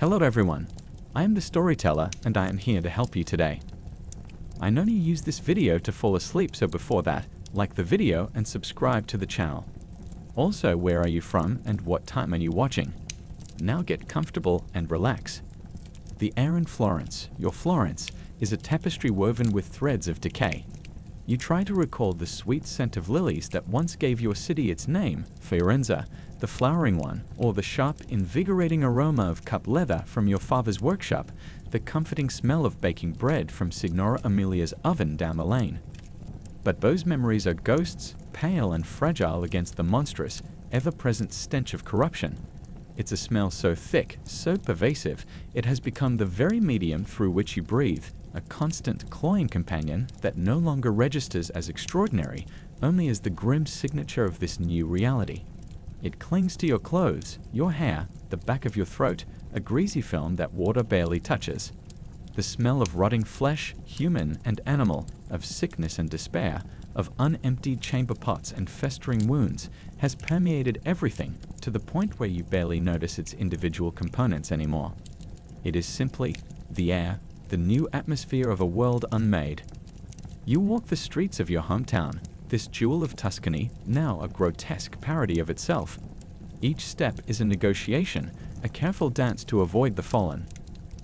Hello everyone, I am the storyteller and I am here to help you today. I only use this video to fall asleep, so before that, like the video and subscribe to the channel. Also, where are you from and what time are you watching? Now get comfortable and relax. The air in Florence, your Florence, is a tapestry woven with threads of decay. You try to recall the sweet scent of lilies that once gave your city its name, Fiorenza, the flowering one, or the sharp, invigorating aroma of cut leather from your father's workshop, the comforting smell of baking bread from Signora Amelia's oven down the lane. But those memories are ghosts, pale and fragile against the monstrous, ever-present stench of corruption. It's a smell so thick, so pervasive, it has become the very medium through which you breathe, a constant clawing companion that no longer registers as extraordinary, only as the grim signature of this new reality. It clings to your clothes, your hair, the back of your throat, a greasy film that water barely touches. The smell of rotting flesh, human and animal, of sickness and despair, of unemptied chamber pots and festering wounds, has permeated everything to the point where you barely notice its individual components anymore. It is simply the air, the new atmosphere of a world unmade. You walk the streets of your hometown, this jewel of Tuscany, now a grotesque parody of itself. Each step is a negotiation, a careful dance to avoid the fallen.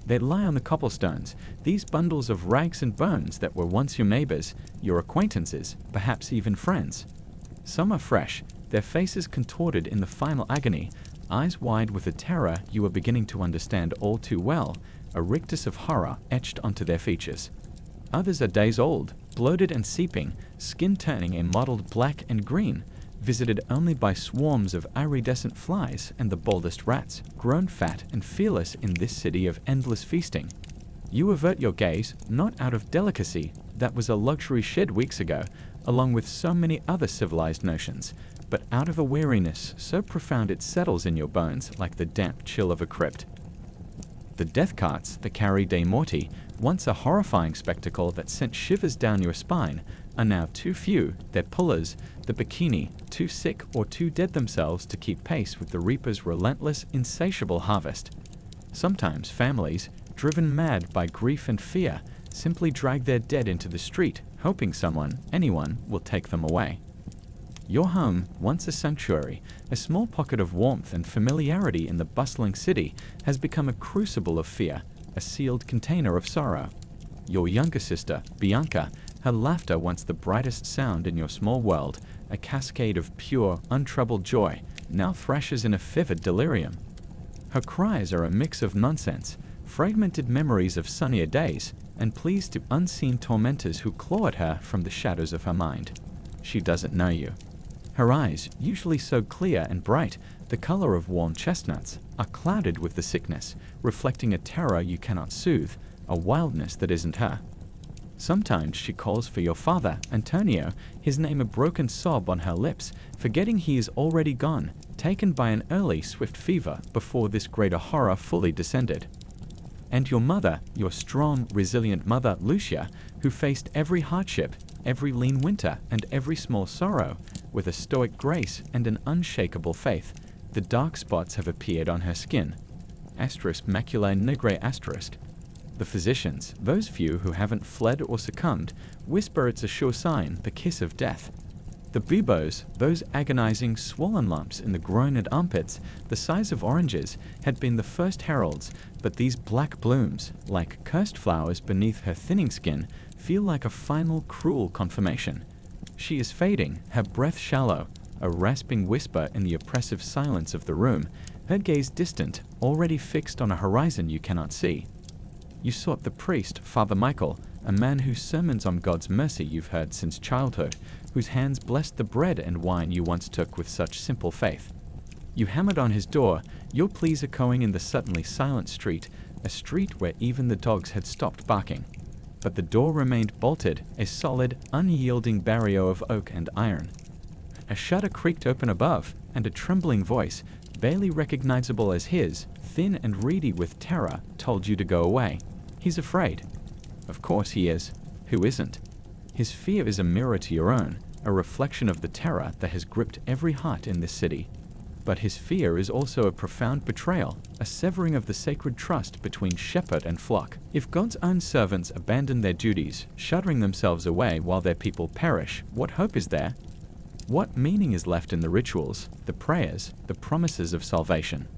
They lie on the cobblestones, these bundles of rags and bones that were once your neighbors, your acquaintances, perhaps even friends. Some are fresh, their faces contorted in the final agony, eyes wide with a terror you are beginning to understand all too well, a rictus of horror etched onto their features. Others are days old, bloated and seeping, skin turning a mottled black and green, visited only by swarms of iridescent flies and the boldest rats, grown fat and fearless in this city of endless feasting. You avert your gaze, not out of delicacy, that was a luxury shed weeks ago, along with so many other civilized notions, but out of a weariness so profound it settles in your bones like the damp chill of a crypt. The death carts, the carri dei morti, once a horrifying spectacle that sent shivers down your spine, are now too few, their pullers, the bikini, too sick or too dead themselves to keep pace with the reaper's relentless, insatiable harvest. Sometimes families, driven mad by grief and fear, simply drag their dead into the street, hoping someone, anyone, will take them away. Your home, once a sanctuary, a small pocket of warmth and familiarity in the bustling city, has become a crucible of fear, a sealed container of sorrow. Your younger sister, Bianca, her laughter once the brightest sound in your small world, a cascade of pure, untroubled joy, now thrashes in a fevered delirium. Her cries are a mix of nonsense, fragmented memories of sunnier days, and pleas to unseen tormentors who claw at her from the shadows of her mind. She doesn't know you. Her eyes, usually so clear and bright, the color of warm chestnuts, are clouded with the sickness, reflecting a terror you cannot soothe, a wildness that isn't her. Sometimes she calls for your father, Antonio, his name a broken sob on her lips, forgetting he is already gone, taken by an early, swift fever before this greater horror fully descended. And your mother, your strong, resilient mother, Lucia, who faced every hardship, every lean winter, and every small sorrow, with a stoic grace and an unshakable faith. The dark spots have appeared on her skin. Asterisk maculae negre asterisk. The physicians, those few who haven't fled or succumbed, whisper it's a sure sign, the kiss of death. The buboes, those agonizing, swollen lumps in the groin and armpits, the size of oranges, had been the first heralds, but these black blooms, like cursed flowers beneath her thinning skin, feel like a final, cruel confirmation. She is fading, her breath shallow, a rasping whisper in the oppressive silence of the room, her gaze distant, already fixed on a horizon you cannot see. You sought the priest, Father Michael, a man whose sermons on God's mercy you've heard since childhood, whose hands blessed the bread and wine you once took with such simple faith. You hammered on his door, your pleas echoing in the suddenly silent street, a street where even the dogs had stopped barking. But the door remained bolted, a solid, unyielding barrier of oak and iron. A shutter creaked open above, and a trembling voice, barely recognizable as his, thin and reedy with terror, told you to go away. He's afraid. Of course he is. Who isn't? His fear is a mirror to your own, a reflection of the terror that has gripped every heart in this city. But his fear is also a profound betrayal, a severing of the sacred trust between shepherd and flock. If God's own servants abandon their duties, shuddering themselves away while their people perish, what hope is there? What meaning is left in the rituals, the prayers, the promises of salvation?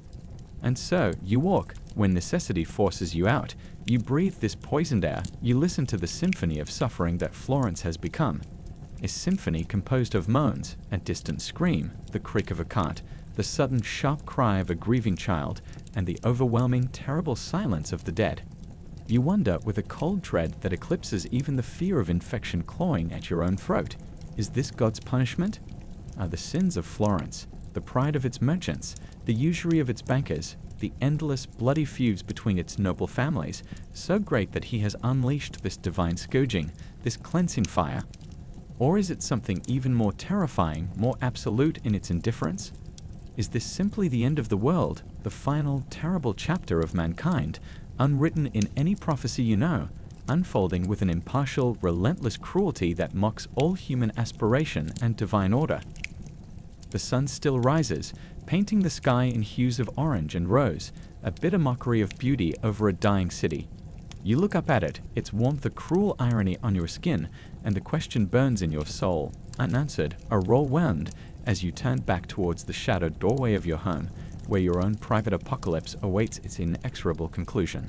And so, you walk, when necessity forces you out, you breathe this poisoned air, you listen to the symphony of suffering that Florence has become. A symphony composed of moans, a distant scream, the creak of a cart, the sudden sharp cry of a grieving child, and the overwhelming, terrible silence of the dead. You wonder with a cold dread that eclipses even the fear of infection clawing at your own throat. Is this God's punishment? Are the sins of Florence, the pride of its merchants, the usury of its bankers, the endless bloody feuds between its noble families, so great that he has unleashed this divine scourging, this cleansing fire? Or is it something even more terrifying, more absolute in its indifference? Is this simply the end of the world, the final, terrible chapter of mankind, unwritten in any prophecy you know, unfolding with an impartial, relentless cruelty that mocks all human aspiration and divine order? The sun still rises, painting the sky in hues of orange and rose, a bitter mockery of beauty over a dying city. You look up at it, its warmth a cruel irony on your skin, and the question burns in your soul, unanswered, a raw wound, as you turn back towards the shadowed doorway of your home, where your own private apocalypse awaits its inexorable conclusion.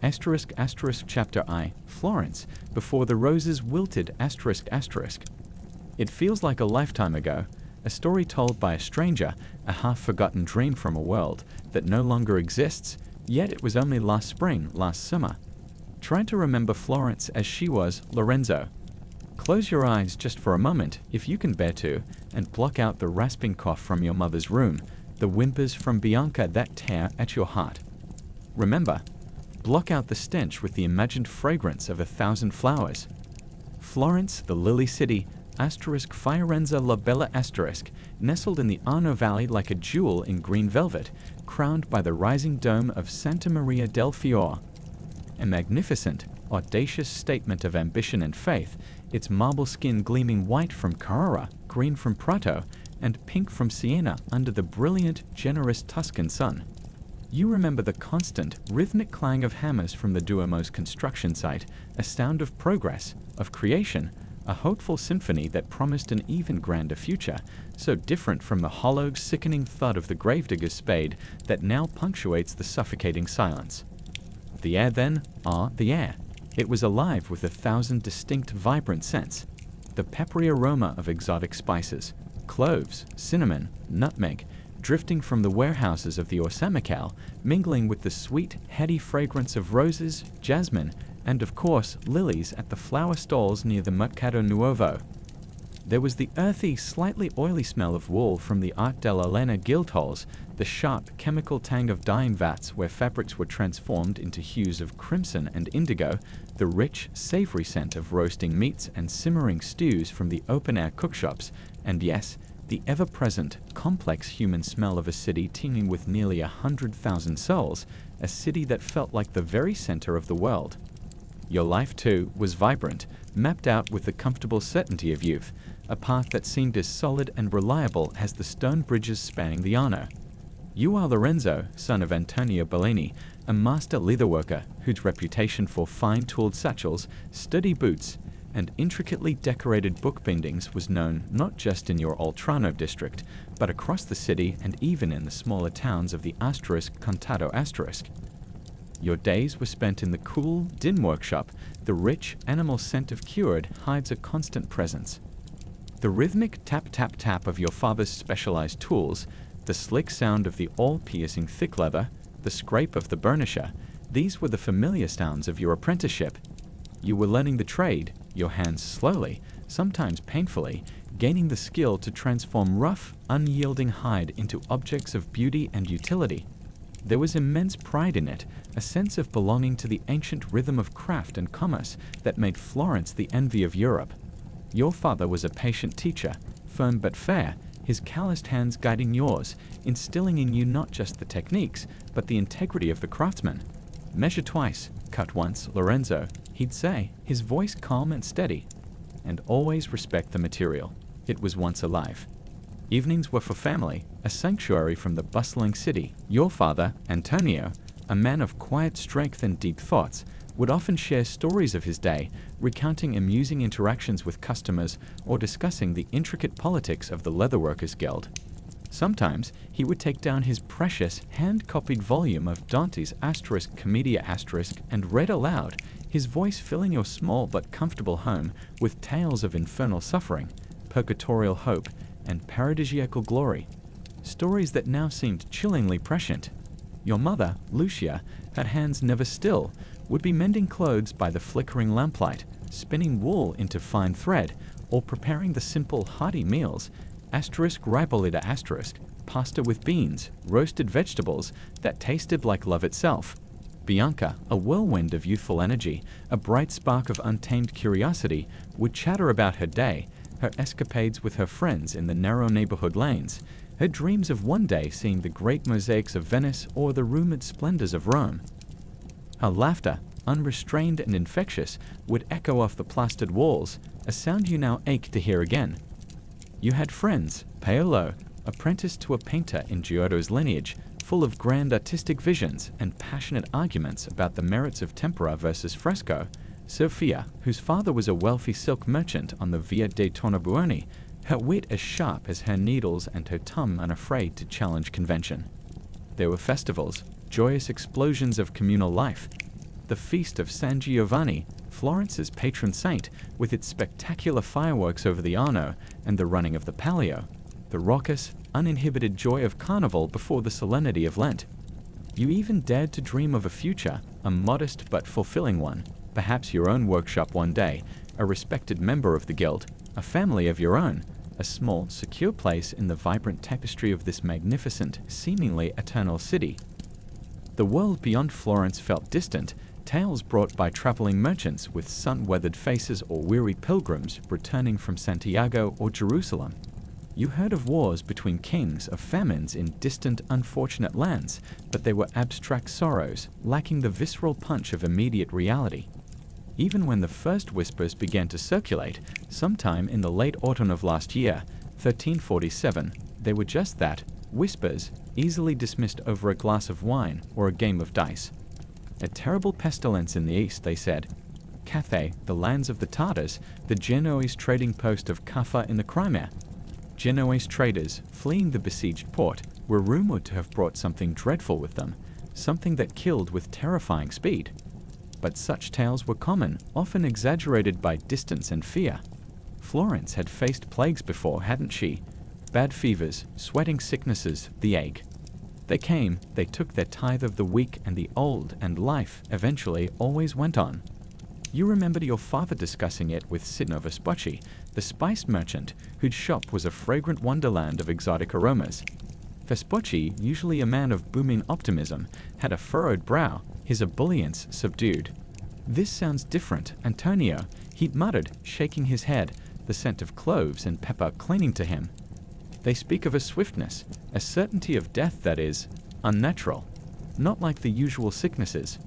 Asterisk asterisk chapter I, Florence, before the roses wilted asterisk asterisk. It feels like a lifetime ago, a story told by a stranger, a half-forgotten dream from a world that no longer exists, yet it was only last spring, last summer. Try to remember Florence as she was Lorenzo. Close your eyes just for a moment, if you can bear to, and block out the rasping cough from your mother's room, the whimpers from Bianca that tear at your heart. Remember, block out the stench with the imagined fragrance of 1,000 flowers. Florence, the lily city, asterisk Fiorenza la Bella asterisk, nestled in the Arno Valley like a jewel in green velvet, crowned by the rising dome of Santa Maria del Fiore. A magnificent, audacious statement of ambition and faith, its marble skin gleaming white from Carrara, green from Prato, and pink from Siena under the brilliant, generous Tuscan sun. You remember the constant, rhythmic clang of hammers from the Duomo's construction site, a sound of progress, of creation, a hopeful symphony that promised an even grander future, so different from the hollow, sickening thud of the gravedigger's spade that now punctuates the suffocating silence. The air then, the air. It was alive with 1,000 distinct, vibrant scents. The peppery aroma of exotic spices, cloves, cinnamon, nutmeg, drifting from the warehouses of the Orsamical, mingling with the sweet, heady fragrance of roses, jasmine, and of course, lilies at the flower stalls near the Mercato Nuovo. There was the earthy, slightly oily smell of wool from the Art della Lana guild halls, the sharp, chemical tang of dyeing vats where fabrics were transformed into hues of crimson and indigo, the rich, savory scent of roasting meats and simmering stews from the open-air cookshops, and yes, the ever-present, complex human smell of a city teeming with nearly 100,000 souls, a city that felt like the very center of the world. Your life, too, was vibrant, mapped out with the comfortable certainty of youth, a path that seemed as solid and reliable as the stone bridges spanning the Arno. You are Lorenzo, son of Antonio Bellini, a master leatherworker whose reputation for fine-tooled satchels, sturdy boots, and intricately decorated book bindings was known not just in your Oltrano district, but across the city and even in the smaller towns of the asterisk Contado asterisk. Your days were spent in the cool, dim workshop. The rich, animal scent of cured hides a constant presence. The rhythmic tap-tap-tap of your father's specialized tools, the slick sound of the all-piercing thick leather, the scrape of the burnisher, these were the familiar sounds of your apprenticeship. You were learning the trade, your hands slowly, sometimes painfully, gaining the skill to transform rough, unyielding hide into objects of beauty and utility. There was immense pride in it, a sense of belonging to the ancient rhythm of craft and commerce that made Florence the envy of Europe. Your father was a patient teacher, firm but fair, his calloused hands guiding yours, instilling in you not just the techniques, but the integrity of the craftsman. Measure twice, cut once, Lorenzo, he'd say, his voice calm and steady. And always respect the material. It was once alive. Evenings were for family, a sanctuary from the bustling city. Your father, Antonio, a man of quiet strength and deep thoughts, would often share stories of his day, recounting amusing interactions with customers or discussing the intricate politics of the Leatherworkers Guild. Sometimes he would take down his precious hand-copied volume of Dante's Commedia and read aloud, his voice filling your small but comfortable home with tales of infernal suffering, purgatorial hope, and paradisiacal glory, stories that now seemed chillingly prescient. Your mother, Lucia, her hands never still, would be mending clothes by the flickering lamplight, spinning wool into fine thread, or preparing the simple, hearty meals, ribolita, pasta with beans, roasted vegetables that tasted like love itself. Bianca, a whirlwind of youthful energy, a bright spark of untamed curiosity, would chatter about her day, her escapades with her friends in the narrow neighborhood lanes, her dreams of one day seeing the great mosaics of Venice or the rumored splendors of Rome. Her laughter, unrestrained and infectious, would echo off the plastered walls, a sound you now ache to hear again. You had friends, Paolo, apprenticed to a painter in Giotto's lineage, full of grand artistic visions and passionate arguments about the merits of tempera versus fresco, Sophia, whose father was a wealthy silk merchant on the Via dei Tornabuoni, her wit as sharp as her needles and her tongue unafraid to challenge convention. There were festivals, joyous explosions of communal life. The feast of San Giovanni, Florence's patron saint, with its spectacular fireworks over the Arno and the running of the Palio. The raucous, uninhibited joy of Carnival before the solemnity of Lent. You even dared to dream of a future, a modest but fulfilling one, perhaps your own workshop one day, a respected member of the guild, a family of your own, a small, secure place in the vibrant tapestry of this magnificent, seemingly eternal city. The world beyond Florence felt distant, tales brought by traveling merchants with sun-weathered faces or weary pilgrims returning from Santiago or Jerusalem. You heard of wars between kings, of famines in distant, unfortunate lands, but they were abstract sorrows, lacking the visceral punch of immediate reality. Even when the first whispers began to circulate, sometime in the late autumn of last year, 1347, they were just that, whispers, easily dismissed over a glass of wine or a game of dice. A terrible pestilence in the east, they said. Cathay, the lands of the Tartars, the Genoese trading post of Kaffa in the Crimea. Genoese traders, fleeing the besieged port, were rumored to have brought something dreadful with them, something that killed with terrifying speed. But such tales were common, often exaggerated by distance and fear. Florence had faced plagues before, hadn't she? Bad fevers, sweating sicknesses, the ague. They came, they took their tithe of the weak and the old, and life, eventually, always went on. You remembered your father discussing it with Sidno Vespucci, the spice merchant, whose shop was a fragrant wonderland of exotic aromas. Vespucci, usually a man of booming optimism, had a furrowed brow, his ebullience subdued. "This sounds different, Antonio," he muttered, shaking his head, the scent of cloves and pepper clinging to him. "They speak of a swiftness, a certainty of death that is unnatural, not like the usual sicknesses."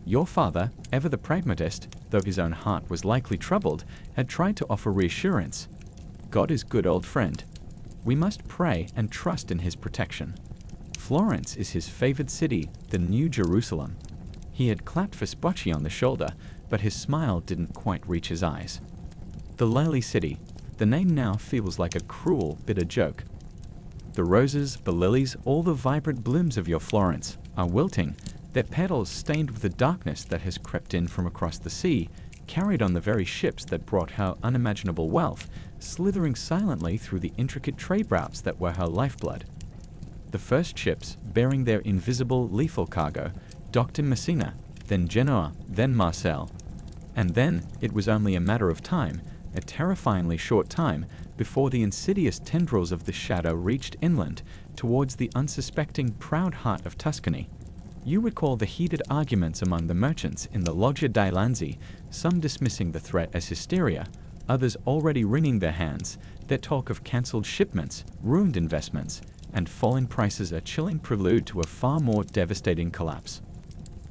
Your father, ever the pragmatist, though his own heart was likely troubled, had tried to offer reassurance. God is good, old friend. We must pray and trust in his protection. Florence is his favored city, the New Jerusalem. He had clapped Vespucci on the shoulder, but his smile didn't quite reach his eyes. The Lily City. The name now feels like a cruel, bitter joke. The roses, the lilies, all the vibrant blooms of your Florence are wilting, their petals stained with the darkness that has crept in from across the sea, carried on the very ships that brought her unimaginable wealth, slithering silently through the intricate trade routes that were her lifeblood. The first ships, bearing their invisible, lethal cargo, docked in Messina, then Genoa, then Marseille. And then, it was only a matter of time, a terrifyingly short time, before the insidious tendrils of the shadow reached inland, towards the unsuspecting, proud heart of Tuscany. You recall the heated arguments among the merchants in the Loggia dei Lanzi, some dismissing the threat as hysteria, others already wringing their hands, their talk of cancelled shipments, ruined investments, and falling prices a chilling prelude to a far more devastating collapse.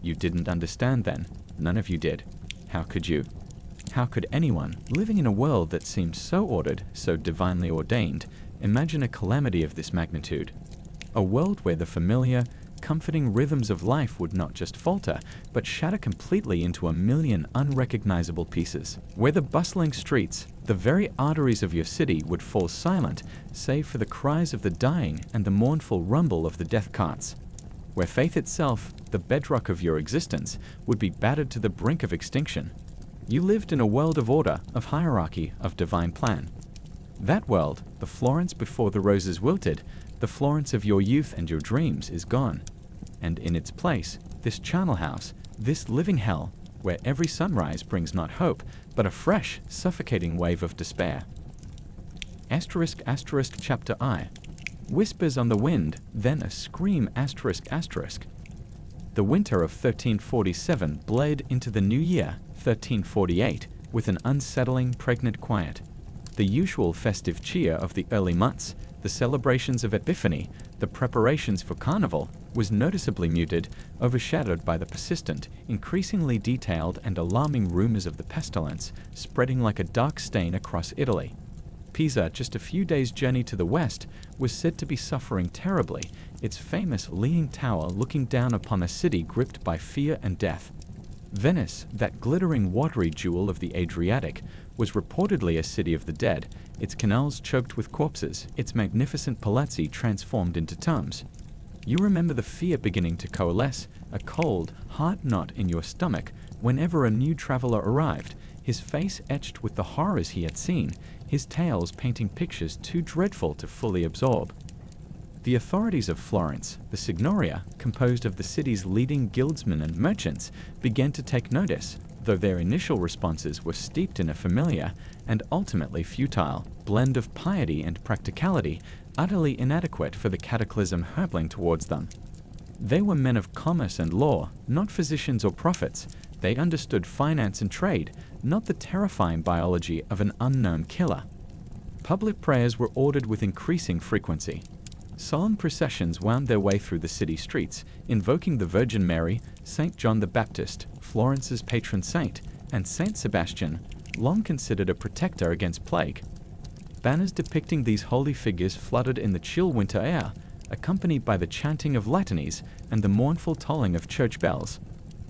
You didn't understand then. None of you did. How could you? How could anyone, living in a world that seemed so ordered, so divinely ordained, Imagine a calamity of this magnitude. A world where the familiar, comforting rhythms of life would not just falter, but shatter completely into a million unrecognizable pieces. Where the bustling streets, the very arteries of your city, would fall silent, save for the cries of the dying and the mournful rumble of the death carts. Where faith itself, the bedrock of your existence, would be battered to the brink of extinction. You lived in a world of order, of hierarchy, of divine plan. That world, the Florence before the roses wilted, the Florence of your youth and your dreams, is gone. And in its place, this charnel house, this living hell, where every sunrise brings not hope, but a fresh, suffocating wave of despair. Asterisk asterisk chapter I. Whispers on the wind, then a scream asterisk asterisk. The winter of 1347 bled into the new year, 1348, with an unsettling, pregnant quiet. The usual festive cheer of the early months, the celebrations of Epiphany, the preparations for Carnival, was noticeably muted, overshadowed by the persistent, increasingly detailed and alarming rumors of the pestilence, spreading like a dark stain across Italy. Pisa, just a few days' journey to the west, was said to be suffering terribly, its famous leaning tower looking down upon a city gripped by fear and death. Venice, that glittering watery jewel of the Adriatic, was reportedly a city of the dead, its canals choked with corpses, its magnificent palazzi transformed into tombs. You remember the fear beginning to coalesce, a cold, hard knot in your stomach, whenever a new traveler arrived, his face etched with the horrors he had seen, his tales painting pictures too dreadful to fully absorb. The authorities of Florence, the Signoria, composed of the city's leading guildsmen and merchants, began to take notice, though their initial responses were steeped in a familiar, and ultimately futile, blend of piety and practicality, utterly inadequate for the cataclysm hurtling towards them. They were men of commerce and law, not physicians or prophets. They understood finance and trade, not the terrifying biology of an unknown killer. Public prayers were ordered with increasing frequency. Solemn processions wound their way through the city streets, invoking the Virgin Mary, Saint John the Baptist, Florence's patron saint, and Saint Sebastian, long considered a protector against plague. Banners depicting these holy figures fluttered in the chill winter air, accompanied by the chanting of litanies and the mournful tolling of church bells.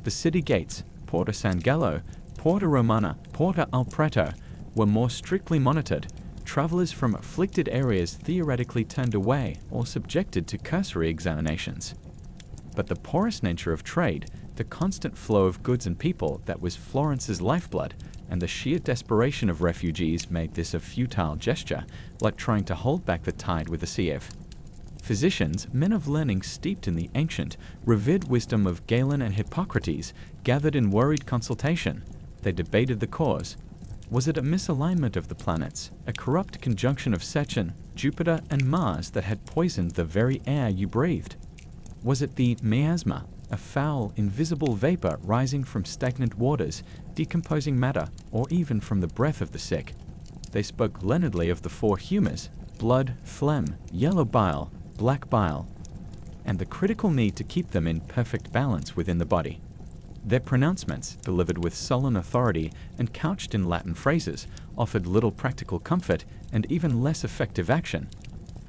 The city gates, Porta San Gallo, Porta Romana, Porta al Prato, were more strictly monitored, travelers from afflicted areas theoretically turned away or subjected to cursory examinations. But the porous nature of trade, the constant flow of goods and people that was Florence's lifeblood, and the sheer desperation of refugees made this a futile gesture, like trying to hold back the tide with a sieve. Physicians, men of learning steeped in the ancient, revered wisdom of Galen and Hippocrates, gathered in worried consultation. They debated the cause. Was it a misalignment of the planets, a corrupt conjunction of Saturn, Jupiter, and Mars that had poisoned the very air you breathed? Was it the miasma, a foul, invisible vapor rising from stagnant waters, decomposing matter, or even from the breath of the sick? They spoke learnedly of the four humours: blood, phlegm, yellow bile, black bile, and the critical need to keep them in perfect balance within the body. Their pronouncements, delivered with sullen authority and couched in Latin phrases, offered little practical comfort and even less effective action.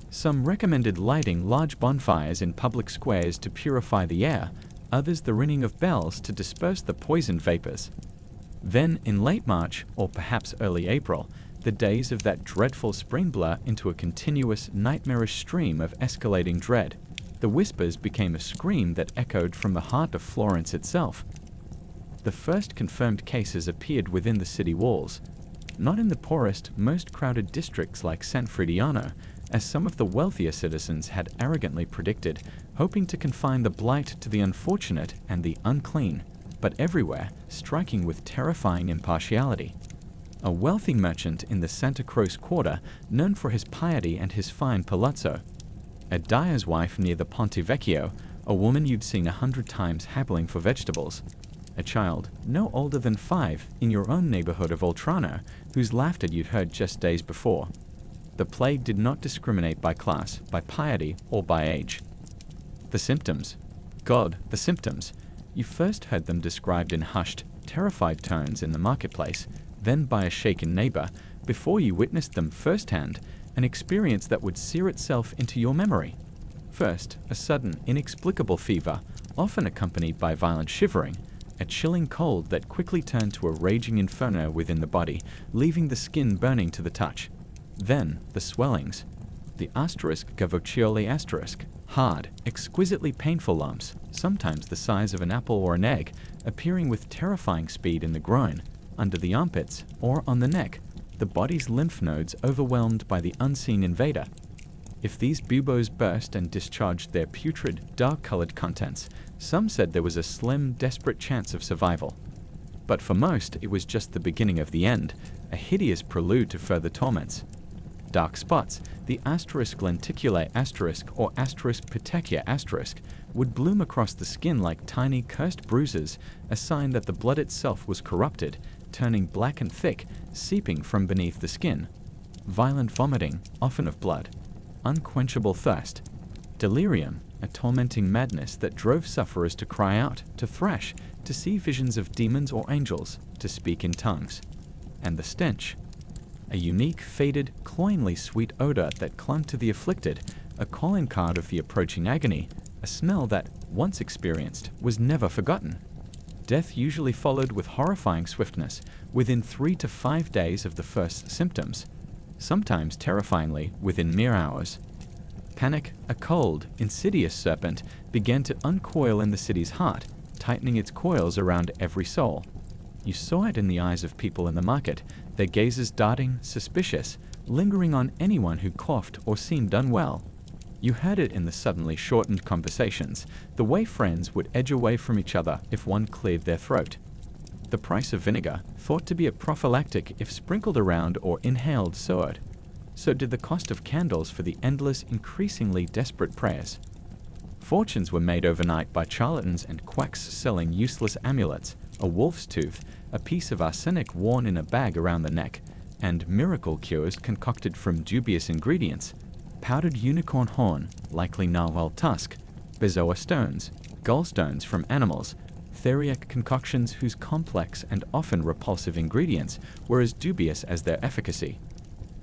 Some recommended lighting large bonfires in public squares to purify the air, others the ringing of bells to disperse the poison vapors. Then, in late March, or perhaps early April, the days of that dreadful spring blur into a continuous, nightmarish stream of escalating dread. The whispers became a scream that echoed from the heart of Florence itself. The first confirmed cases appeared within the city walls, not in the poorest, most crowded districts like San Frediano, as some of the wealthier citizens had arrogantly predicted, hoping to confine the blight to the unfortunate and the unclean, but everywhere, striking with terrifying impartiality. A wealthy merchant in the Santa Croce quarter, known for his piety and his fine palazzo. A dyer's wife near the Ponte Vecchio, a woman you'd seen 100 times haggling for vegetables. A child, no older than 5, in your own neighborhood of Oltrano, whose laughter you'd heard just days before. The plague did not discriminate by class, by piety, or by age. The symptoms. God, the symptoms. You first heard them described in hushed, terrified tones in the marketplace, then by a shaken neighbor. Before you witnessed them firsthand, an experience that would sear itself into your memory. First, a sudden, inexplicable fever, often accompanied by violent shivering, a chilling cold that quickly turned to a raging inferno within the body, leaving the skin burning to the touch. Then, the swellings. The *gavoccioli*, hard, exquisitely painful lumps, sometimes the size of an apple or an egg, appearing with terrifying speed in the groin, under the armpits, or on the neck, the body's lymph nodes overwhelmed by the unseen invader. If these buboes burst and discharged their putrid, dark-colored contents, some said there was a slim, desperate chance of survival. But for most, it was just the beginning of the end, a hideous prelude to further torments. Dark spots, the *lenticulae* or *petechia*, would bloom across the skin like tiny, cursed bruises, a sign that the blood itself was corrupted, turning black and thick, seeping from beneath the skin. Violent vomiting, often of blood. Unquenchable thirst. Delirium, a tormenting madness that drove sufferers to cry out, to thrash, to see visions of demons or angels, to speak in tongues. And the stench. A unique, faded, cloyingly sweet odor that clung to the afflicted, a calling card of the approaching agony, a smell that, once experienced, was never forgotten. Death usually followed with horrifying swiftness, within 3 to 5 days of the first symptoms, sometimes terrifyingly within mere hours. Panic, a cold, insidious serpent, began to uncoil in the city's heart, tightening its coils around every soul. You saw it in the eyes of people in the market, their gazes darting, suspicious, lingering on anyone who coughed or seemed unwell. You heard it in the suddenly shortened conversations, the way friends would edge away from each other if one cleared their throat. The price of vinegar, thought to be a prophylactic if sprinkled around or inhaled, soared. So did the cost of candles for the endless, increasingly desperate prayers. Fortunes were made overnight by charlatans and quacks selling useless amulets, a wolf's tooth, a piece of arsenic worn in a bag around the neck, and miracle cures concocted from dubious ingredients, powdered unicorn horn, likely narwhal tusk, bezoar stones, gallstones from animals, theriac concoctions whose complex and often repulsive ingredients were as dubious as their efficacy.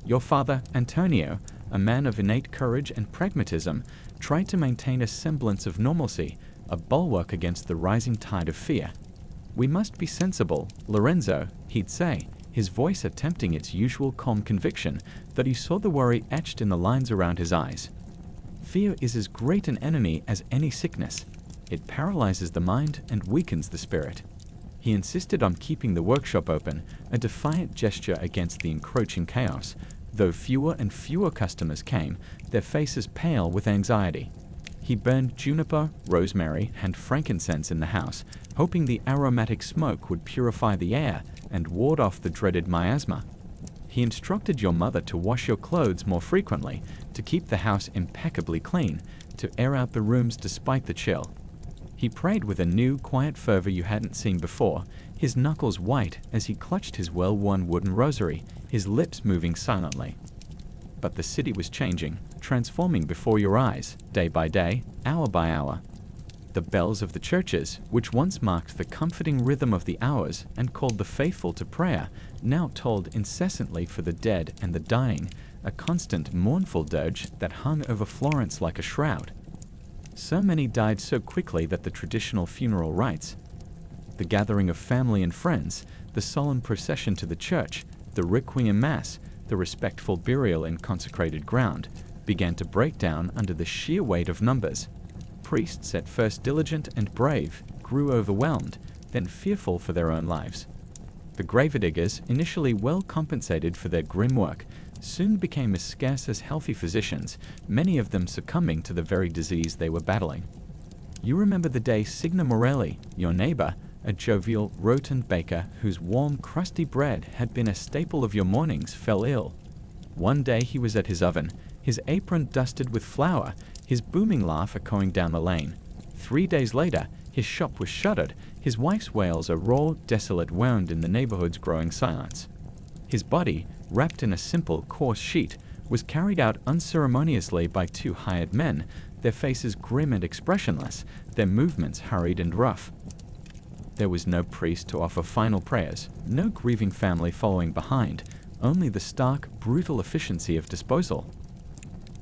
Your father, Antonio, a man of innate courage and pragmatism, tried to maintain a semblance of normalcy, a bulwark against the rising tide of fear. "We must be sensible, Lorenzo," he'd say, his voice attempting its usual calm conviction, that he saw the worry etched in the lines around his eyes. "Fear is as great an enemy as any sickness. It paralyzes the mind and weakens the spirit." He insisted on keeping the workshop open, a defiant gesture against the encroaching chaos, though fewer and fewer customers came, their faces pale with anxiety. He burned juniper, rosemary, and frankincense in the house, hoping the aromatic smoke would purify the air and ward off the dreaded miasma. He instructed your mother to wash your clothes more frequently, to keep the house impeccably clean, to air out the rooms despite the chill. He prayed with a new, quiet fervor you hadn't seen before, his knuckles white as he clutched his well-worn wooden rosary, his lips moving silently. But the city was changing, transforming before your eyes, day by day, hour by hour. The bells of the churches, which once marked the comforting rhythm of the hours and called the faithful to prayer, now tolled incessantly for the dead and the dying, a constant mournful dirge that hung over Florence like a shroud. So many died so quickly that the traditional funeral rites, the gathering of family and friends, the solemn procession to the church, the requiem mass, the respectful burial in consecrated ground, began to break down under the sheer weight of numbers. Priests, at first diligent and brave, grew overwhelmed, then fearful for their own lives. The gravediggers, initially well compensated for their grim work, soon became as scarce as healthy physicians, many of them succumbing to the very disease they were battling. You remember the day Signa Morelli, your neighbor, a jovial, rotund baker whose warm, crusty bread had been a staple of your mornings, fell ill. One day he was at his oven, his apron dusted with flour, his booming laugh echoing down the lane. 3 days later, his shop was shuttered, his wife's wails a raw, desolate wound in the neighborhood's growing silence. His body, wrapped in a simple, coarse sheet, was carried out unceremoniously by 2 hired men, their faces grim and expressionless, their movements hurried and rough. There was no priest to offer final prayers, no grieving family following behind, only the stark, brutal efficiency of disposal.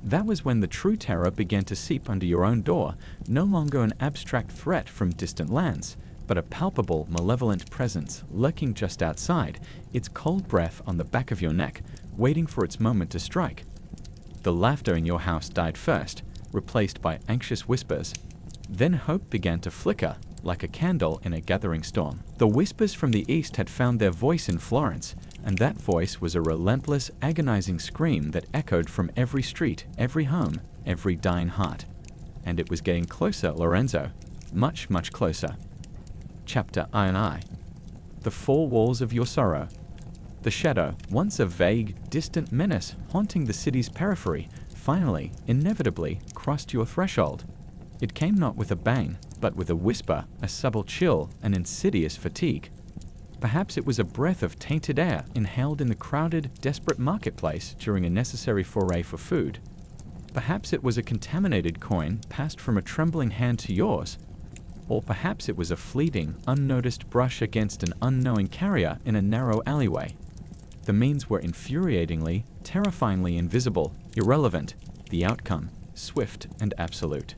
That was when the true terror began to seep under your own door, no longer an abstract threat from distant lands, but a palpable, malevolent presence lurking just outside, its cold breath on the back of your neck, waiting for its moment to strike. The laughter in your house died first, replaced by anxious whispers. Then hope began to flicker, like a candle in a gathering storm. The whispers from the east had found their voice in Florence, and that voice was a relentless, agonizing scream that echoed from every street, every home, every dying heart. And it was getting closer, Lorenzo. Much, much closer. Chapter I. The four walls of your sorrow. The shadow, once a vague, distant menace haunting the city's periphery, finally, inevitably, crossed your threshold. It came not with a bang, but with a whisper, a subtle chill, an insidious fatigue. Perhaps it was a breath of tainted air inhaled in the crowded, desperate marketplace during a necessary foray for food. Perhaps it was a contaminated coin passed from a trembling hand to yours. Or perhaps it was a fleeting, unnoticed brush against an unknowing carrier in a narrow alleyway. The means were infuriatingly, terrifyingly invisible, irrelevant, the outcome, swift and absolute.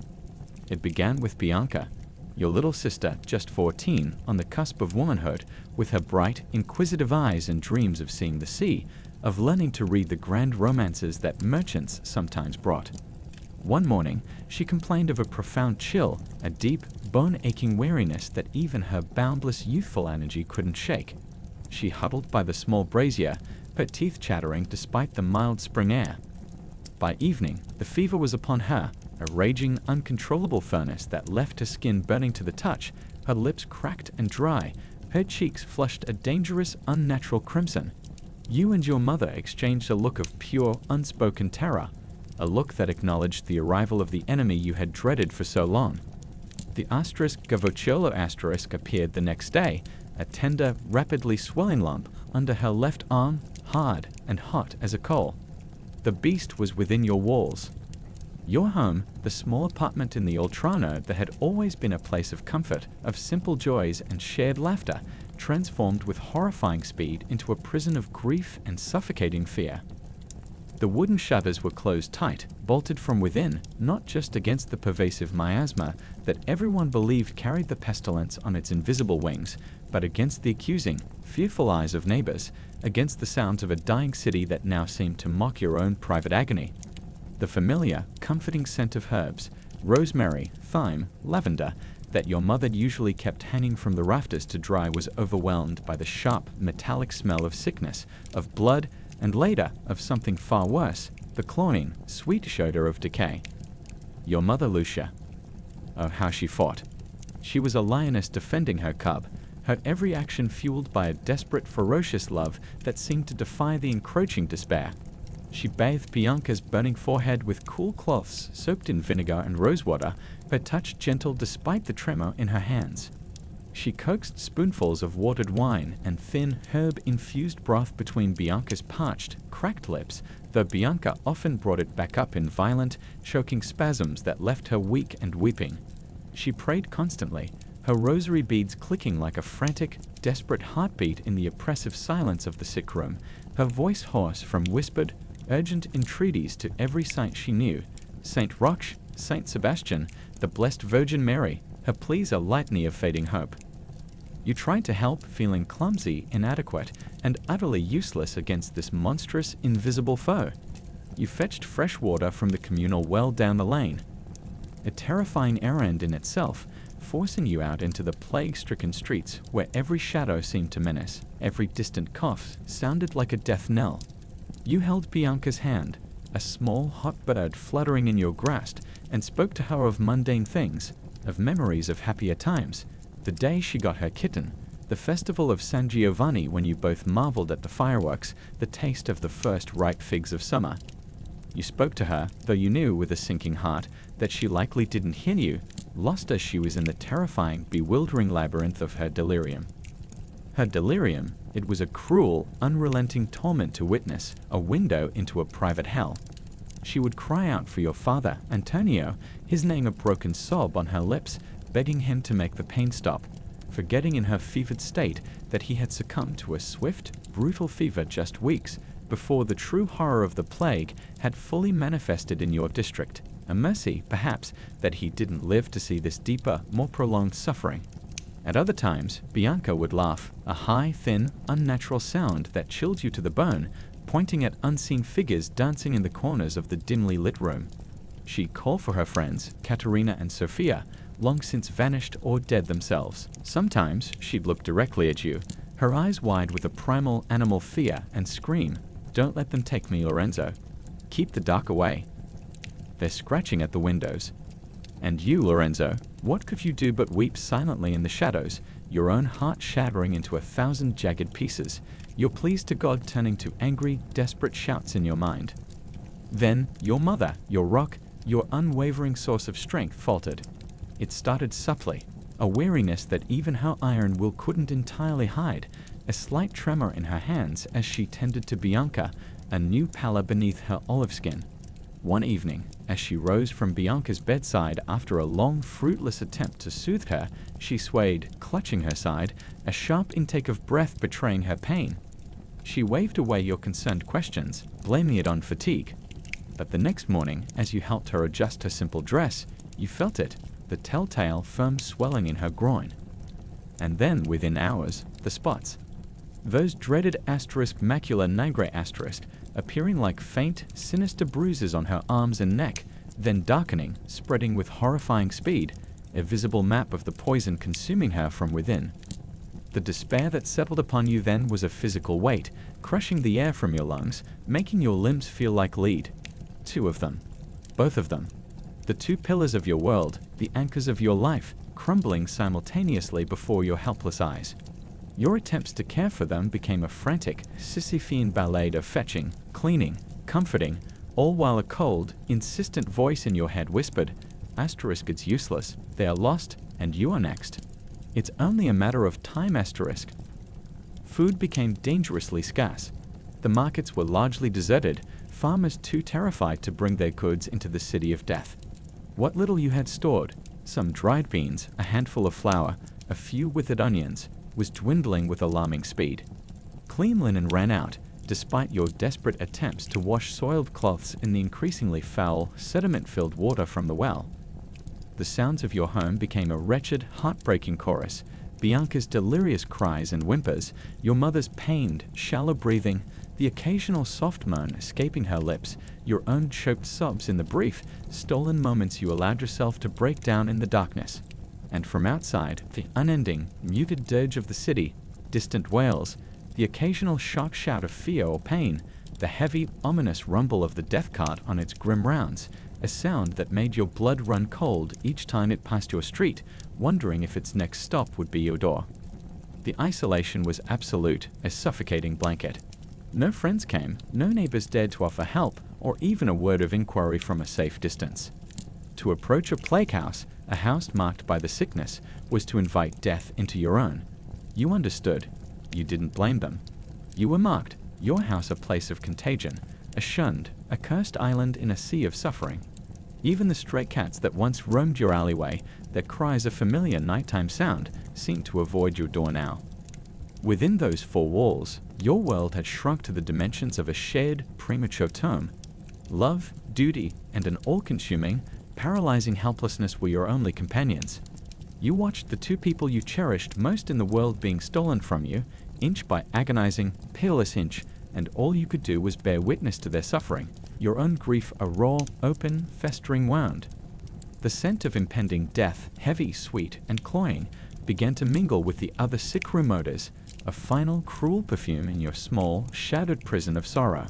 It began with Bianca, your little sister, just 14, on the cusp of womanhood, with her bright, inquisitive eyes and dreams of seeing the sea, of learning to read the grand romances that merchants sometimes brought. One morning, she complained of a profound chill, a deep, bone-aching weariness that even her boundless youthful energy couldn't shake. She huddled by the small brazier, her teeth chattering despite the mild spring air. By evening, the fever was upon her, a raging, uncontrollable furnace that left her skin burning to the touch, her lips cracked and dry, her cheeks flushed a dangerous, unnatural crimson. You and your mother exchanged a look of pure, unspoken terror, a look that acknowledged the arrival of the enemy you had dreaded for so long. The Gavocciolo asterisk appeared the next day, a tender, rapidly swelling lump under her left arm, hard and hot as a coal. The beast was within your walls. Your home, the small apartment in the Oltrarno that had always been a place of comfort, of simple joys and shared laughter, transformed with horrifying speed into a prison of grief and suffocating fear. The wooden shutters were closed tight, bolted from within, not just against the pervasive miasma that everyone believed carried the pestilence on its invisible wings, but against the accusing, fearful eyes of neighbors, against the sounds of a dying city that now seemed to mock your own private agony. The familiar, comforting scent of herbs, rosemary, thyme, lavender, that your mother usually kept hanging from the rafters to dry was overwhelmed by the sharp, metallic smell of sickness, of blood, and later, of something far worse, the cloying, sweet odor of decay. Your mother, Lucia. Oh, how she fought. She was a lioness defending her cub, her every action fueled by a desperate, ferocious love that seemed to defy the encroaching despair. She bathed Bianca's burning forehead with cool cloths soaked in vinegar and rosewater, her touch gentle despite the tremor in her hands. She coaxed spoonfuls of watered wine and thin, herb-infused broth between Bianca's parched, cracked lips, though Bianca often brought it back up in violent, choking spasms that left her weak and weeping. She prayed constantly, her rosary beads clicking like a frantic, desperate heartbeat in the oppressive silence of the sick room, her voice hoarse from whispered, urgent entreaties to every saint she knew, Saint Roch, Saint Sebastian, the Blessed Virgin Mary, her pleas a litany of fading hope. You tried to help, feeling clumsy, inadequate, and utterly useless against this monstrous, invisible foe. You fetched fresh water from the communal well down the lane, a terrifying errand in itself, forcing you out into the plague-stricken streets where every shadow seemed to menace, every distant cough sounded like a death knell. You held Bianca's hand, a small hot bird fluttering in your grasp, and spoke to her of mundane things, of memories of happier times, the day she got her kitten, the festival of San Giovanni when you both marveled at the fireworks, the taste of the first ripe figs of summer. You spoke to her, though you knew with a sinking heart that she likely didn't hear you, lost as she was in the terrifying, bewildering labyrinth of her delirium. Her delirium, it was a cruel, unrelenting torment to witness, a window into a private hell. She would cry out for your father, Antonio, his name a broken sob on her lips, begging him to make the pain stop, forgetting in her fevered state that he had succumbed to a swift, brutal fever just weeks, before the true horror of the plague had fully manifested in your district. A mercy, perhaps, that he didn't live to see this deeper, more prolonged suffering. At other times, Bianca would laugh, a high, thin, unnatural sound that chilled you to the bone, pointing at unseen figures dancing in the corners of the dimly lit room. She'd call for her friends, Katerina and Sophia, long since vanished or dead themselves. Sometimes she'd look directly at you, her eyes wide with a primal animal fear, and scream, "Don't let them take me, Lorenzo. Keep the dark away. They're scratching at the windows." And you, Lorenzo, what could you do but weep silently in the shadows, your own heart shattering into 1,000 jagged pieces, your pleas to God turning to angry, desperate shouts in your mind? Then your mother, your rock, your unwavering source of strength faltered. It started subtly, a weariness that even her iron will couldn't entirely hide, a slight tremor in her hands as she tended to Bianca, a new pallor beneath her olive skin. One evening, as she rose from Bianca's bedside after a long, fruitless attempt to soothe her, she swayed, clutching her side, a sharp intake of breath betraying her pain. She waved away your concerned questions, blaming it on fatigue. But the next morning, as you helped her adjust her simple dress, you felt it, the telltale firm swelling in her groin. And then, within hours, the spots. Those dreaded macula nigra appearing like faint, sinister bruises on her arms and neck, then darkening, spreading with horrifying speed, a visible map of the poison consuming her from within. The despair that settled upon you then was a physical weight, crushing the air from your lungs, making your limbs feel like lead. 2 of them. Both of them. The 2 pillars of your world, the anchors of your life, crumbling simultaneously before your helpless eyes. Your attempts to care for them became a frantic, Sisyphean ballet of fetching, cleaning, comforting, all while a cold, insistent voice in your head whispered, "It's useless, they are lost, and you are next. It's only a matter of time, asterisk." Food became dangerously scarce. The markets were largely deserted, farmers too terrified to bring their goods into the city of death. What little you had stored, some dried beans, a handful of flour, a few withered onions, was dwindling with alarming speed. Clean linen ran out, despite your desperate attempts to wash soiled cloths in the increasingly foul, sediment-filled water from the well. The sounds of your home became a wretched, heartbreaking chorus, Bianca's delirious cries and whimpers, your mother's pained, shallow breathing, the occasional soft moan escaping her lips, your own choked sobs in the brief, stolen moments you allowed yourself to break down in the darkness. And from outside, the unending, muted dirge of the city, distant wails, the occasional sharp shout of fear or pain, the heavy, ominous rumble of the death cart on its grim rounds, a sound that made your blood run cold each time it passed your street, wondering if its next stop would be your door. The isolation was absolute, a suffocating blanket. No friends came, no neighbors dared to offer help, or even a word of inquiry from a safe distance. To approach a plague house, a house marked by the sickness, was to invite death into your own. You understood. You didn't blame them. You were marked, your house a place of contagion, a shunned, a cursed island in a sea of suffering. Even the stray cats that once roamed your alleyway, their cries a familiar nighttime sound, seemed to avoid your door now. Within those 4 walls, your world had shrunk to the dimensions of a shared, premature tome. Love, duty, and an all-consuming, paralyzing helplessness were your only companions. You watched the 2 people you cherished most in the world being stolen from you, inch by agonizing, peerless inch, and all you could do was bear witness to their suffering, your own grief a raw, open, festering wound. The scent of impending death, heavy, sweet, and cloying, began to mingle with the other sick room odors, a final, cruel perfume in your small, shadowed prison of sorrow.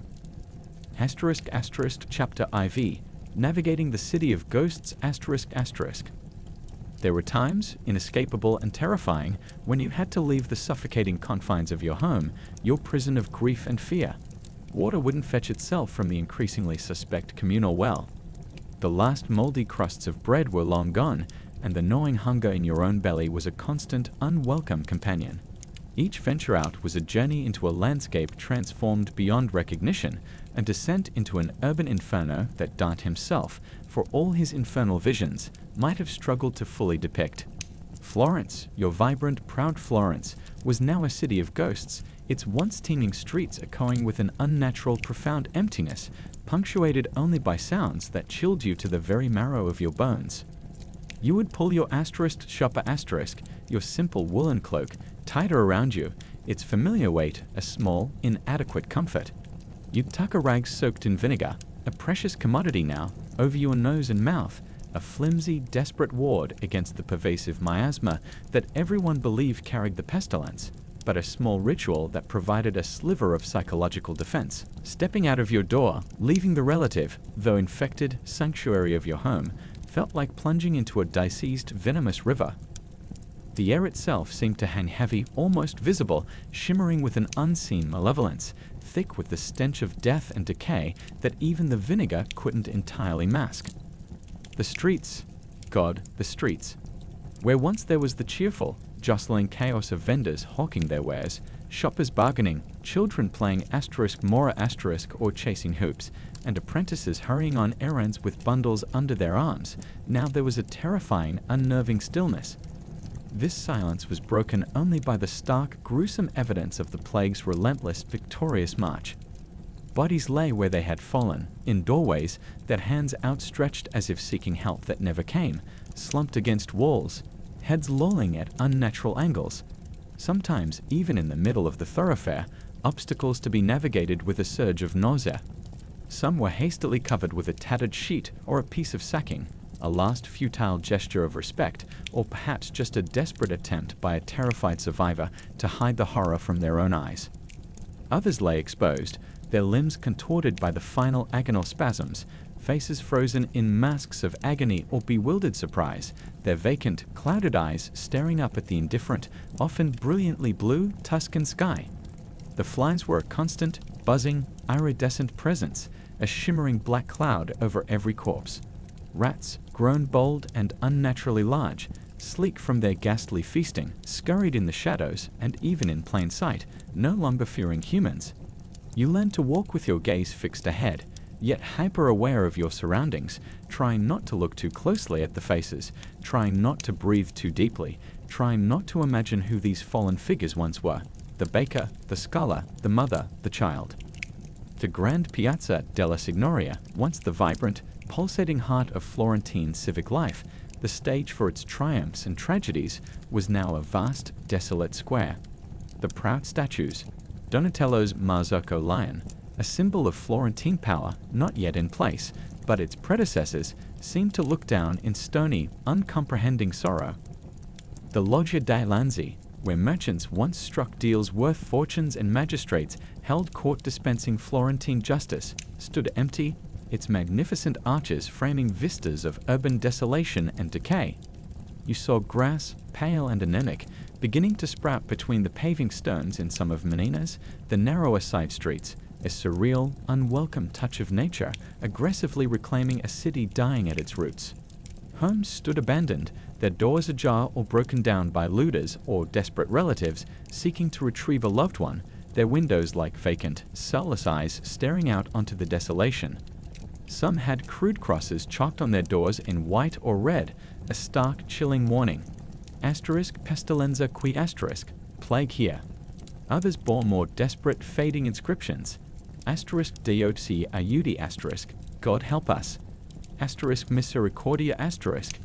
*** Chapter IV. Navigating the City of Ghosts ***. There were times, inescapable and terrifying, when you had to leave the suffocating confines of your home, your prison of grief and fear. Water wouldn't fetch itself from the increasingly suspect communal well. The last moldy crusts of bread were long gone, and the gnawing hunger in your own belly was a constant, unwelcome companion. Each venture out was a journey into a landscape transformed beyond recognition, a descent into an urban inferno that Dante himself, for all his infernal visions, might have struggled to fully depict. Florence, your vibrant, proud Florence, was now a city of ghosts, its once teeming streets echoing with an unnatural, profound emptiness, punctuated only by sounds that chilled you to the very marrow of your bones. You would pull your asterisk shopper asterisk, your simple woolen cloak, tighter around you, its familiar weight a small, inadequate comfort. You'd tuck a rag soaked in vinegar, a precious commodity now, over your nose and mouth, a flimsy, desperate ward against the pervasive miasma that everyone believed carried the pestilence, but a small ritual that provided a sliver of psychological defense. Stepping out of your door, leaving the relative, though infected, sanctuary of your home, felt like plunging into a diseased, venomous river. The air itself seemed to hang heavy, almost visible, shimmering with an unseen malevolence, thick with the stench of death and decay that even the vinegar couldn't entirely mask. The streets, God, the streets. Where once there was the cheerful, jostling chaos of vendors hawking their wares, shoppers bargaining, children playing asterisk mora asterisk or chasing hoops, and apprentices hurrying on errands with bundles under their arms, now there was a terrifying, unnerving stillness. This silence was broken only by the stark, gruesome evidence of the plague's relentless, victorious march. Bodies lay where they had fallen, in doorways, their hands outstretched as if seeking help that never came, slumped against walls, heads lolling at unnatural angles. Sometimes, even in the middle of the thoroughfare, obstacles to be navigated with a surge of nausea. Some were hastily covered with a tattered sheet or a piece of sacking, a last futile gesture of respect, or perhaps just a desperate attempt by a terrified survivor to hide the horror from their own eyes. Others lay exposed, their limbs contorted by the final agonal spasms, faces frozen in masks of agony or bewildered surprise, their vacant, clouded eyes staring up at the indifferent, often brilliantly blue, Tuscan sky. The flies were a constant, buzzing, iridescent presence, a shimmering black cloud over every corpse. Rats, grown bold and unnaturally large, sleek from their ghastly feasting, scurried in the shadows and even in plain sight, no longer fearing humans. You learned to walk with your gaze fixed ahead, yet hyper-aware of your surroundings, trying not to look too closely at the faces, trying not to breathe too deeply, trying not to imagine who these fallen figures once were: the baker, the scholar, the mother, the child. The grand Piazza della Signoria, once the vibrant, pulsating heart of Florentine civic life, the stage for its triumphs and tragedies, was now a vast, desolate square. The proud statues, Donatello's Marzocco lion, a symbol of Florentine power not yet in place, but its predecessors seemed to look down in stony, uncomprehending sorrow. The Loggia dei Lanzi, where merchants once struck deals worth fortunes and magistrates held court-dispensing Florentine justice, stood empty, its magnificent arches framing vistas of urban desolation and decay. You saw grass, pale and anemic, beginning to sprout between the paving stones in some of Menina's, the narrower side streets, a surreal, unwelcome touch of nature, aggressively reclaiming a city dying at its roots. Homes stood abandoned, their doors ajar or broken down by looters or desperate relatives seeking to retrieve a loved one, their windows like vacant, soulless eyes staring out onto the desolation. Some had crude crosses chalked on their doors in white or red, a stark, chilling warning. Asterisk pestilenza qui asterisk, plague here. Others bore more desperate, fading inscriptions. Asterisk Deoti aiuti asterisk, God help us. Asterisk misericordia asterisk.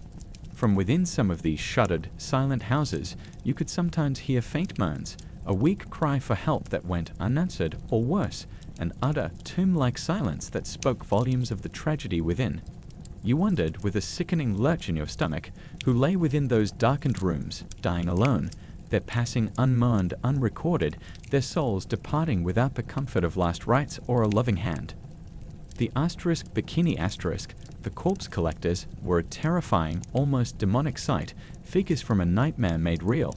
From within some of these shuttered, silent houses, you could sometimes hear faint moans, a weak cry for help that went unanswered, or worse, an utter, tomb-like silence that spoke volumes of the tragedy within. You wondered, with a sickening lurch in your stomach, who lay within those darkened rooms, dying alone, their passing unmourned, unrecorded, their souls departing without the comfort of last rites or a loving hand. The asterisk bikini asterisk, the corpse collectors, were a terrifying, almost demonic sight, figures from a nightmare made real.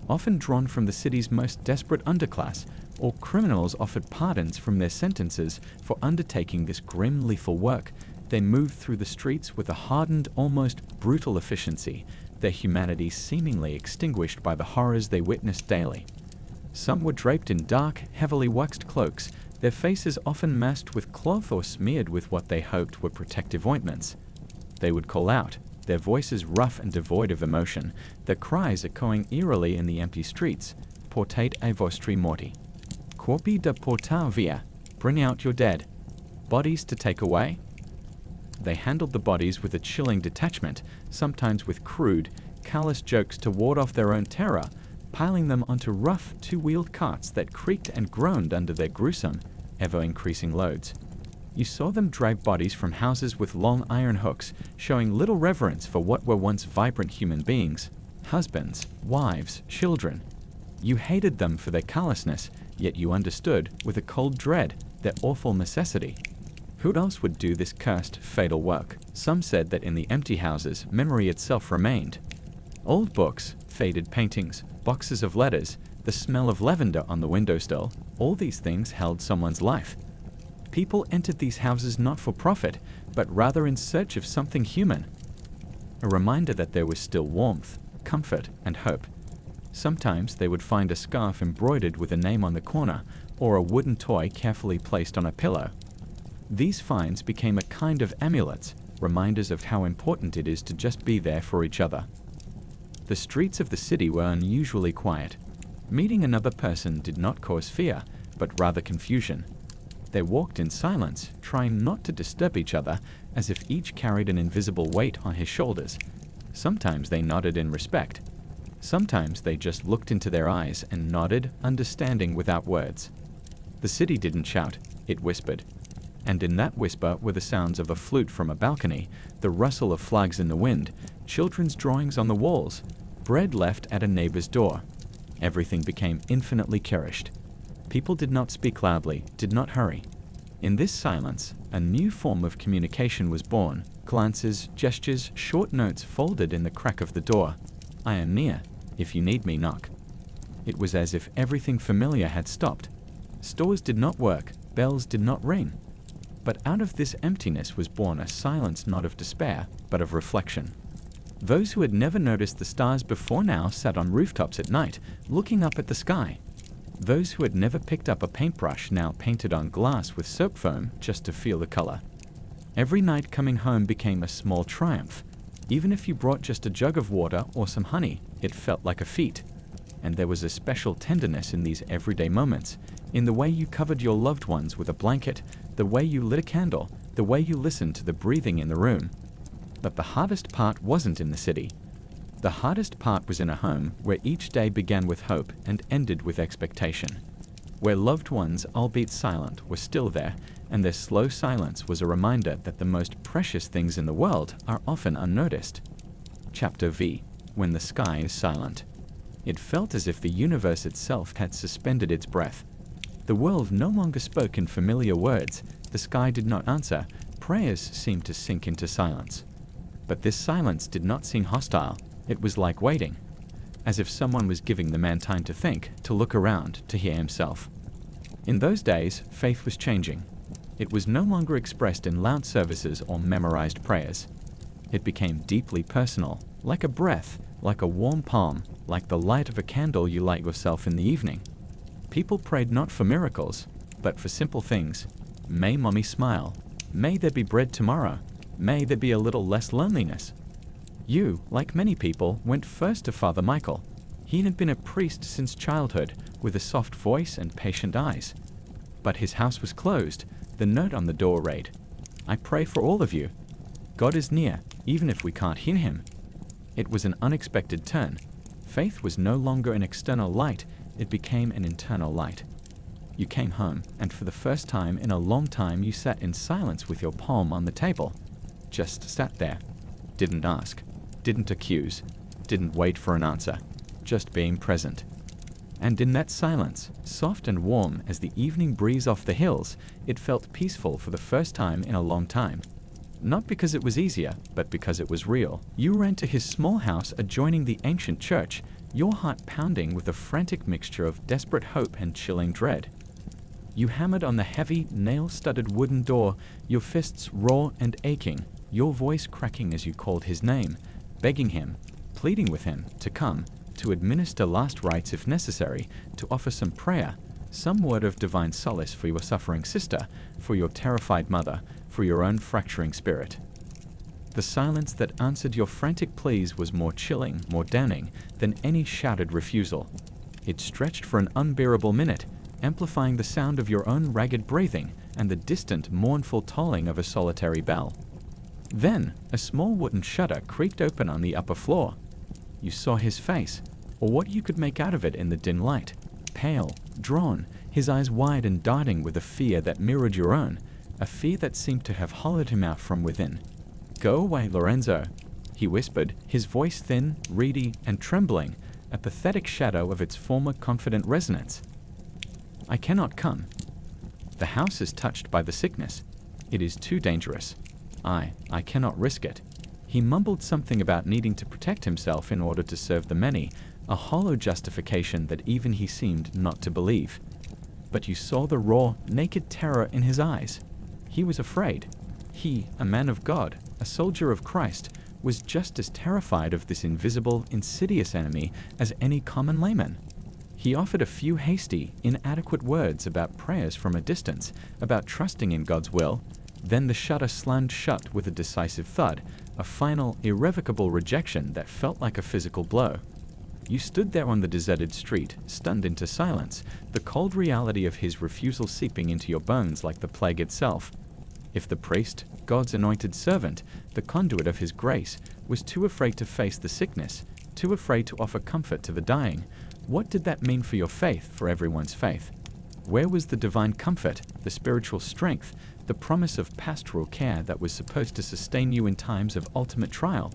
Often drawn from the city's most desperate underclass, or criminals offered pardons from their sentences for undertaking this grim, lethal work, they moved through the streets with a hardened, almost brutal efficiency, their humanity seemingly extinguished by the horrors they witnessed daily. Some were draped in dark, heavily waxed cloaks, their faces often masked with cloth or smeared with what they hoped were protective ointments. They would call out, their voices rough and devoid of emotion, their cries echoing eerily in the empty streets. Portate a vostri morti. Corpi da portar via. Bring out your dead. Bodies to take away? They handled the bodies with a chilling detachment, sometimes with crude, callous jokes to ward off their own terror, piling them onto rough, two-wheeled carts that creaked and groaned under their gruesome, ever-increasing loads. You saw them drag bodies from houses with long iron hooks, showing little reverence for what were once vibrant human beings, husbands, wives, children. You hated them for their callousness, yet you understood, with a cold dread, their awful necessity. Who else would do this cursed, fatal work? Some said that in the empty houses, memory itself remained. Old books, faded paintings, boxes of letters, the smell of lavender on the windowsill, all these things held someone's life. People entered these houses not for profit, but rather in search of something human. A reminder that there was still warmth, comfort, and hope. Sometimes they would find a scarf embroidered with a name on the corner, or a wooden toy carefully placed on a pillow. These finds became a kind of amulets, reminders of how important it is to just be there for each other. The streets of the city were unusually quiet. Meeting another person did not cause fear, but rather confusion. They walked in silence, trying not to disturb each other, as if each carried an invisible weight on his shoulders. Sometimes they nodded in respect. Sometimes they just looked into their eyes and nodded, understanding without words. The city didn't shout, it whispered. And in that whisper were the sounds of a flute from a balcony, the rustle of flags in the wind, children's drawings on the walls, bread left at a neighbor's door. Everything became infinitely cherished. People did not speak loudly, did not hurry. In this silence, a new form of communication was born. Glances, gestures, short notes folded in the crack of the door. I am near. If you need me, knock. It was as if everything familiar had stopped. Stores did not work, bells did not ring. But out of this emptiness was born a silence not of despair, but of reflection. Those who had never noticed the stars before now sat on rooftops at night, looking up at the sky. Those who had never picked up a paintbrush now painted on glass with soap foam just to feel the color. Every night coming home became a small triumph. Even if you brought just a jug of water or some honey, it felt like a feat. And there was a special tenderness in these everyday moments, in the way you covered your loved ones with a blanket, the way you lit a candle, the way you listened to the breathing in the room. But the hardest part wasn't in the city. The hardest part was in a home where each day began with hope and ended with expectation. Where loved ones, albeit silent, were still there, and their slow silence was a reminder that the most precious things in the world are often unnoticed. Chapter V. When the sky is silent. It felt as if the universe itself had suspended its breath. The world no longer spoke in familiar words, the sky did not answer, prayers seemed to sink into silence. But this silence did not seem hostile, it was like waiting, as if someone was giving the man time to think, to look around, to hear himself. In those days, faith was changing. It was no longer expressed in loud services or memorized prayers. It became deeply personal, like a breath, like a warm palm, like the light of a candle you light yourself in the evening. People prayed not for miracles, but for simple things. May mommy smile. May there be bread tomorrow. May there be a little less loneliness. You, like many people, went first to Father Michael. He had been a priest since childhood, with a soft voice and patient eyes. But his house was closed. The note on the door read, I pray for all of you. God is near, even if we can't hear him. It was an unexpected turn. Faith was no longer an external light, it became an internal light. You came home, and for the first time in a long time you sat in silence with your palm on the table. Just sat there. Didn't ask. Didn't accuse. Didn't wait for an answer. Just being present. And in that silence, soft and warm as the evening breeze off the hills, it felt peaceful for the first time in a long time. Not because it was easier, but because it was real. You ran to his small house adjoining the ancient church, your heart pounding with a frantic mixture of desperate hope and chilling dread. You hammered on the heavy, nail-studded wooden door, your fists raw and aching, your voice cracking as you called his name, begging him, pleading with him to come, to administer last rites if necessary, to offer some prayer, some word of divine solace for your suffering sister, for your terrified mother, for your own fracturing spirit. The silence that answered your frantic pleas was more chilling, more damning than any shouted refusal. It stretched for an unbearable minute, amplifying the sound of your own ragged breathing and the distant, mournful tolling of a solitary bell. Then, a small wooden shutter creaked open on the upper floor. You saw his face, or what you could make out of it in the dim light, pale, drawn, his eyes wide and darting with a fear that mirrored your own, a fear that seemed to have hollowed him out from within. "Go away, Lorenzo," he whispered, his voice thin, reedy, and trembling, a pathetic shadow of its former confident resonance. "I cannot come. The house is touched by the sickness. It is too dangerous. I cannot risk it." He mumbled something about needing to protect himself in order to serve the many, a hollow justification that even he seemed not to believe. But you saw the raw, naked terror in his eyes. He was afraid. He, a man of God, a soldier of Christ, was just as terrified of this invisible, insidious enemy as any common layman. He offered a few hasty, inadequate words about prayers from a distance, about trusting in God's will. Then the shutter slammed shut with a decisive thud, a final, irrevocable rejection that felt like a physical blow. You stood there on the deserted street, stunned into silence, the cold reality of his refusal seeping into your bones like the plague itself. If the priest, God's anointed servant, the conduit of his grace, was too afraid to face the sickness, too afraid to offer comfort to the dying, what did that mean for your faith, for everyone's faith? Where was the divine comfort, the spiritual strength, the promise of pastoral care that was supposed to sustain you in times of ultimate trial?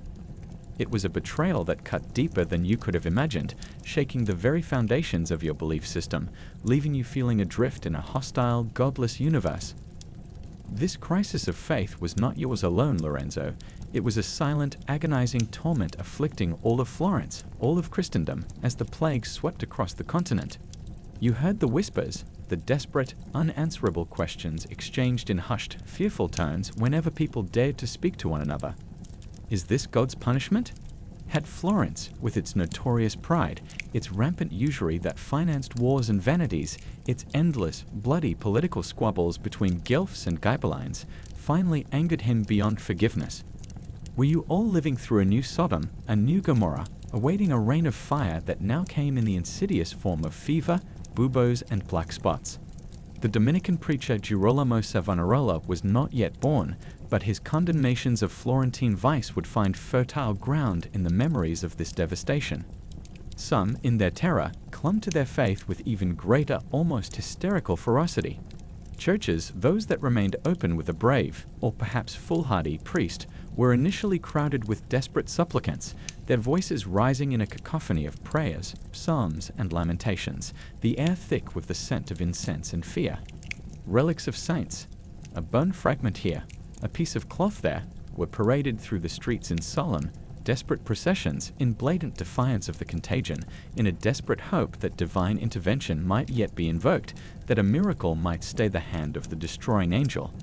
It was a betrayal that cut deeper than you could have imagined, shaking the very foundations of your belief system, leaving you feeling adrift in a hostile, godless universe. This crisis of faith was not yours alone, Lorenzo. It was a silent, agonizing torment afflicting all of Florence, all of Christendom, as the plague swept across the continent. You heard the whispers, the desperate, unanswerable questions exchanged in hushed, fearful tones whenever people dared to speak to one another. Is this God's punishment? Had Florence, with its notorious pride, its rampant usury that financed wars and vanities, its endless, bloody political squabbles between Guelphs and Ghibellines, finally angered him beyond forgiveness? Were you all living through a new Sodom, a new Gomorrah, awaiting a rain of fire that now came in the insidious form of fever, buboes, and black spots? The Dominican preacher Girolamo Savonarola was not yet born, but his condemnations of Florentine vice would find fertile ground in the memories of this devastation. Some, in their terror, clung to their faith with even greater, almost hysterical ferocity. Churches, those that remained open with a brave, or perhaps foolhardy, priest, were initially crowded with desperate supplicants, their voices rising in a cacophony of prayers, psalms, and lamentations, the air thick with the scent of incense and fear. Relics of saints, a bone fragment here, a piece of cloth there, were paraded through the streets in solemn, desperate processions in blatant defiance of the contagion, in a desperate hope that divine intervention might yet be invoked, that a miracle might stay the hand of the destroying angel.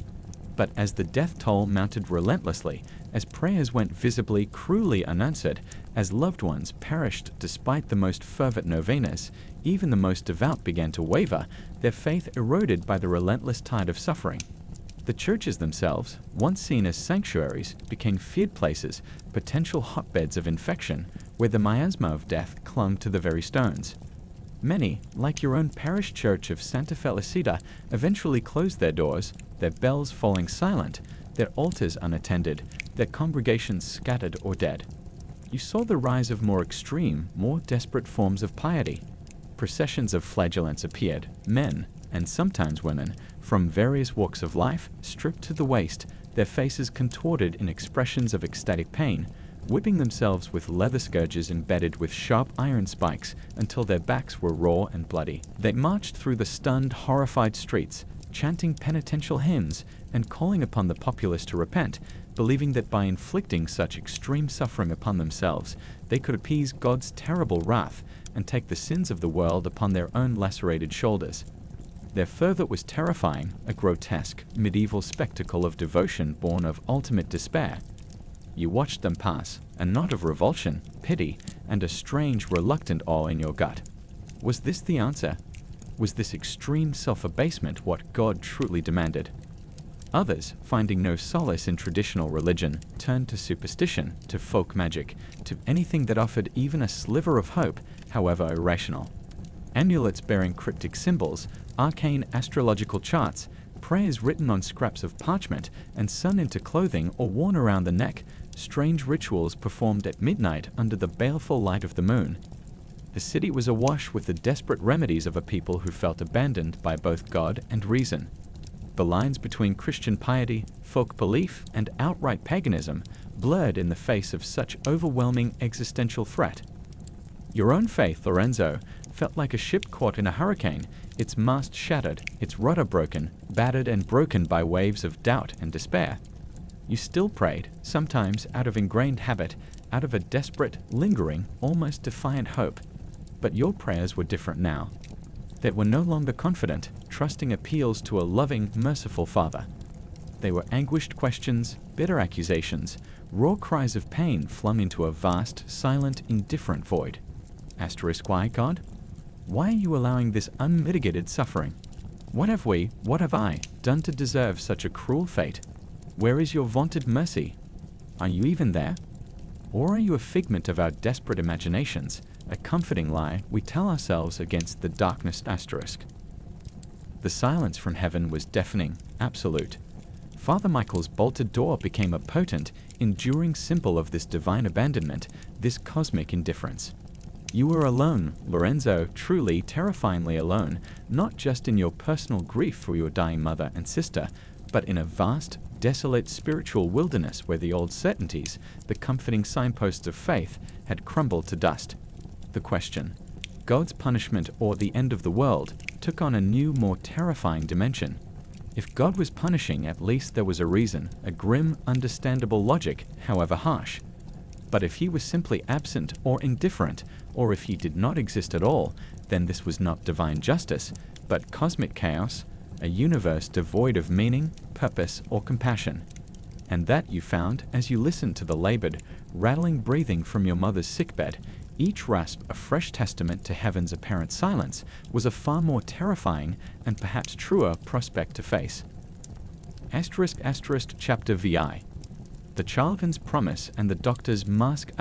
But as the death toll mounted relentlessly, as prayers went visibly, cruelly unanswered, as loved ones perished despite the most fervent novenas, even the most devout began to waver, their faith eroded by the relentless tide of suffering. The churches themselves, once seen as sanctuaries, became feared places, potential hotbeds of infection, where the miasma of death clung to the very stones. Many, like your own parish church of Santa Felicita, eventually closed their doors, their bells falling silent, their altars unattended, their congregations scattered or dead. You saw the rise of more extreme, more desperate forms of piety. Processions of flagellants appeared, men, and sometimes women, from various walks of life, stripped to the waist, their faces contorted in expressions of ecstatic pain, whipping themselves with leather scourges embedded with sharp iron spikes until their backs were raw and bloody. They marched through the stunned, horrified streets, chanting penitential hymns and calling upon the populace to repent, believing that by inflicting such extreme suffering upon themselves, they could appease God's terrible wrath and take the sins of the world upon their own lacerated shoulders. Their fervor was terrifying, a grotesque, medieval spectacle of devotion born of ultimate despair. You watched them pass, a knot of revulsion, pity, and a strange, reluctant awe in your gut. Was this the answer? Was this extreme self-abasement what God truly demanded? Others, finding no solace in traditional religion, turned to superstition, to folk magic, to anything that offered even a sliver of hope, however irrational. Amulets bearing cryptic symbols, arcane astrological charts, prayers written on scraps of parchment and sewn into clothing or worn around the neck, strange rituals performed at midnight under the baleful light of the moon. The city was awash with the desperate remedies of a people who felt abandoned by both God and reason. The lines between Christian piety, folk belief, and outright paganism blurred in the face of such overwhelming existential threat. Your own faith, Lorenzo, felt like a ship caught in a hurricane, its mast shattered, its rudder broken, battered and broken by waves of doubt and despair. You still prayed, sometimes out of ingrained habit, out of a desperate, lingering, almost defiant hope. But your prayers were different now. They were no longer confident, trusting appeals to a loving, merciful Father. They were anguished questions, bitter accusations, raw cries of pain flung into a vast, silent, indifferent void. Why, God? Why are you allowing this unmitigated suffering? What have I, done to deserve such a cruel fate? Where is your vaunted mercy? Are you even there? Or are you a figment of our desperate imaginations, a comforting lie we tell ourselves against the darkness? The silence from heaven was deafening, absolute. Father Michael's bolted door became a potent, enduring symbol of this divine abandonment, this cosmic indifference. You were alone, Lorenzo, truly, terrifyingly alone, not just in your personal grief for your dying mother and sister, but in a vast, desolate spiritual wilderness where the old certainties, the comforting signposts of faith, had crumbled to dust. The question, God's punishment or the end of the world, took on a new, more terrifying dimension. If God was punishing, at least there was a reason, a grim, understandable logic, however harsh. But if he was simply absent or indifferent, or if he did not exist at all, then this was not divine justice, but cosmic chaos, a universe devoid of meaning, purpose, or compassion. And that you found as you listened to the labored, rattling breathing from your mother's sickbed, each rasp a fresh testament to heaven's apparent silence, was a far more terrifying and perhaps truer prospect to face. *** Chapter VI. The Charlatan's Promise and the Doctor's Mask ***.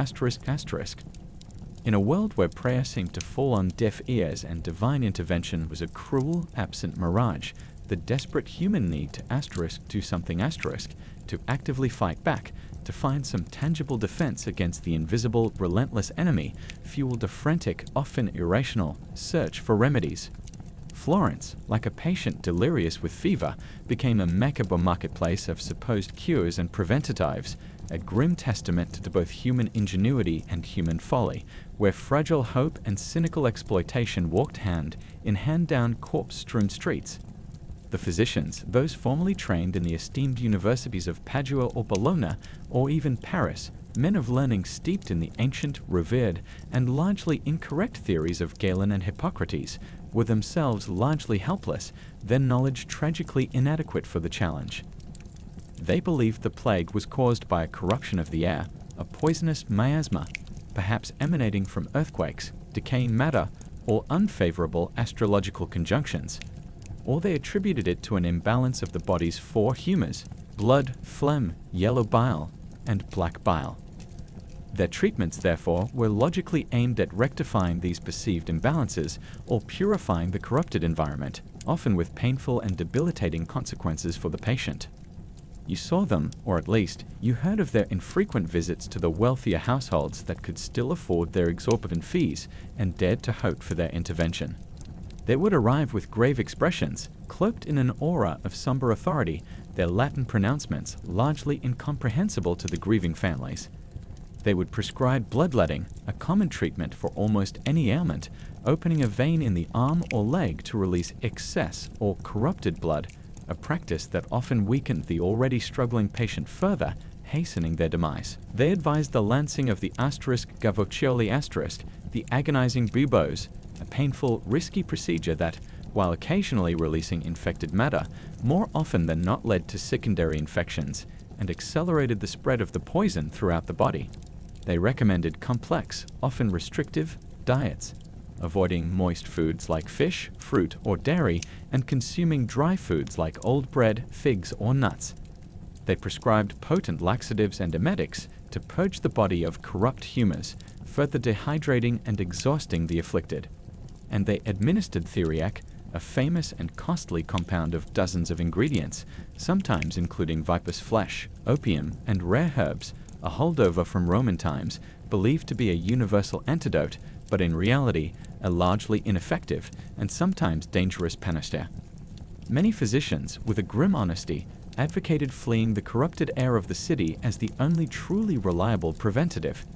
In a world where prayer seemed to fall on deaf ears and divine intervention was a cruel, absent mirage, the desperate human need to do something to actively fight back, to find some tangible defense against the invisible, relentless enemy, fueled a frantic, often irrational, search for remedies. Florence, like a patient delirious with fever, became a macabre marketplace of supposed cures and preventatives, a grim testament to both human ingenuity and human folly, where fragile hope and cynical exploitation walked hand in hand down corpse-strewn streets. The physicians, those formerly trained in the esteemed universities of Padua or Bologna, or even Paris, men of learning steeped in the ancient, revered, and largely incorrect theories of Galen and Hippocrates, were themselves largely helpless, their knowledge tragically inadequate for the challenge. They believed the plague was caused by a corruption of the air, a poisonous miasma, perhaps emanating from earthquakes, decaying matter, or unfavorable astrological conjunctions. Or they attributed it to an imbalance of the body's four humors: blood, phlegm, yellow bile, and black bile. Their treatments, therefore, were logically aimed at rectifying these perceived imbalances or purifying the corrupted environment, often with painful and debilitating consequences for the patient. You saw them, or at least, you heard of their infrequent visits to the wealthier households that could still afford their exorbitant fees and dared to hope for their intervention. They would arrive with grave expressions, cloaked in an aura of somber authority, their Latin pronouncements largely incomprehensible to the grieving families. They would prescribe bloodletting, a common treatment for almost any ailment, opening a vein in the arm or leg to release excess or corrupted blood, a practice that often weakened the already struggling patient further, hastening their demise. They advised the lancing of the ***gavoccioli**, the agonizing buboes, a painful, risky procedure that, while occasionally releasing infected matter, more often than not led to secondary infections and accelerated the spread of the poison throughout the body. They recommended complex, often restrictive, diets. avoiding moist foods like fish, fruit, or dairy, and consuming dry foods like old bread, figs, or nuts. They prescribed potent laxatives and emetics to purge the body of corrupt humors, further dehydrating and exhausting the afflicted. And they administered theriac, a famous and costly compound of dozens of ingredients, sometimes including viper's flesh, opium, and rare herbs, a holdover from Roman times, believed to be a universal antidote, but in reality, a largely ineffective and sometimes dangerous panacea. Many physicians, with a grim honesty, advocated fleeing the corrupted air of the city as the only truly reliable preventative.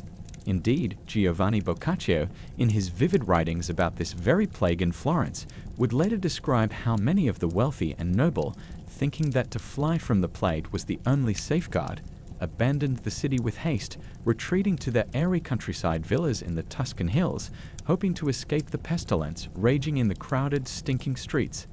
Indeed, Giovanni Boccaccio, in his vivid writings about this very plague in Florence, would later describe how many of the wealthy and noble, thinking that to fly from the plague was the only safeguard, abandoned the city with haste, retreating to their airy countryside villas in the Tuscan hills, hoping to escape the pestilence raging in the crowded, stinking streets.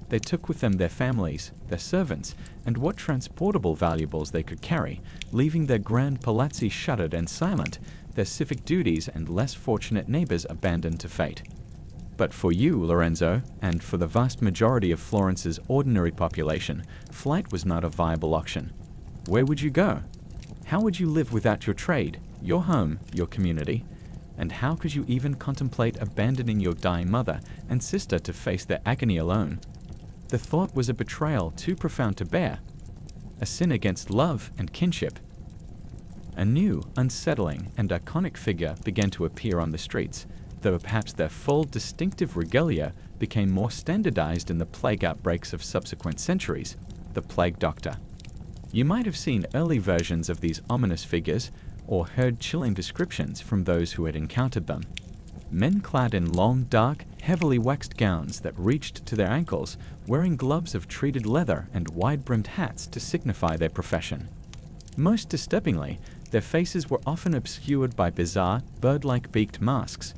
They took with them their families, their servants, and what transportable valuables they could carry, leaving their grand palazzi shuttered and silent, their civic duties and less fortunate neighbors abandoned to fate. But for you, Lorenzo, and for the vast majority of Florence's ordinary population, flight was not a viable option. Where would you go? How would you live without your trade, your home, your community? And how could you even contemplate abandoning your dying mother and sister to face their agony alone? The thought was a betrayal too profound to bear, a sin against love and kinship. A new, unsettling, and iconic figure began to appear on the streets, though perhaps their full, distinctive regalia became more standardized in the plague outbreaks of subsequent centuries: the plague doctor. You might have seen early versions of these ominous figures, or heard chilling descriptions from those who had encountered them. Men clad in long, dark, heavily waxed gowns that reached to their ankles, wearing gloves of treated leather and wide-brimmed hats to signify their profession. Most disturbingly, their faces were often obscured by bizarre, bird-like beaked masks.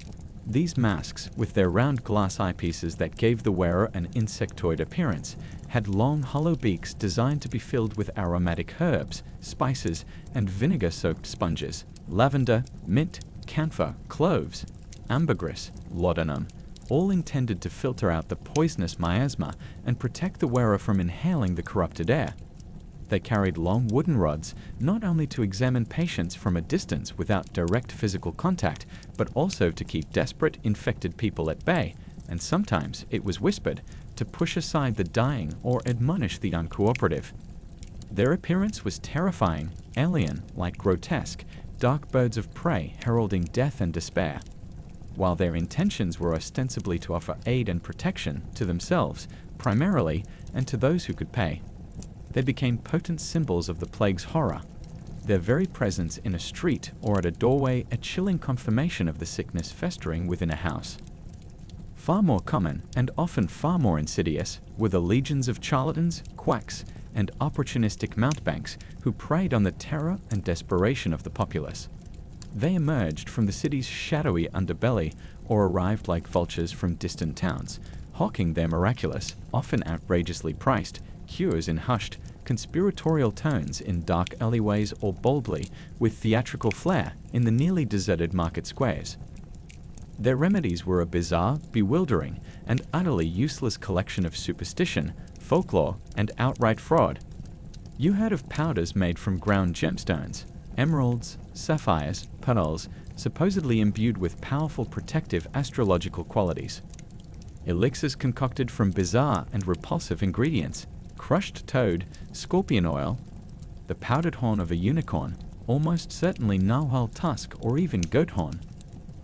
These masks, with their round glass eyepieces that gave the wearer an insectoid appearance, had long, hollow beaks designed to be filled with aromatic herbs, spices, and vinegar-soaked sponges: lavender, mint, camphor, cloves, ambergris, laudanum, all intended to filter out the poisonous miasma and protect the wearer from inhaling the corrupted air. They carried long wooden rods, not only to examine patients from a distance without direct physical contact, but also to keep desperate, infected people at bay, and sometimes, it was whispered, to push aside the dying or admonish the uncooperative. Their appearance was terrifying, alien, like grotesque, dark birds of prey heralding death and despair. While their intentions were ostensibly to offer aid and protection to themselves, primarily, and to those who could pay, they became potent symbols of the plague's horror, their very presence in a street or at a doorway a chilling confirmation of the sickness festering within a house. Far more common, and often far more insidious, were the legions of charlatans, quacks, and opportunistic mountebanks who preyed on the terror and desperation of the populace. They emerged from the city's shadowy underbelly or arrived like vultures from distant towns, hawking their miraculous, often outrageously priced, cures in hushed, conspiratorial tones in dark alleyways or boldly, with theatrical flair, in the nearly deserted market squares. Their remedies were a bizarre, bewildering, and utterly useless collection of superstition, folklore, and outright fraud. You heard of powders made from ground gemstones, emeralds, sapphires, pearls, supposedly imbued with powerful protective astrological qualities. Elixirs concocted from bizarre and repulsive ingredients: crushed toad, scorpion oil, the powdered horn of a unicorn, almost certainly narwhal tusk or even goat horn,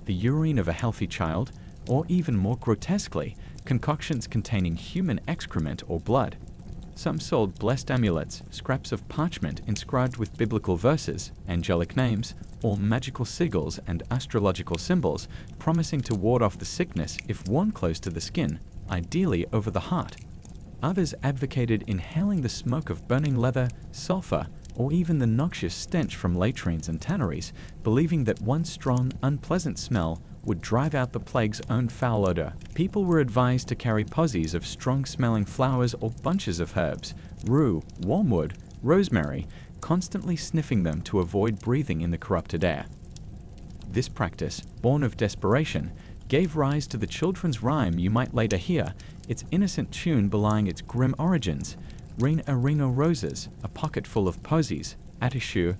the urine of a healthy child, or even more grotesquely, concoctions containing human excrement or blood. Some sold blessed amulets, scraps of parchment inscribed with biblical verses, angelic names, or magical sigils and astrological symbols, promising to ward off the sickness if worn close to the skin, ideally over the heart. Others advocated inhaling the smoke of burning leather, sulfur, or even the noxious stench from latrines and tanneries, believing that one strong, unpleasant smell would drive out the plague's own foul odor. People were advised to carry posies of strong-smelling flowers or bunches of herbs, rue, wormwood, rosemary, constantly sniffing them to avoid breathing in the corrupted air. This practice, born of desperation, gave rise to the children's rhyme you might later hear, its innocent tune belying its grim origins. Reno roses, a pocket full of posies, at issue,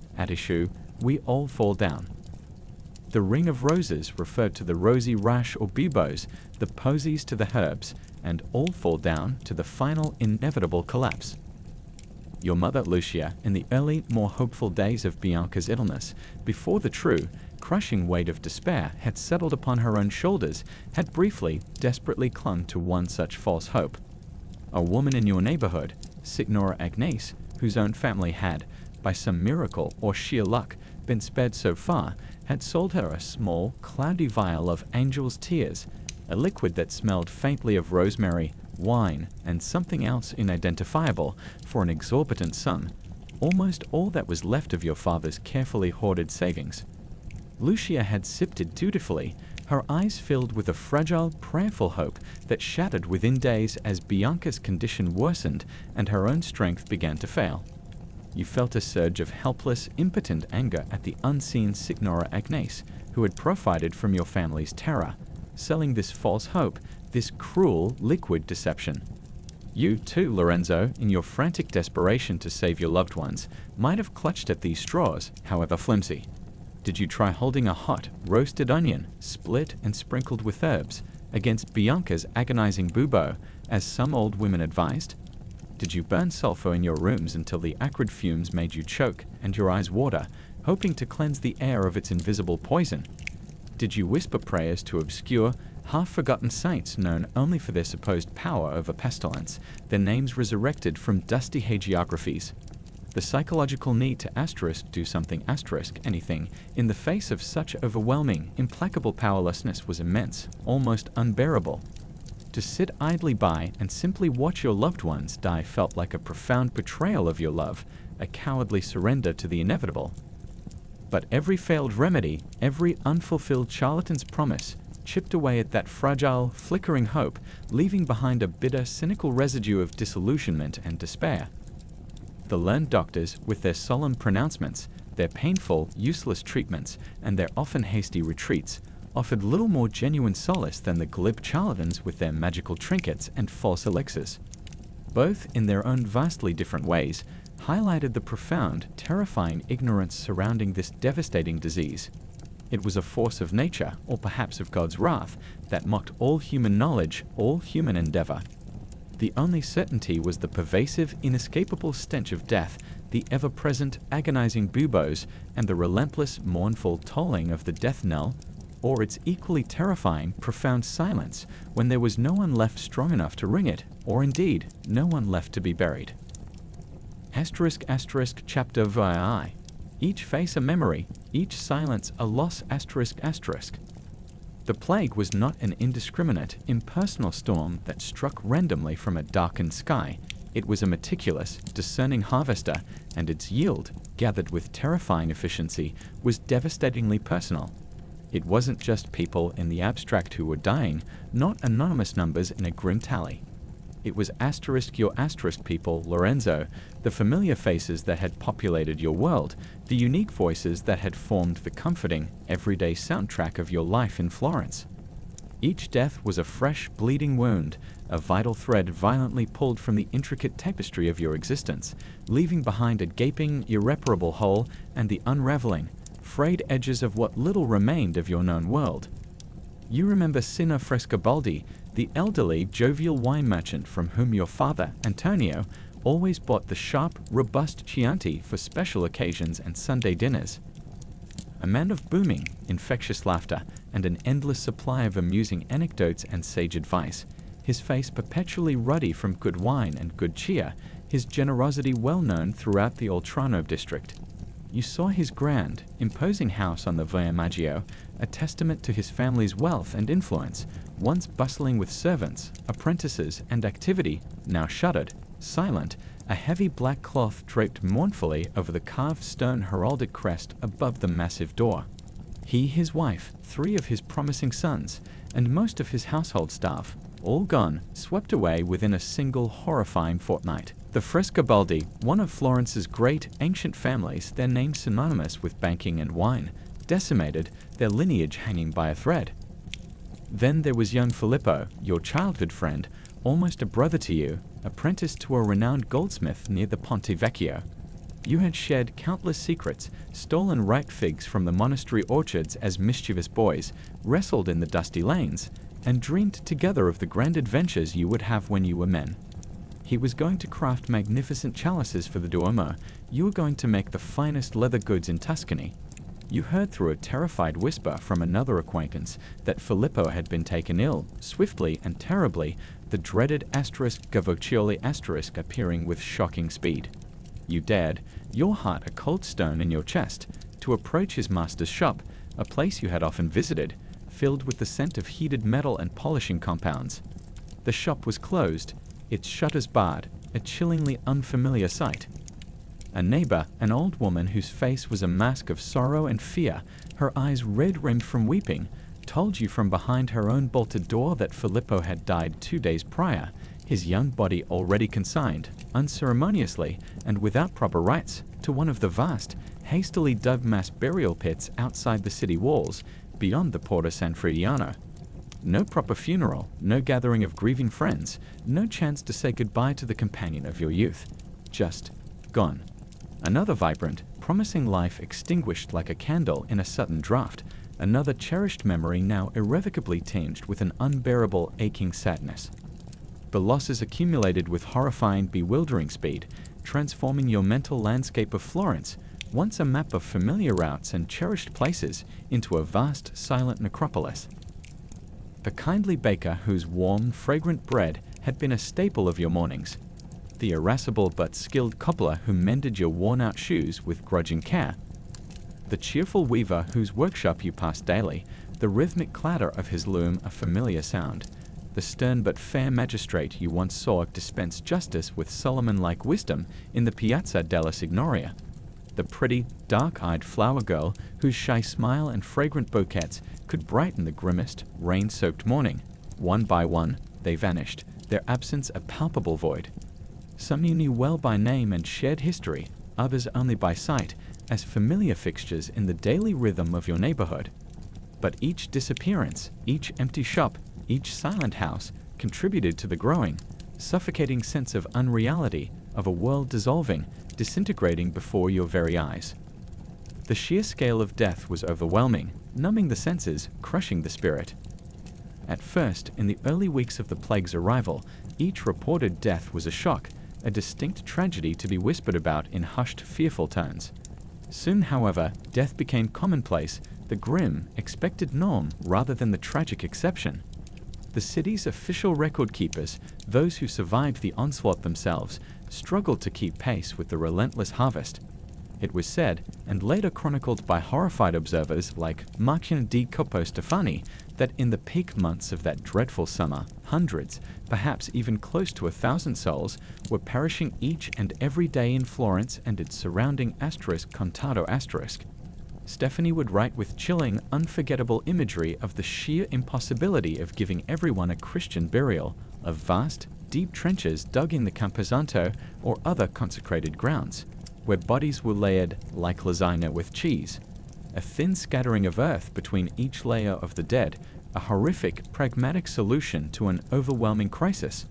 we all fall down. The ring of roses referred to the rosy rash or buboes, the posies to the herbs, and all fall down to the final inevitable collapse. Your mother, Lucia, in the early, more hopeful days of Bianca's illness, before the true, crushing weight of despair had settled upon her own shoulders, had briefly, desperately clung to one such false hope. A woman in your neighborhood, Signora Agnese, whose own family had, by some miracle or sheer luck, been spared so far, had sold her a small, cloudy vial of angel's tears, a liquid that smelled faintly of rosemary, wine, and something else unidentifiable, for an exorbitant sum, almost all that was left of your father's carefully hoarded savings. Lucia had sipped it dutifully, her eyes filled with a fragile, prayerful hope that shattered within days as Bianca's condition worsened and her own strength began to fail. You felt a surge of helpless, impotent anger at the unseen Signora Agnese, who had profited from your family's terror, selling this false hope, this cruel, liquid deception. You, too, Lorenzo, in your frantic desperation to save your loved ones, might have clutched at these straws, however flimsy. Did you try holding a hot, roasted onion, split and sprinkled with herbs, against Bianca's agonizing bubo, as some old women advised? Did you burn sulfur in your rooms until the acrid fumes made you choke and your eyes water, hoping to cleanse the air of its invisible poison? Did you whisper prayers to obscure, half-forgotten saints known only for their supposed power over pestilence, their names resurrected from dusty hagiographies? The psychological need to do something anything in the face of such overwhelming, implacable powerlessness was immense, almost unbearable. To sit idly by and simply watch your loved ones die felt like a profound betrayal of your love, a cowardly surrender to the inevitable. But every failed remedy, every unfulfilled charlatan's promise, chipped away at that fragile, flickering hope, leaving behind a bitter, cynical residue of disillusionment and despair. The learned doctors, with their solemn pronouncements, their painful, useless treatments, and their often hasty retreats, offered little more genuine solace than the glib charlatans with their magical trinkets and false elixirs. Both, in their own vastly different ways, highlighted the profound, terrifying ignorance surrounding this devastating disease. It was a force of nature, or perhaps of God's wrath, that mocked all human knowledge, all human endeavor. The only certainty was the pervasive, inescapable stench of death, the ever-present, agonizing buboes, and the relentless, mournful tolling of the death knell, or its equally terrifying, profound silence when there was no one left strong enough to ring it, or indeed, no one left to be buried. *** chapter VI. Each face a memory, each silence a loss ***. The plague was not an indiscriminate, impersonal storm that struck randomly from a darkened sky. It was a meticulous, discerning harvester, and its yield, gathered with terrifying efficiency, was devastatingly personal. It wasn't just people in the abstract who were dying, not anonymous numbers in a grim tally. It was your people, Lorenzo, the familiar faces that had populated your world, the unique voices that had formed the comforting, everyday soundtrack of your life in Florence. Each death was a fresh, bleeding wound, a vital thread violently pulled from the intricate tapestry of your existence, leaving behind a gaping, irreparable hole and the unraveling, frayed edges of what little remained of your known world. You remember Sina Frescobaldi, the elderly, jovial wine merchant from whom your father, Antonio, always bought the sharp, robust Chianti for special occasions and Sunday dinners. A man of booming, infectious laughter and an endless supply of amusing anecdotes and sage advice, his face perpetually ruddy from good wine and good cheer, his generosity well known throughout the Oltrarno district. You saw his grand, imposing house on the Via Maggio, a testament to his family's wealth and influence, once bustling with servants, apprentices, and activity, now shuttered, silent, a heavy black cloth draped mournfully over the carved stone heraldic crest above the massive door. He, his wife, 3 of his promising sons, and most of his household staff, all gone, swept away within a single horrifying fortnight. The Frescobaldi, one of Florence's great, ancient families, their name synonymous with banking and wine, decimated, their lineage hanging by a thread. Then there was young Filippo, your childhood friend, almost a brother to you, apprenticed to a renowned goldsmith near the Ponte Vecchio. You had shared countless secrets, stolen ripe figs from the monastery orchards as mischievous boys, wrestled in the dusty lanes, and dreamed together of the grand adventures you would have when you were men. He was going to craft magnificent chalices for the Duomo. You were going to make the finest leather goods in Tuscany. You heard through a terrified whisper from another acquaintance that Filippo had been taken ill, swiftly and terribly, the dreaded *Gavoccioli* appearing with shocking speed. You dared, your heart a cold stone in your chest, to approach his master's shop, a place you had often visited, filled with the scent of heated metal and polishing compounds. The shop was closed, its shutters barred, a chillingly unfamiliar sight. A neighbor, an old woman whose face was a mask of sorrow and fear, her eyes red-rimmed from weeping, told you from behind her own bolted door that Filippo had died 2 days prior, his young body already consigned, unceremoniously and without proper rites, to one of the vast, hastily dug mass burial pits outside the city walls, beyond the Porta San Frediano. No proper funeral, no gathering of grieving friends, no chance to say goodbye to the companion of your youth. Just gone. Another vibrant, promising life extinguished like a candle in a sudden draught, another cherished memory now irrevocably tinged with an unbearable, aching sadness. The losses accumulated with horrifying, bewildering speed, transforming your mental landscape of Florence, once a map of familiar routes and cherished places, into a vast, silent necropolis. The kindly baker whose warm, fragrant bread had been a staple of your mornings, the irascible but skilled cobbler who mended your worn-out shoes with grudging care, the cheerful weaver whose workshop you passed daily, the rhythmic clatter of his loom a familiar sound, the stern but fair magistrate you once saw dispense justice with Solomon-like wisdom in the Piazza della Signoria, the pretty, dark-eyed flower girl whose shy smile and fragrant bouquets could brighten the grimmest, rain-soaked morning. One by one, they vanished, their absence a palpable void. Some you knew well by name and shared history, others only by sight, as familiar fixtures in the daily rhythm of your neighborhood. But each disappearance, each empty shop, each silent house contributed to the growing, suffocating sense of unreality, of a world dissolving, disintegrating before your very eyes. The sheer scale of death was overwhelming, numbing the senses, crushing the spirit. At first, in the early weeks of the plague's arrival, each reported death was a shock, a distinct tragedy to be whispered about in hushed, fearful tones. Soon, however, death became commonplace, the grim, expected norm rather than the tragic exception. The city's official record keepers, those who survived the onslaught themselves, struggled to keep pace with the relentless harvest. It was said, and later chronicled by horrified observers like Marcian di Stefani, that in the peak months of that dreadful summer, hundreds, perhaps even close to 1,000 souls, were perishing each and every day in Florence and its surrounding *contado*. Stephanie would write with chilling, unforgettable imagery of the sheer impossibility of giving everyone a Christian burial, of vast, deep trenches dug in the Camposanto or other consecrated grounds, where bodies were layered like lasagna with cheese, a thin scattering of earth between each layer of the dead, a horrific, pragmatic solution to an overwhelming crisis.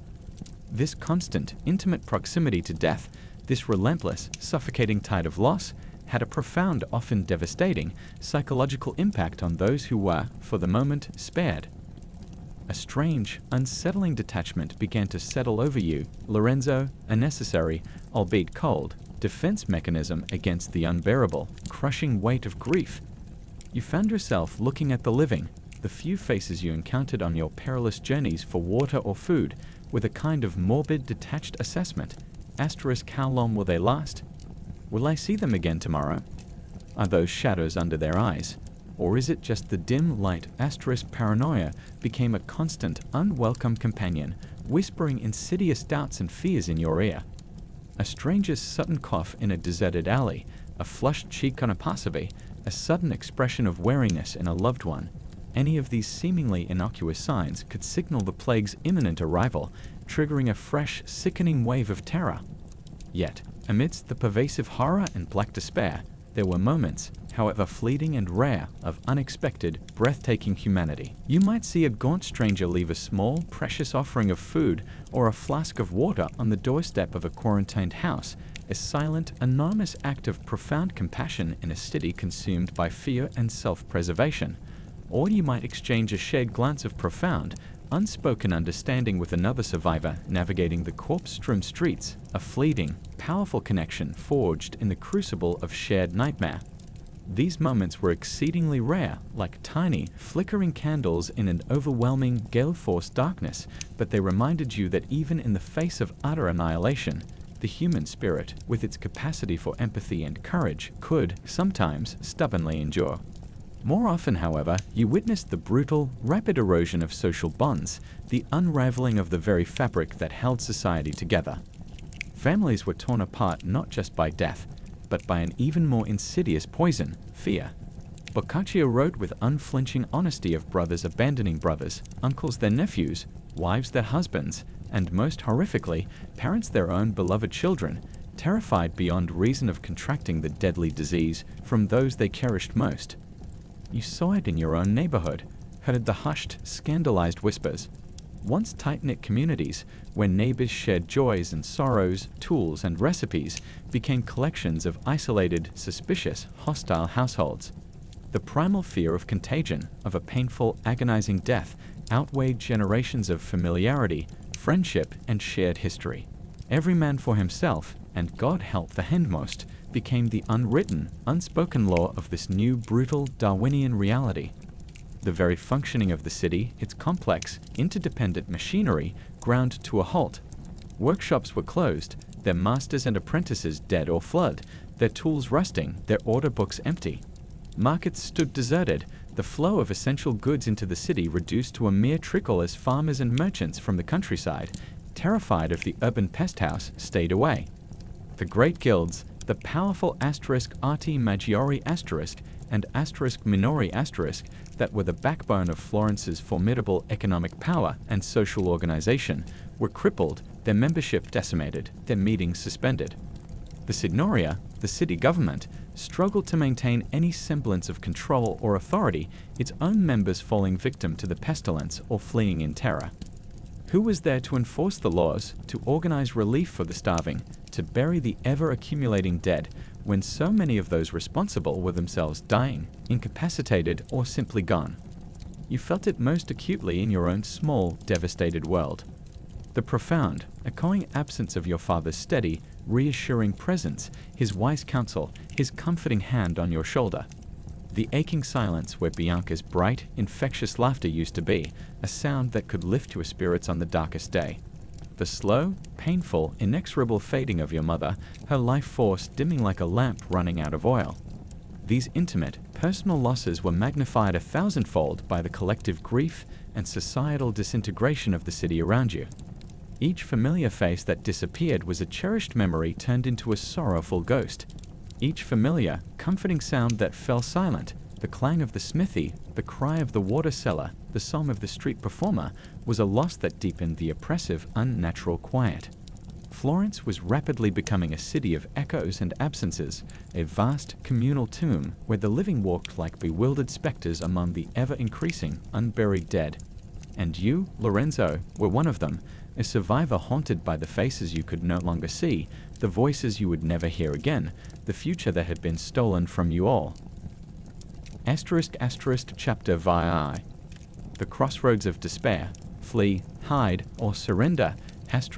This constant, intimate proximity to death, this relentless, suffocating tide of loss, had a profound, often devastating, psychological impact on those who were, for the moment, spared. A strange, unsettling detachment began to settle over you, Lorenzo, a necessary, albeit cold, defense mechanism against the unbearable, crushing weight of grief. You found yourself looking at the living, the few faces you encountered on your perilous journeys for water or food, with a kind of morbid, detached assessment. How long will they last? Will I see them again tomorrow? Are those shadows under their eyes? Or is it just the dim light paranoia became a constant, unwelcome companion, whispering insidious doubts and fears in your ear? A stranger's sudden cough in a deserted alley, a flushed cheek on a passerby, a sudden expression of wariness in a loved one. Any of these seemingly innocuous signs could signal the plague's imminent arrival, triggering a fresh, sickening wave of terror. Yet, amidst the pervasive horror and black despair, there were moments, however fleeting and rare, of unexpected, breathtaking humanity. You might see a gaunt stranger leave a small, precious offering of food or a flask of water on the doorstep of a quarantined house, a silent, anonymous act of profound compassion in a city consumed by fear and self-preservation. Or you might exchange a shared glance of profound, unspoken understanding with another survivor navigating the corpse-strewn streets, a fleeting, powerful connection forged in the crucible of shared nightmare. These moments were exceedingly rare, like tiny, flickering candles in an overwhelming, gale-force darkness, but they reminded you that even in the face of utter annihilation, the human spirit, with its capacity for empathy and courage, could, sometimes, stubbornly endure. More often, however, you witnessed the brutal, rapid erosion of social bonds, the unraveling of the very fabric that held society together. Families were torn apart not just by death, but by an even more insidious poison, fear. Boccaccio wrote with unflinching honesty of brothers abandoning brothers, uncles their nephews, wives their husbands, and most horrifically, parents their own beloved children, terrified beyond reason of contracting the deadly disease from those they cherished most. You saw it in your own neighborhood, heard the hushed, scandalized whispers. Once tight-knit communities, where neighbors shared joys and sorrows, tools and recipes, became collections of isolated, suspicious, hostile households. The primal fear of contagion, of a painful, agonizing death, outweighed generations of familiarity, friendship, and shared history. Every man for himself, and God help the hindmost, became the unwritten, unspoken law of this new, brutal, Darwinian reality. The very functioning of the city, its complex, interdependent machinery, ground to a halt. Workshops were closed, their masters and apprentices dead or fled, their tools rusting, their order books empty. Markets stood deserted, the flow of essential goods into the city reduced to a mere trickle as farmers and merchants from the countryside, terrified of the urban pest house, stayed away. The great guilds, the powerful *arti maggiori* and *minori* that were the backbone of Florence's formidable economic power and social organization, were crippled, their membership decimated, their meetings suspended. The Signoria, the city government, struggled to maintain any semblance of control or authority, its own members falling victim to the pestilence or fleeing in terror. Who was there to enforce the laws, to organize relief for the starving, to bury the ever-accumulating dead, when so many of those responsible were themselves dying, incapacitated, or simply gone? You felt it most acutely in your own small, devastated world. The profound, echoing absence of your father's steady, reassuring presence, his wise counsel, his comforting hand on your shoulder. The aching silence where Bianca's bright, infectious laughter used to be, a sound that could lift your spirits on the darkest day. The slow, painful, inexorable fading of your mother, her life force dimming like a lamp running out of oil. These intimate, personal losses were magnified 1,000-fold by the collective grief and societal disintegration of the city around you. Each familiar face that disappeared was a cherished memory turned into a sorrowful ghost. Each familiar, comforting sound that fell silent, the clang of the smithy, the cry of the water seller, the song of the street performer, was a loss that deepened the oppressive, unnatural quiet. Florence was rapidly becoming a city of echoes and absences, a vast, communal tomb where the living walked like bewildered specters among the ever-increasing, unburied dead. And you, Lorenzo, were one of them, a survivor haunted by the faces you could no longer see, the voices you would never hear again, the future that had been stolen from you all. Chapter VII. The crossroads of despair. Flee, hide, or surrender. As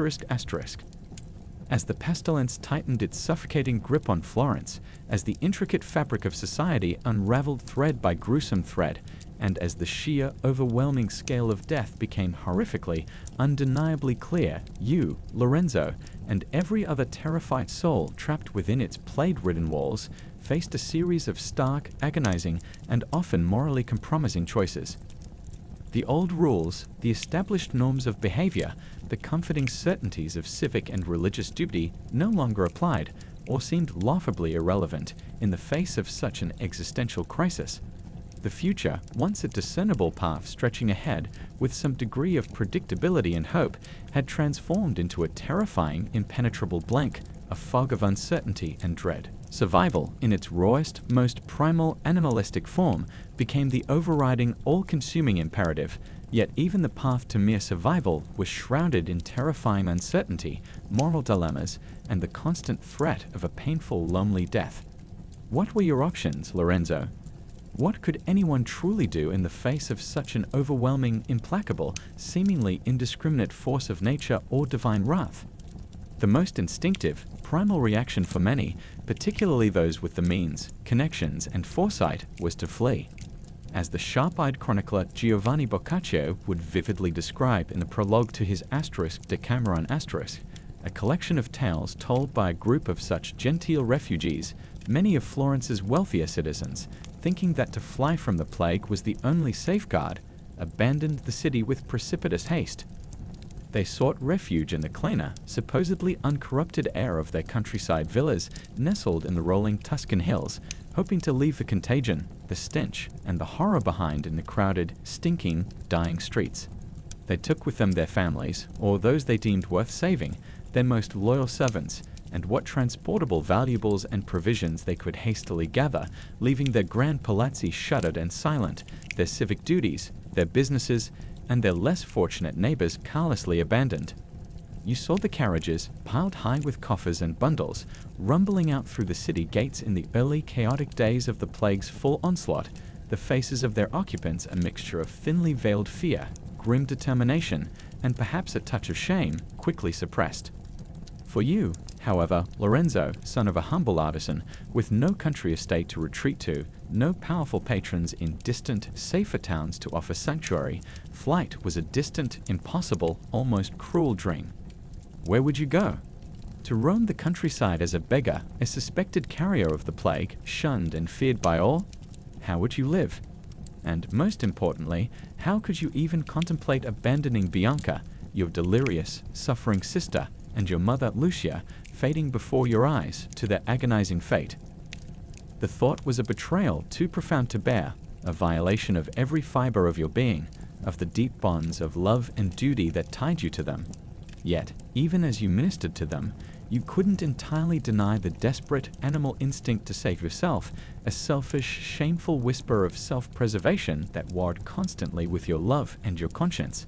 the pestilence tightened its suffocating grip on Florence, as the intricate fabric of society unraveled thread by gruesome thread, and as the sheer, overwhelming scale of death became horrifically, undeniably clear, you, Lorenzo, and every other terrified soul trapped within its plague-ridden walls, faced a series of stark, agonizing, and often morally compromising choices. The old rules, the established norms of behavior, the comforting certainties of civic and religious duty no longer applied, or seemed laughably irrelevant, in the face of such an existential crisis. The future, once a discernible path stretching ahead with some degree of predictability and hope, had transformed into a terrifying, impenetrable blank, a fog of uncertainty and dread. Survival, in its rawest, most primal animalistic form, became the overriding, all-consuming imperative, yet even the path to mere survival was shrouded in terrifying uncertainty, moral dilemmas, and the constant threat of a painful, lonely death. What were your options, Lorenzo? What could anyone truly do in the face of such an overwhelming, implacable, seemingly indiscriminate force of nature or divine wrath? The most instinctive, primal reaction for many, particularly those with the means, connections, and foresight, was to flee. As the sharp-eyed chronicler Giovanni Boccaccio would vividly describe in the prologue to his Decameron Asterisk, a collection of tales told by a group of such genteel refugees, many of Florence's wealthier citizens, thinking that to fly from the plague was the only safeguard, abandoned the city with precipitous haste. They sought refuge in the cleaner, supposedly uncorrupted air of their countryside villas nestled in the rolling Tuscan hills, hoping to leave the contagion, the stench, and the horror behind in the crowded, stinking, dying streets. They took with them their families, or those they deemed worth saving, their most loyal servants, and what transportable valuables and provisions they could hastily gather, leaving their grand palazzi shuttered and silent, their civic duties, their businesses, and their less fortunate neighbors carelessly abandoned. You saw the carriages, piled high with coffers and bundles, rumbling out through the city gates in the early chaotic days of the plague's full onslaught, the faces of their occupants a mixture of thinly veiled fear, grim determination, and perhaps a touch of shame, quickly suppressed. For you, however, Lorenzo, son of a humble artisan, with no country estate to retreat to, no powerful patrons in distant, safer towns to offer sanctuary, flight was a distant, impossible, almost cruel dream. Where would you go? To roam the countryside as a beggar, a suspected carrier of the plague, shunned and feared by all? How would you live? And most importantly, how could you even contemplate abandoning Bianca, your delirious, suffering sister, and your mother, Lucia, fading before your eyes to their agonizing fate? The thought was a betrayal too profound to bear, a violation of every fiber of your being, of the deep bonds of love and duty that tied you to them. Yet, even as you ministered to them, you couldn't entirely deny the desperate animal instinct to save yourself, a selfish, shameful whisper of self-preservation that warred constantly with your love and your conscience.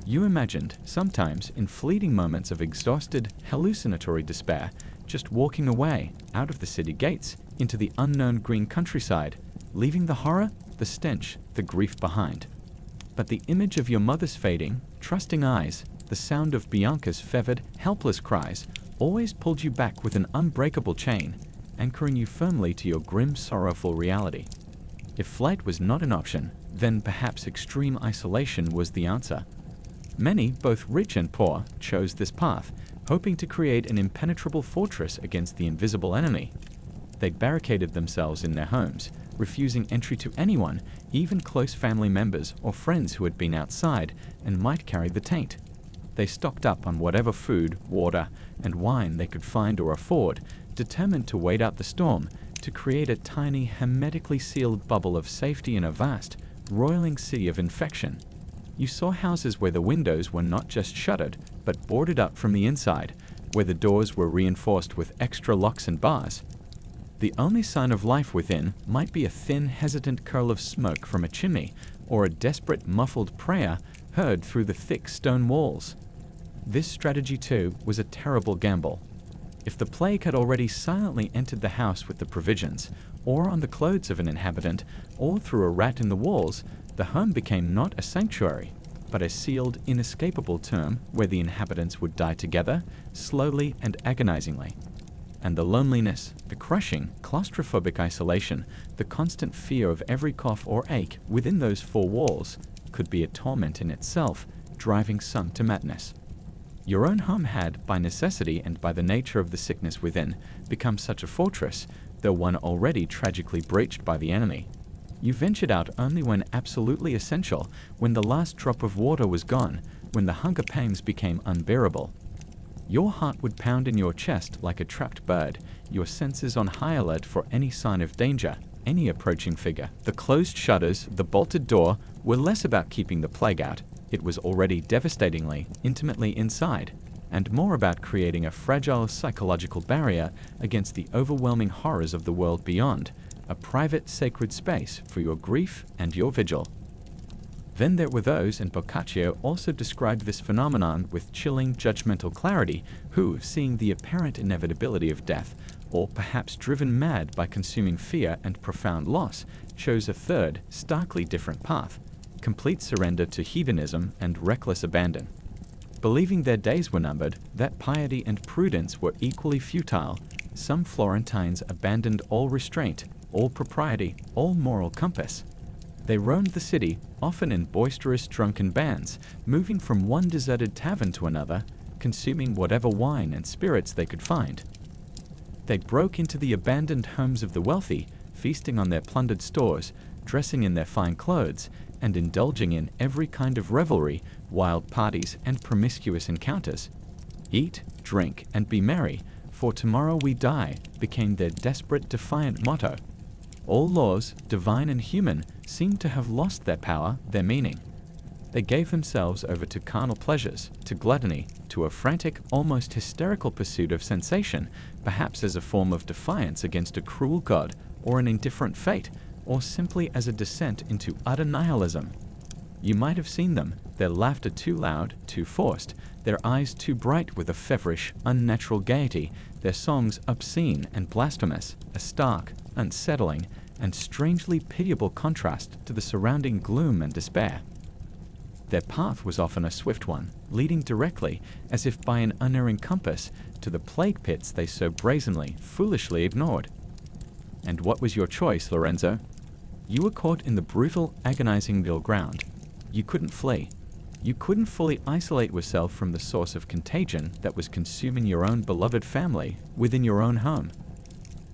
You imagined, sometimes in fleeting moments of exhausted, hallucinatory despair, just walking away, out of the city gates, into the unknown green countryside, leaving the horror, the stench, the grief behind. But the image of your mother's fading, trusting eyes, the sound of Bianca's fevered, helpless cries, always pulled you back with an unbreakable chain, anchoring you firmly to your grim, sorrowful reality. If flight was not an option, then perhaps extreme isolation was the answer. Many, both rich and poor, chose this path, hoping to create an impenetrable fortress against the invisible enemy. They barricaded themselves in their homes, refusing entry to anyone, even close family members or friends who had been outside and might carry the taint. They stocked up on whatever food, water, and wine they could find or afford, determined to wait out the storm, to create a tiny, hermetically sealed bubble of safety in a vast, roiling sea of infection. You saw houses where the windows were not just shuttered, but boarded up from the inside, where the doors were reinforced with extra locks and bars. The only sign of life within might be a thin, hesitant curl of smoke from a chimney, or a desperate, muffled prayer heard through the thick stone walls. This strategy, too, was a terrible gamble. If the plague had already silently entered the house with the provisions, or on the clothes of an inhabitant, or through a rat in the walls, the home became not a sanctuary, but a sealed, inescapable tomb where the inhabitants would die together, slowly and agonizingly. And the loneliness, the crushing, claustrophobic isolation, the constant fear of every cough or ache within those four walls could be a torment in itself, driving some to madness. Your own home had, by necessity and by the nature of the sickness within, become such a fortress, though one already tragically breached by the enemy. You ventured out only when absolutely essential, when the last drop of water was gone, when the hunger pangs became unbearable. Your heart would pound in your chest like a trapped bird, your senses on high alert for any sign of danger, any approaching figure. The closed shutters, the bolted door, were less about keeping the plague out. It was already devastatingly, intimately inside, and more about creating a fragile psychological barrier against the overwhelming horrors of the world beyond, a private sacred space for your grief and your vigil. Then there were those, and Boccaccio also described this phenomenon with chilling judgmental clarity, who, seeing the apparent inevitability of death, or perhaps driven mad by consuming fear and profound loss, chose a third, starkly different path: complete surrender to hedonism and reckless abandon. Believing their days were numbered, that piety and prudence were equally futile, some Florentines abandoned all restraint, all propriety, all moral compass. They roamed the city, often in boisterous drunken bands, moving from one deserted tavern to another, consuming whatever wine and spirits they could find. They broke into the abandoned homes of the wealthy, feasting on their plundered stores, dressing in their fine clothes, and indulging in every kind of revelry, wild parties, and promiscuous encounters. Eat, drink, and be merry, for tomorrow we die, became their desperate, defiant motto. All laws, divine and human, seemed to have lost their power, their meaning. They gave themselves over to carnal pleasures, to gluttony, to a frantic, almost hysterical pursuit of sensation, perhaps as a form of defiance against a cruel god or an indifferent fate, or simply as a descent into utter nihilism. You might have seen them, their laughter too loud, too forced, their eyes too bright with a feverish, unnatural gaiety, their songs obscene and blasphemous, a stark, unsettling, and strangely pitiable contrast to the surrounding gloom and despair. Their path was often a swift one, leading directly, as if by an unerring compass, to the plague pits they so brazenly, foolishly ignored. And what was your choice, Lorenzo? You were caught in the brutal, agonizing middle ground. You couldn't flee. You couldn't fully isolate yourself from the source of contagion that was consuming your own beloved family within your own home.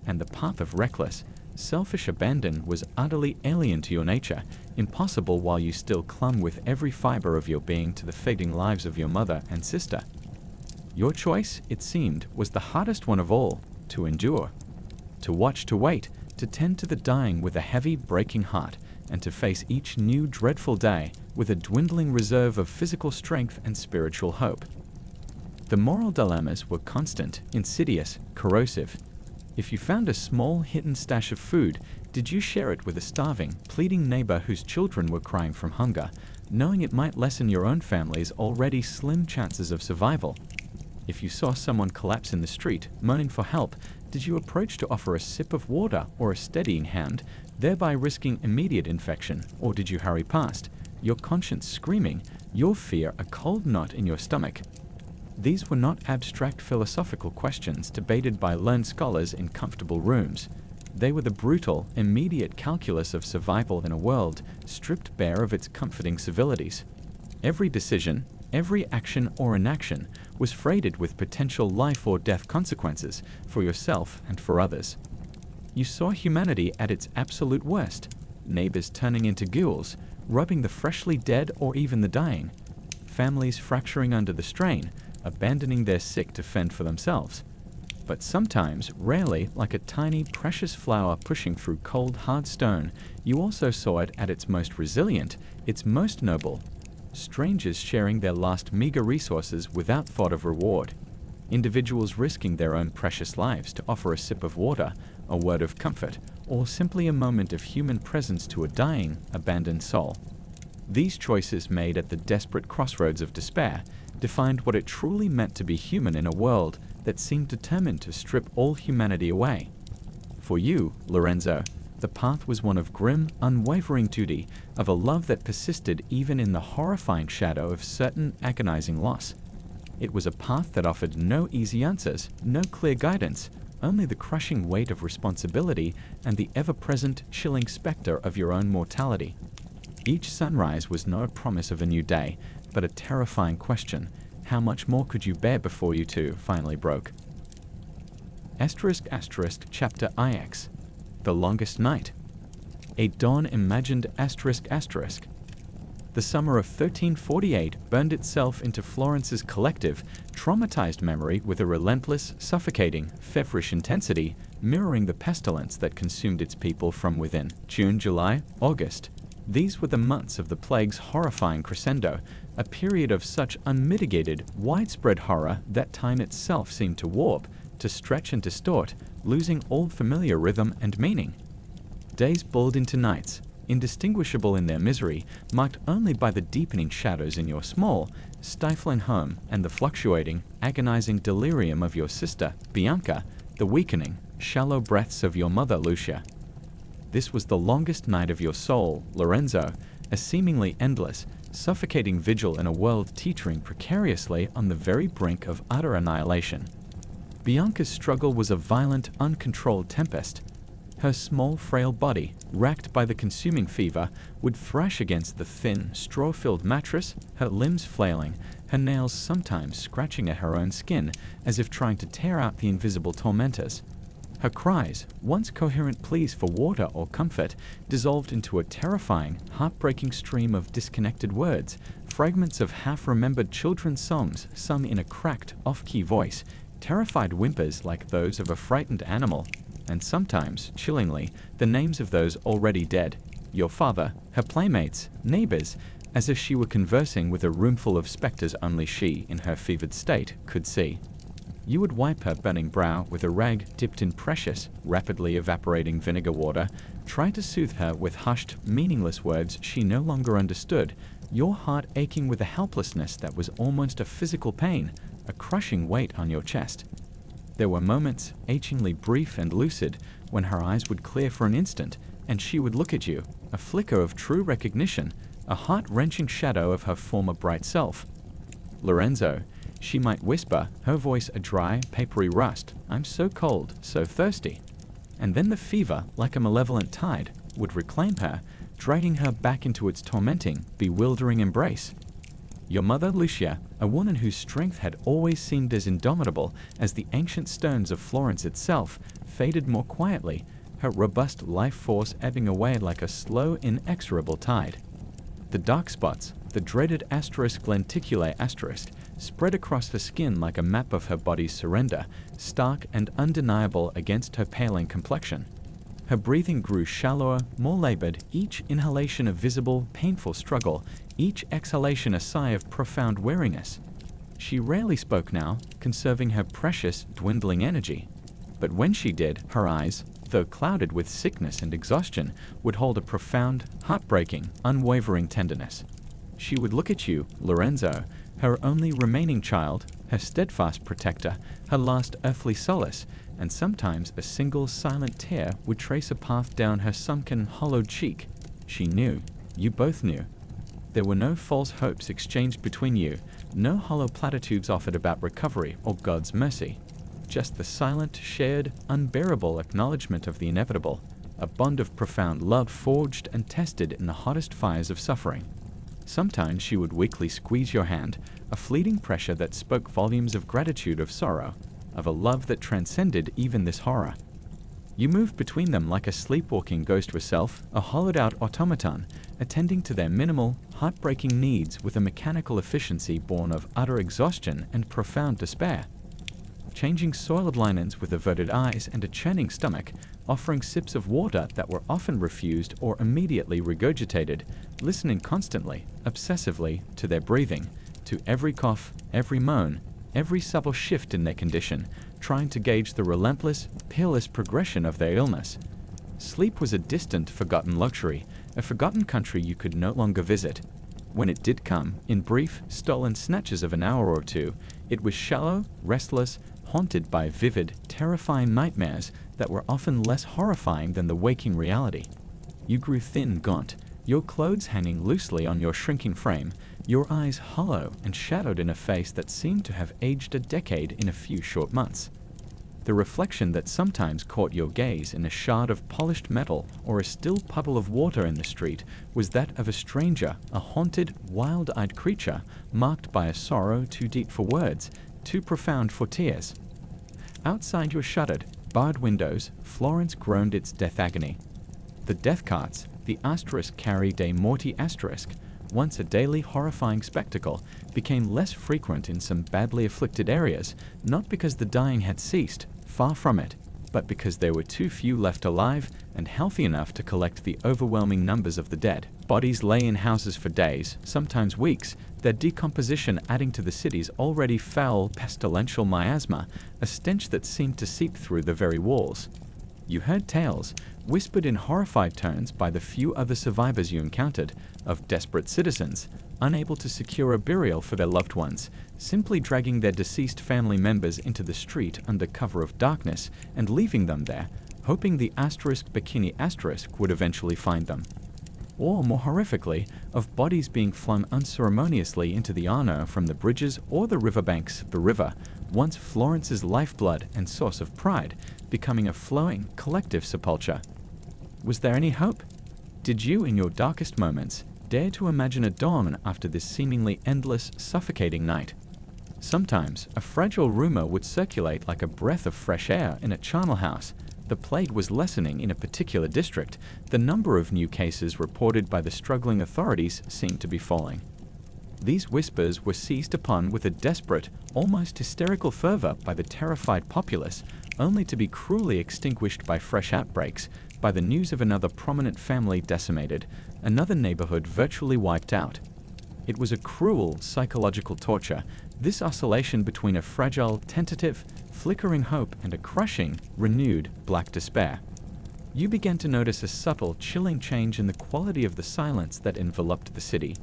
And the path of reckless, selfish abandon was utterly alien to your nature, impossible while you still clung with every fiber of your being to the fading lives of your mother and sister. Your choice, it seemed, was the hardest one of all: to endure. To watch, to wait, to tend to the dying with a heavy, breaking heart, and to face each new dreadful day with a dwindling reserve of physical strength and spiritual hope. The moral dilemmas were constant, insidious, corrosive. If you found a small, hidden stash of food, did you share it with a starving, pleading neighbor whose children were crying from hunger, knowing it might lessen your own family's already slim chances of survival? If you saw someone collapse in the street, moaning for help, did you approach to offer a sip of water or a steadying hand, thereby risking immediate infection, or did you hurry past, your conscience screaming, your fear a cold knot in your stomach? These were not abstract philosophical questions debated by learned scholars in comfortable rooms. They were the brutal, immediate calculus of survival in a world stripped bare of its comforting civilities. Every decision, every action or inaction was freighted with potential life or death consequences for yourself and for others. You saw humanity at its absolute worst, neighbors turning into ghouls, robbing the freshly dead or even the dying, families fracturing under the strain, abandoning their sick to fend for themselves. But sometimes, rarely, like a tiny, precious flower pushing through cold, hard stone, you also saw it at its most resilient, its most noble. Strangers sharing their last meager resources without thought of reward. Individuals risking their own precious lives to offer a sip of water, a word of comfort, or simply a moment of human presence to a dying, abandoned soul. These choices made at the desperate crossroads of despair defined what it truly meant to be human in a world that seemed determined to strip all humanity away. For you, Lorenzo, the path was one of grim, unwavering duty, of a love that persisted even in the horrifying shadow of certain agonizing loss. It was a path that offered no easy answers, no clear guidance, only the crushing weight of responsibility and the ever-present, chilling specter of your own mortality. Each sunrise was no promise of a new day, but a terrifying question: how much more could you bear before you two finally broke? *** Chapter IX. The Longest Night. A dawn imagined ***. The summer of 1348 burned itself into Florence's collective, traumatized memory with a relentless, suffocating, feverish intensity, mirroring the pestilence that consumed its people from within. June, July, August. These were the months of the plague's horrifying crescendo, a period of such unmitigated, widespread horror that time itself seemed to warp, to stretch and distort, losing all familiar rhythm and meaning. Days boiled into nights, indistinguishable in their misery, marked only by the deepening shadows in your small, stifling home and the fluctuating, agonizing delirium of your sister, Bianca, the weakening, shallow breaths of your mother, Lucia. This was the longest night of your soul, Lorenzo, a seemingly endless, suffocating vigil in a world teetering precariously on the very brink of utter annihilation. Bianca's struggle was a violent, uncontrolled tempest. Her small, frail body, racked by the consuming fever, would thrash against the thin, straw-filled mattress, her limbs flailing, her nails sometimes scratching at her own skin, as if trying to tear out the invisible tormentors. Her cries, once coherent pleas for water or comfort, dissolved into a terrifying, heartbreaking stream of disconnected words, fragments of half-remembered children's songs sung in a cracked, off-key voice, terrified whimpers like those of a frightened animal, and sometimes, chillingly, the names of those already dead, your father, her playmates, neighbors, as if she were conversing with a roomful of specters only she, in her fevered state, could see. You would wipe her burning brow with a rag dipped in precious, rapidly evaporating vinegar water, try to soothe her with hushed, meaningless words she no longer understood, your heart aching with a helplessness that was almost a physical pain, a crushing weight on your chest. There were moments, achingly brief and lucid, when her eyes would clear for an instant, and she would look at you, a flicker of true recognition, a heart-wrenching shadow of her former bright self. Lorenzo, she might whisper, her voice a dry, papery rust, I'm so cold, so thirsty. And then the fever, like a malevolent tide, would reclaim her, dragging her back into its tormenting, bewildering embrace. Your mother, Lucia, a woman whose strength had always seemed as indomitable as the ancient stones of Florence itself, faded more quietly, her robust life force ebbing away like a slow, inexorable tide. The dark spots, the dreaded asterisk lenticulae asterisk, spread across her skin like a map of her body's surrender, stark and undeniable against her paling complexion. Her breathing grew shallower, more labored, each inhalation a visible, painful struggle, each exhalation a sigh of profound weariness. She rarely spoke now, conserving her precious, dwindling energy. But when she did, her eyes, though clouded with sickness and exhaustion, would hold a profound, heartbreaking, unwavering tenderness. She would look at you, Lorenzo, her only remaining child, her steadfast protector, her last earthly solace, and sometimes a single silent tear would trace a path down her sunken, hollowed cheek. She knew. You both knew. There were no false hopes exchanged between you, no hollow platitudes offered about recovery or God's mercy. Just the silent, shared, unbearable acknowledgement of the inevitable, a bond of profound love forged and tested in the hottest fires of suffering. Sometimes she would weakly squeeze your hand, a fleeting pressure that spoke volumes of gratitude, of sorrow, of a love that transcended even this horror. You moved between them like a sleepwalking ghost herself, a hollowed-out automaton, attending to their minimal, heartbreaking needs with a mechanical efficiency born of utter exhaustion and profound despair. Changing soiled linens with averted eyes and a churning stomach, offering sips of water that were often refused or immediately regurgitated, listening constantly, obsessively, to their breathing, to every cough, every moan, every subtle shift in their condition, trying to gauge the relentless, peerless progression of their illness. Sleep was a distant, forgotten luxury, a forgotten country you could no longer visit. When it did come, in brief, stolen snatches of an hour or two, it was shallow, restless, haunted by vivid, terrifying nightmares that were often less horrifying than the waking reality. You grew thin, gaunt, your clothes hanging loosely on your shrinking frame, your eyes hollow and shadowed in a face that seemed to have aged a decade in a few short months. The reflection that sometimes caught your gaze in a shard of polished metal or a still puddle of water in the street was that of a stranger, a haunted, wild-eyed creature marked by a sorrow too deep for words, too profound for tears. Outside your shuttered, barred windows, Florence groaned its death agony. The death carts, the asterisk carry de morti asterisk, once a daily horrifying spectacle, became less frequent in some badly afflicted areas, not because the dying had ceased, far from it, but because there were too few left alive and healthy enough to collect the overwhelming numbers of the dead. Bodies lay in houses for days, sometimes weeks, their decomposition adding to the city's already foul, pestilential miasma, a stench that seemed to seep through the very walls. You heard tales, whispered in horrified tones by the few other survivors you encountered, of desperate citizens, unable to secure a burial for their loved ones, simply dragging their deceased family members into the street under cover of darkness and leaving them there, hoping the *bikini* would eventually find them. Or, more horrifically, of bodies being flung unceremoniously into the Arno from the bridges or the riverbanks of the river, once Florence's lifeblood and source of pride, becoming a flowing, collective sepulchre. Was there any hope? Did you, in your darkest moments, dare to imagine a dawn after this seemingly endless, suffocating night? Sometimes, a fragile rumor would circulate like a breath of fresh air in a charnel house. The plague was lessening in a particular district. The number of new cases reported by the struggling authorities seemed to be falling. These whispers were seized upon with a desperate, almost hysterical fervor by the terrified populace, only to be cruelly extinguished by fresh outbreaks, by the news of another prominent family decimated, another neighborhood virtually wiped out. It was a cruel psychological torture, this oscillation between a fragile, tentative, flickering hope and a crushing, renewed, black despair. You began to notice a subtle, chilling change in the quality of the silence that enveloped the city.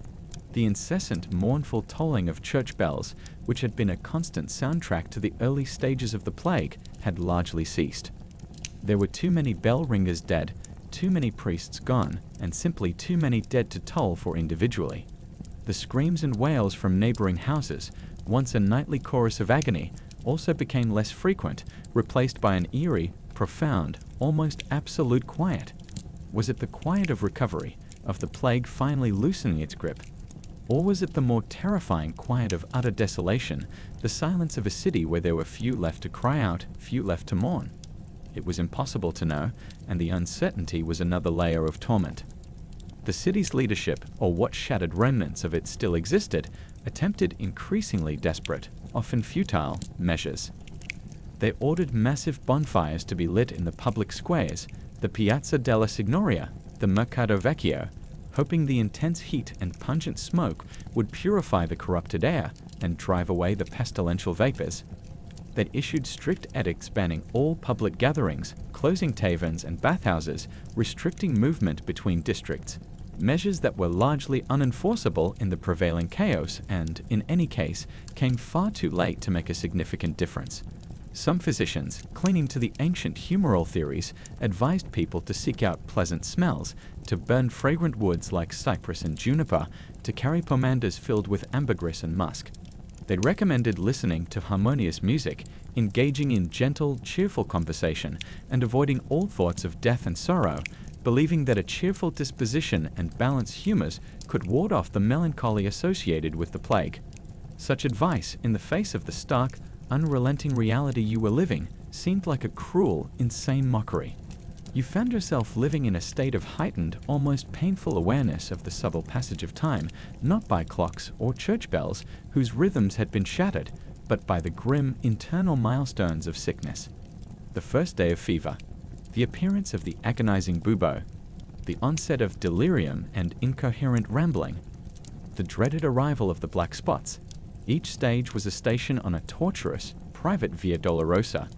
The incessant, mournful tolling of church bells, which had been a constant soundtrack to the early stages of the plague, had largely ceased. There were too many bell ringers dead, too many priests gone, and simply too many dead to toll for individually. The screams and wails from neighboring houses, once a nightly chorus of agony, also became less frequent, replaced by an eerie, profound, almost absolute quiet. Was it the quiet of recovery, of the plague finally loosening its grip? Or was it the more terrifying quiet of utter desolation, the silence of a city where there were few left to cry out, few left to mourn? It was impossible to know, and the uncertainty was another layer of torment. The city's leadership, or what shattered remnants of it still existed, attempted increasingly desperate, often futile, measures. They ordered massive bonfires to be lit in the public squares, the Piazza della Signoria, the Mercato Vecchio, hoping the intense heat and pungent smoke would purify the corrupted air and drive away the pestilential vapors. They issued strict edicts banning all public gatherings, closing taverns and bathhouses, restricting movement between districts, measures that were largely unenforceable in the prevailing chaos and, in any case, came far too late to make a significant difference. Some physicians, clinging to the ancient humoral theories, advised people to seek out pleasant smells, to burn fragrant woods like cypress and juniper, to carry pomanders filled with ambergris and musk. They recommended listening to harmonious music, engaging in gentle, cheerful conversation, and avoiding all thoughts of death and sorrow, believing that a cheerful disposition and balanced humors could ward off the melancholy associated with the plague. Such advice, in the face of the stark, unrelenting reality you were living, seemed like a cruel, insane mockery. You found yourself living in a state of heightened, almost painful awareness of the subtle passage of time, not by clocks or church bells, whose rhythms had been shattered, but by the grim, internal milestones of sickness. The first day of fever, the appearance of the agonizing bubo, the onset of delirium and incoherent rambling, the dreaded arrival of the black spots. Each stage was a station on a torturous, private Via Dolorosa.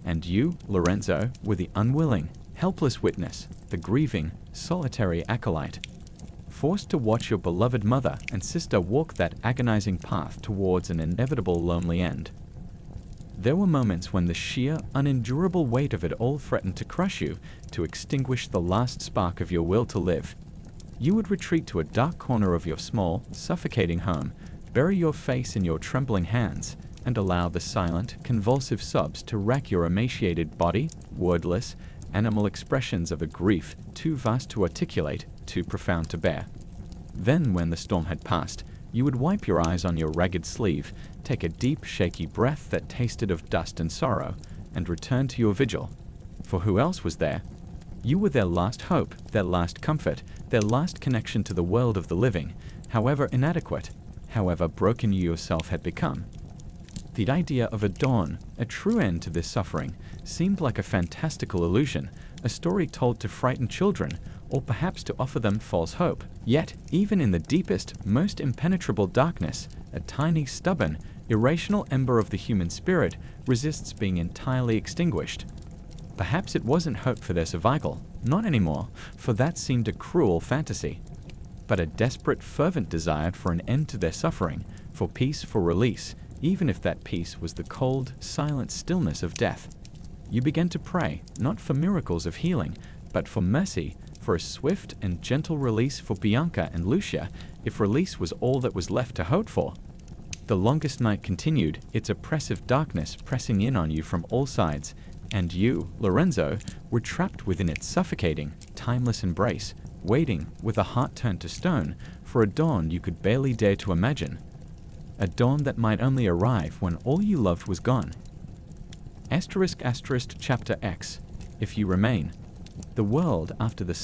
And you, Lorenzo, were the unwilling, helpless witness, the grieving, solitary acolyte, forced to watch your beloved mother and sister walk that agonizing path towards an inevitable lonely end. There were moments when the sheer, unendurable weight of it all threatened to crush you, to extinguish the last spark of your will to live. You would retreat to a dark corner of your small, suffocating home, bury your face in your trembling hands, and allow the silent, convulsive sobs to rack your emaciated body, wordless, animal expressions of a grief too vast to articulate, too profound to bear. Then, when the storm had passed, you would wipe your eyes on your ragged sleeve, take a deep, shaky breath that tasted of dust and sorrow, and return to your vigil. For who else was there? You were their last hope, their last comfort, their last connection to the world of the living, however inadequate, however broken you yourself had become. The idea of a dawn, a true end to this suffering, seemed like a fantastical illusion, a story told to frighten children, or perhaps to offer them false hope. Yet, even in the deepest, most impenetrable darkness, a tiny, stubborn, irrational ember of the human spirit resists being entirely extinguished. Perhaps it wasn't hope for their survival, not anymore, for that seemed a cruel fantasy, but a desperate, fervent desire for an end to their suffering, for peace, for release, even if that peace was the cold, silent stillness of death. You began to pray, not for miracles of healing, but for mercy, for a swift and gentle release for Bianca and Lucia, if release was all that was left to hope for. The longest night continued, its oppressive darkness pressing in on you from all sides, and you, Lorenzo, were trapped within its suffocating, timeless embrace, waiting, with a heart turned to stone, for a dawn you could barely dare to imagine. A dawn that might only arrive when all you loved was gone. *** Chapter X. If you remain. The world after the ****.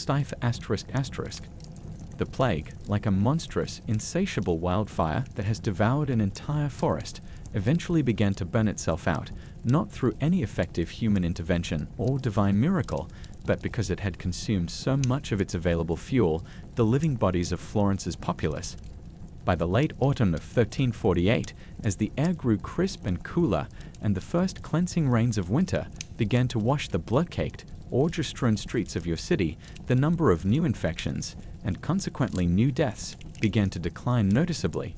The plague, like a monstrous, insatiable wildfire that has devoured an entire forest, eventually began to burn itself out, not through any effective human intervention or divine miracle, but because it had consumed so much of its available fuel, the living bodies of Florence's populace. By the late autumn of 1348, as the air grew crisp and cooler, and the first cleansing rains of winter began to wash the blood-caked, order-strewn streets of your city, the number of new infections, and consequently new deaths, began to decline noticeably.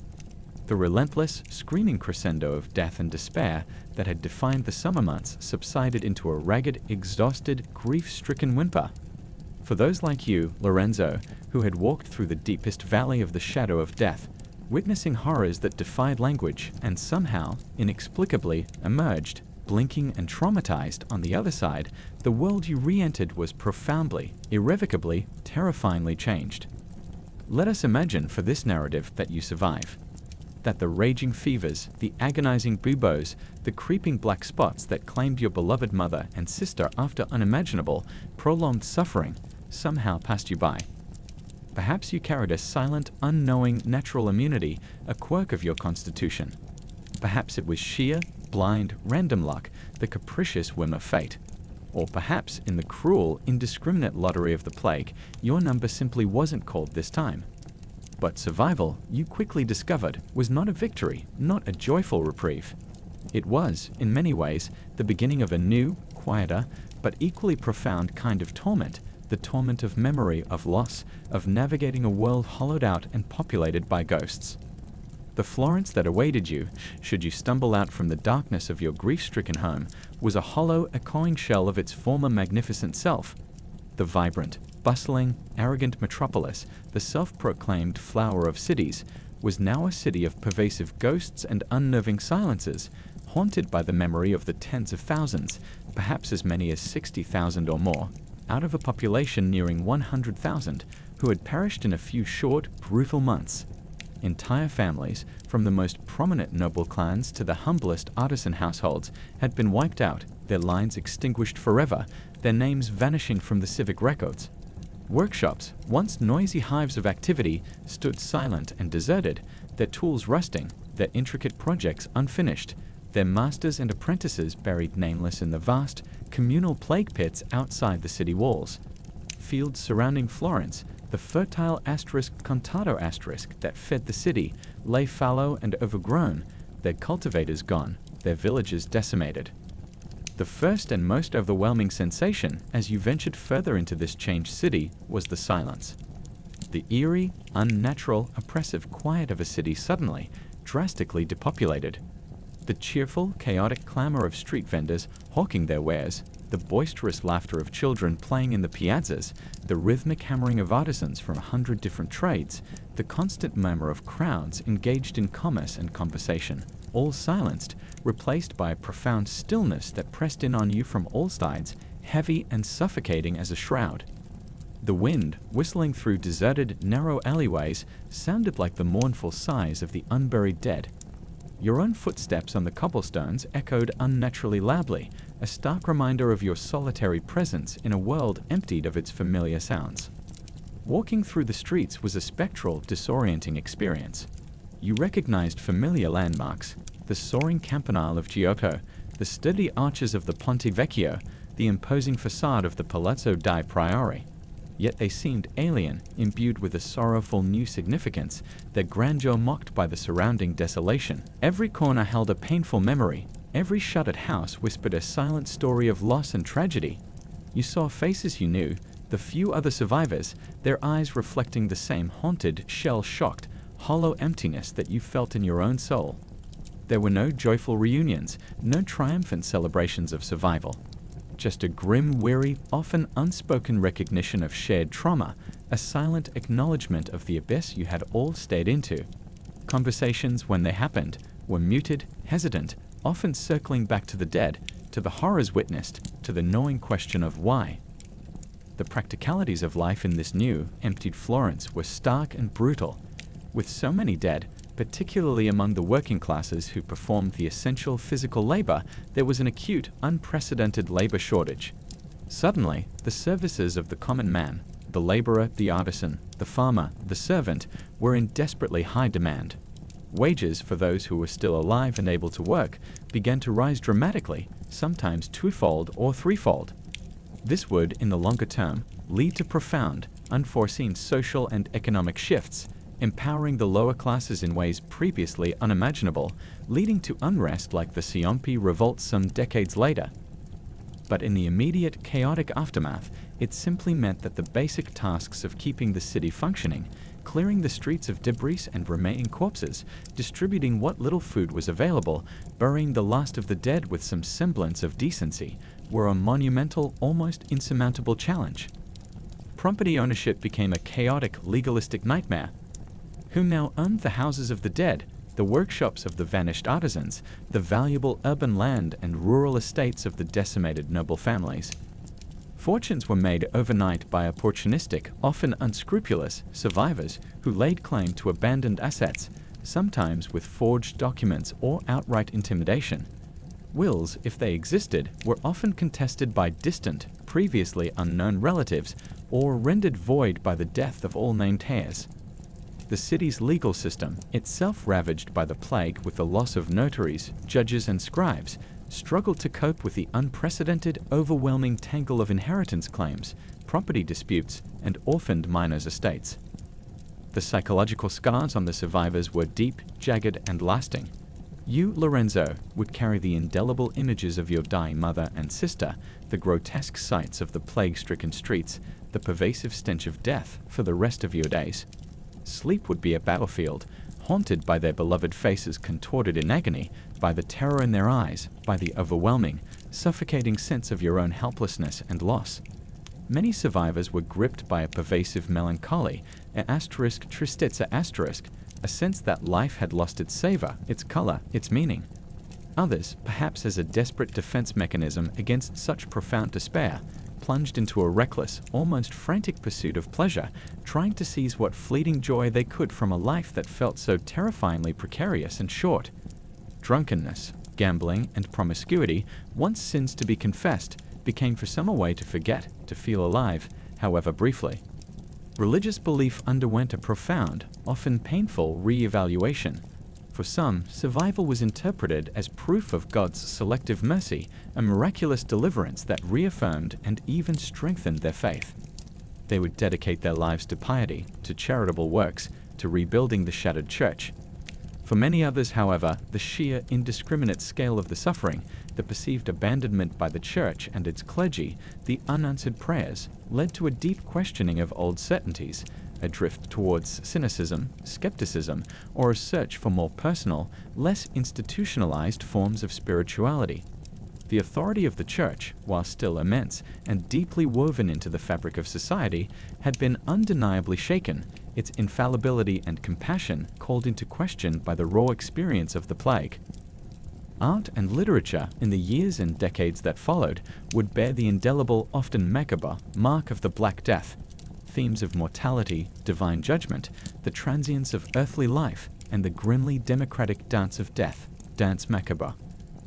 The relentless, screaming crescendo of death and despair that had defined the summer months subsided into a ragged, exhausted, grief-stricken whimper. For those like you, Lorenzo, who had walked through the deepest valley of the shadow of death, witnessing horrors that defied language and somehow, inexplicably, emerged, blinking and traumatized on the other side, the world you re-entered was profoundly, irrevocably, terrifyingly changed. Let us imagine for this narrative that you survive. That the raging fevers, the agonizing buboes, the creeping black spots that claimed your beloved mother and sister after unimaginable, prolonged suffering, somehow passed you by. Perhaps you carried a silent, unknowing, natural immunity, a quirk of your constitution. Perhaps it was sheer, blind, random luck, the capricious whim of fate. Or perhaps, in the cruel, indiscriminate lottery of the plague, your number simply wasn't called this time. But survival, you quickly discovered, was not a victory, not a joyful reprieve. It was, in many ways, the beginning of a new, quieter, but equally profound kind of torment, the torment of memory, of loss, of navigating a world hollowed out and populated by ghosts. The Florence that awaited you, should you stumble out from the darkness of your grief-stricken home, was a hollow, echoing shell of its former magnificent self. The vibrant, bustling, arrogant metropolis, the self-proclaimed flower of cities, was now a city of pervasive ghosts and unnerving silences, haunted by the memory of the tens of thousands, perhaps as many as 60,000 or more, out of a population nearing 100,000, who had perished in a few short, brutal months. Entire families, from the most prominent noble clans to the humblest artisan households, had been wiped out, their lines extinguished forever, their names vanishing from the civic records. Workshops, once noisy hives of activity, stood silent and deserted, their tools rusting, their intricate projects unfinished, their masters and apprentices buried nameless in the vast, communal plague pits outside the city walls. Fields surrounding Florence, the fertile contado that fed the city, lay fallow and overgrown, their cultivators gone, their villages decimated. The first and most overwhelming sensation as you ventured further into this changed city was the silence. The eerie, unnatural, oppressive quiet of a city suddenly, drastically depopulated. The cheerful, chaotic clamor of street vendors hawking their wares, the boisterous laughter of children playing in the piazzas, the rhythmic hammering of artisans from 100 different trades, the constant murmur of crowds engaged in commerce and conversation, all silenced, replaced by a profound stillness that pressed in on you from all sides, heavy and suffocating as a shroud. The wind, whistling through deserted, narrow alleyways, sounded like the mournful sighs of the unburied dead. Your own footsteps on the cobblestones echoed unnaturally loudly, a stark reminder of your solitary presence in a world emptied of its familiar sounds. Walking through the streets was a spectral, disorienting experience. You recognized familiar landmarks, the soaring campanile of Giotto, the sturdy arches of the Ponte Vecchio, the imposing facade of the Palazzo dei Priori. Yet they seemed alien, imbued with a sorrowful new significance, their grandeur mocked by the surrounding desolation. Every corner held a painful memory. Every shuttered house whispered a silent story of loss and tragedy. You saw faces you knew, the few other survivors, their eyes reflecting the same haunted, shell-shocked, hollow emptiness that you felt in your own soul. There were no joyful reunions, no triumphant celebrations of survival. Just a grim, weary, often unspoken recognition of shared trauma, a silent acknowledgement of the abyss you had all stared into. Conversations, when they happened, were muted, hesitant, often circling back to the dead, to the horrors witnessed, to the gnawing question of why. The practicalities of life in this new, emptied Florence were stark and brutal. With so many dead, particularly among the working classes who performed the essential physical labor, there was an acute, unprecedented labor shortage. Suddenly, the services of the common man, the laborer, the artisan, the farmer, the servant, were in desperately high demand. Wages for those who were still alive and able to work began to rise dramatically, sometimes twofold or threefold. This would, in the longer term, lead to profound, unforeseen social and economic shifts, empowering the lower classes in ways previously unimaginable, leading to unrest like the Ciompi revolt some decades later. But in the immediate chaotic aftermath, it simply meant that the basic tasks of keeping the city functioning, clearing the streets of debris and remaining corpses, distributing what little food was available, burying the last of the dead with some semblance of decency, were a monumental, almost insurmountable challenge. Property ownership became a chaotic, legalistic nightmare. Who now owned the houses of the dead, the workshops of the vanished artisans, the valuable urban land and rural estates of the decimated noble families? Fortunes were made overnight by opportunistic, often unscrupulous, survivors who laid claim to abandoned assets, sometimes with forged documents or outright intimidation. Wills, if they existed, were often contested by distant, previously unknown relatives, or rendered void by the death of all named heirs. The city's legal system, itself ravaged by the plague with the loss of notaries, judges, and scribes, struggled to cope with the unprecedented, overwhelming tangle of inheritance claims, property disputes, and orphaned miners' estates. The psychological scars on the survivors were deep, jagged, and lasting. You, Lorenzo, would carry the indelible images of your dying mother and sister, the grotesque sights of the plague-stricken streets, the pervasive stench of death for the rest of your days. Sleep would be a battlefield, haunted by their beloved faces contorted in agony, by the terror in their eyes, by the overwhelming, suffocating sense of your own helplessness and loss. Many survivors were gripped by a pervasive melancholy, a tristezza, a sense that life had lost its savor, its color, its meaning. Others, perhaps as a desperate defense mechanism against such profound despair, plunged into a reckless, almost frantic pursuit of pleasure, trying to seize what fleeting joy they could from a life that felt so terrifyingly precarious and short. Drunkenness, gambling, and promiscuity, once sins to be confessed, became for some a way to forget, to feel alive, however briefly. Religious belief underwent a profound, often painful re-evaluation. For some, survival was interpreted as proof of God's selective mercy, a miraculous deliverance that reaffirmed and even strengthened their faith. They would dedicate their lives to piety, to charitable works, to rebuilding the shattered church. For many others, however, the sheer, indiscriminate scale of the suffering, the perceived abandonment by the church and its clergy, the unanswered prayers, led to a deep questioning of old certainties, a drift towards cynicism, skepticism, or a search for more personal, less institutionalized forms of spirituality. The authority of the church, while still immense and deeply woven into the fabric of society, had been undeniably shaken, its infallibility and compassion called into question by the raw experience of the plague. Art and literature, in the years and decades that followed, would bear the indelible, often macabre, mark of the Black Death. Themes of mortality, divine judgment, the transience of earthly life, and the grimly democratic dance of death, Dance Macabre,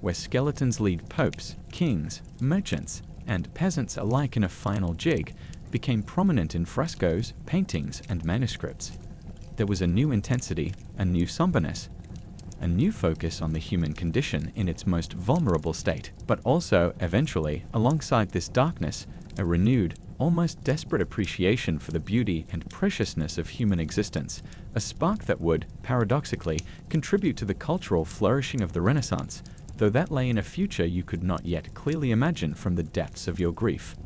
where skeletons lead popes, kings, merchants, and peasants alike in a final jig, became prominent in frescoes, paintings, and manuscripts. There was a new intensity, a new somberness. a new focus on the human condition in its most vulnerable state, but also, eventually, alongside this darkness, a renewed, almost desperate appreciation for the beauty and preciousness of human existence, a spark that would, paradoxically, contribute to the cultural flourishing of the Renaissance, though that lay in a future you could not yet clearly imagine from the depths of your grief.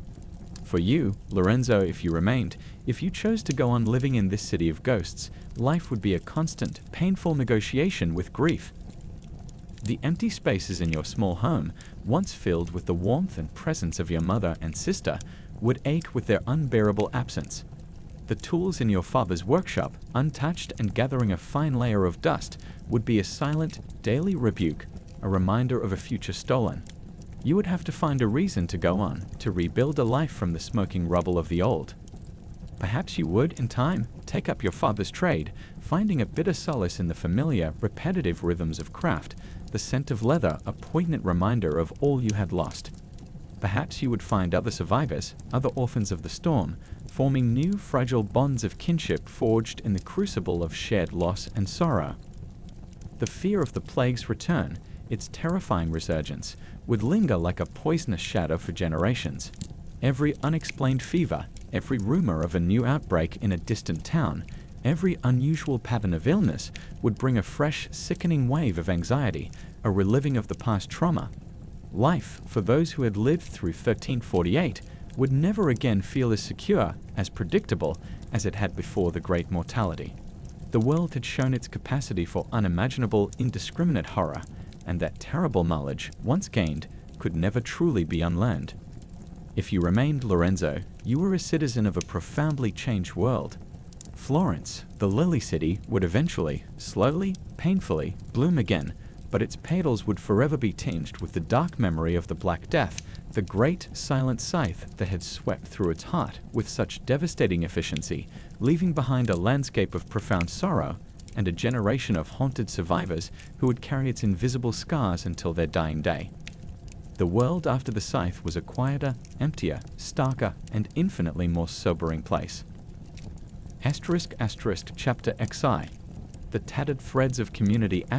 For you, Lorenzo, if you remained, if you chose to go on living in this city of ghosts, life would be a constant, painful negotiation with grief. The empty spaces in your small home, once filled with the warmth and presence of your mother and sister, would ache with their unbearable absence. The tools in your father's workshop, untouched and gathering a fine layer of dust, would be a silent, daily rebuke, a reminder of a future stolen. You would have to find a reason to go on, to rebuild a life from the smoking rubble of the old. Perhaps you would, in time, take up your father's trade, finding a bitter solace in the familiar, repetitive rhythms of craft, the scent of leather a poignant reminder of all you had lost. Perhaps you would find other survivors, other orphans of the storm, forming new, fragile bonds of kinship forged in the crucible of shared loss and sorrow. The fear of the plague's return, its terrifying resurgence, would linger like a poisonous shadow for generations. Every unexplained fever, every rumor of a new outbreak in a distant town, every unusual pattern of illness would bring a fresh, sickening wave of anxiety, a reliving of the past trauma. Life, for those who had lived through 1348, would never again feel as secure, as predictable, as it had before the Great Mortality. The world had shown its capacity for unimaginable, indiscriminate horror, and that terrible knowledge, once gained, could never truly be unlearned. If you remained Lorenzo, you were a citizen of a profoundly changed world. Florence, the lily city, would eventually, slowly, painfully, bloom again, but its petals would forever be tinged with the dark memory of the Black Death, the great, silent scythe that had swept through its heart with such devastating efficiency, leaving behind a landscape of profound sorrow, and a generation of haunted survivors who would carry its invisible scars until their dying day. The world after the scythe was a quieter, emptier, starker, and infinitely more sobering place. *** Chapter XI. The tattered threads of community ***.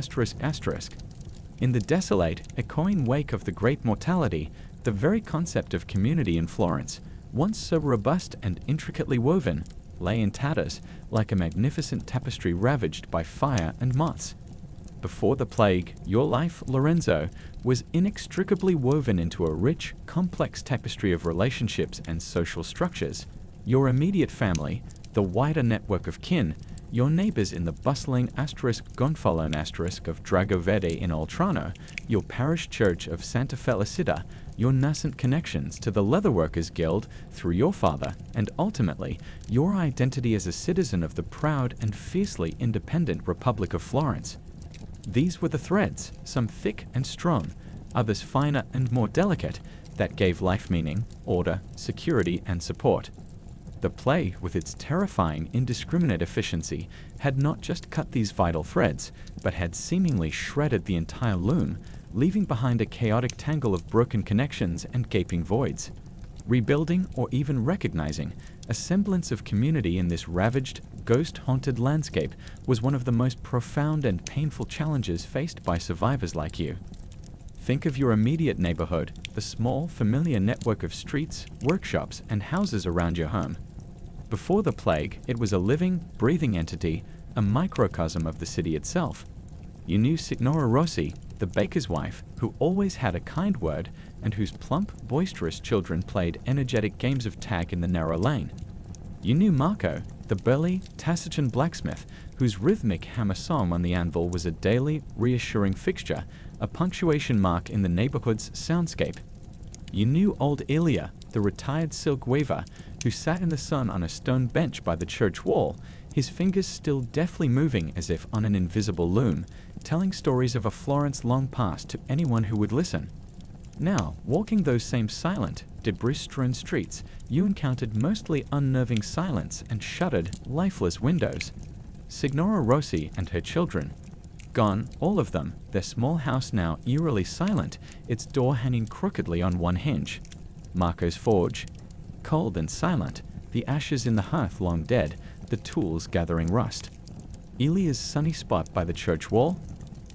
In the desolate, echoing wake of the Great Mortality, the very concept of community in Florence, once so robust and intricately woven, lay in tatters like a magnificent tapestry ravaged by fire and moths. Before the plague, your life, Lorenzo, was inextricably woven into a rich, complex tapestry of relationships and social structures. Your immediate family, the wider network of kin, your neighbors in the bustling *Gonfalone* of Drago Verde in Oltrano, your parish church of Santa Felicita, your nascent connections to the Leatherworkers Guild through your father, and ultimately, your identity as a citizen of the proud and fiercely independent Republic of Florence. These were the threads, some thick and strong, others finer and more delicate, that gave life meaning, order, security, and support. The plague, with its terrifying, indiscriminate efficiency, had not just cut these vital threads, but had seemingly shredded the entire loom, leaving behind a chaotic tangle of broken connections and gaping voids. Rebuilding, or even recognizing, a semblance of community in this ravaged, ghost-haunted landscape was one of the most profound and painful challenges faced by survivors like you. Think of your immediate neighborhood, the small, familiar network of streets, workshops, and houses around your home. Before the plague, it was a living, breathing entity, a microcosm of the city itself. You knew Signora Rossi, the baker's wife, who always had a kind word and whose plump, boisterous children played energetic games of tag in the narrow lane. You knew Marco, the burly, taciturn blacksmith, whose rhythmic hammer song on the anvil was a daily, reassuring fixture, a punctuation mark in the neighborhood's soundscape. You knew old Ilya, the retired silk weaver, who sat in the sun on a stone bench by the church wall, his fingers still deftly moving as if on an invisible loom, telling stories of a Florence long past to anyone who would listen. Now, walking those same silent, debris-strewn streets, you encountered mostly unnerving silence and shuttered, lifeless windows. Signora Rossi and her children. Gone, all of them, their small house now eerily silent, its door hanging crookedly on one hinge. Marco's forge. Cold and silent, the ashes in the hearth long dead, the tools gathering rust. Ilya's sunny spot by the church wall.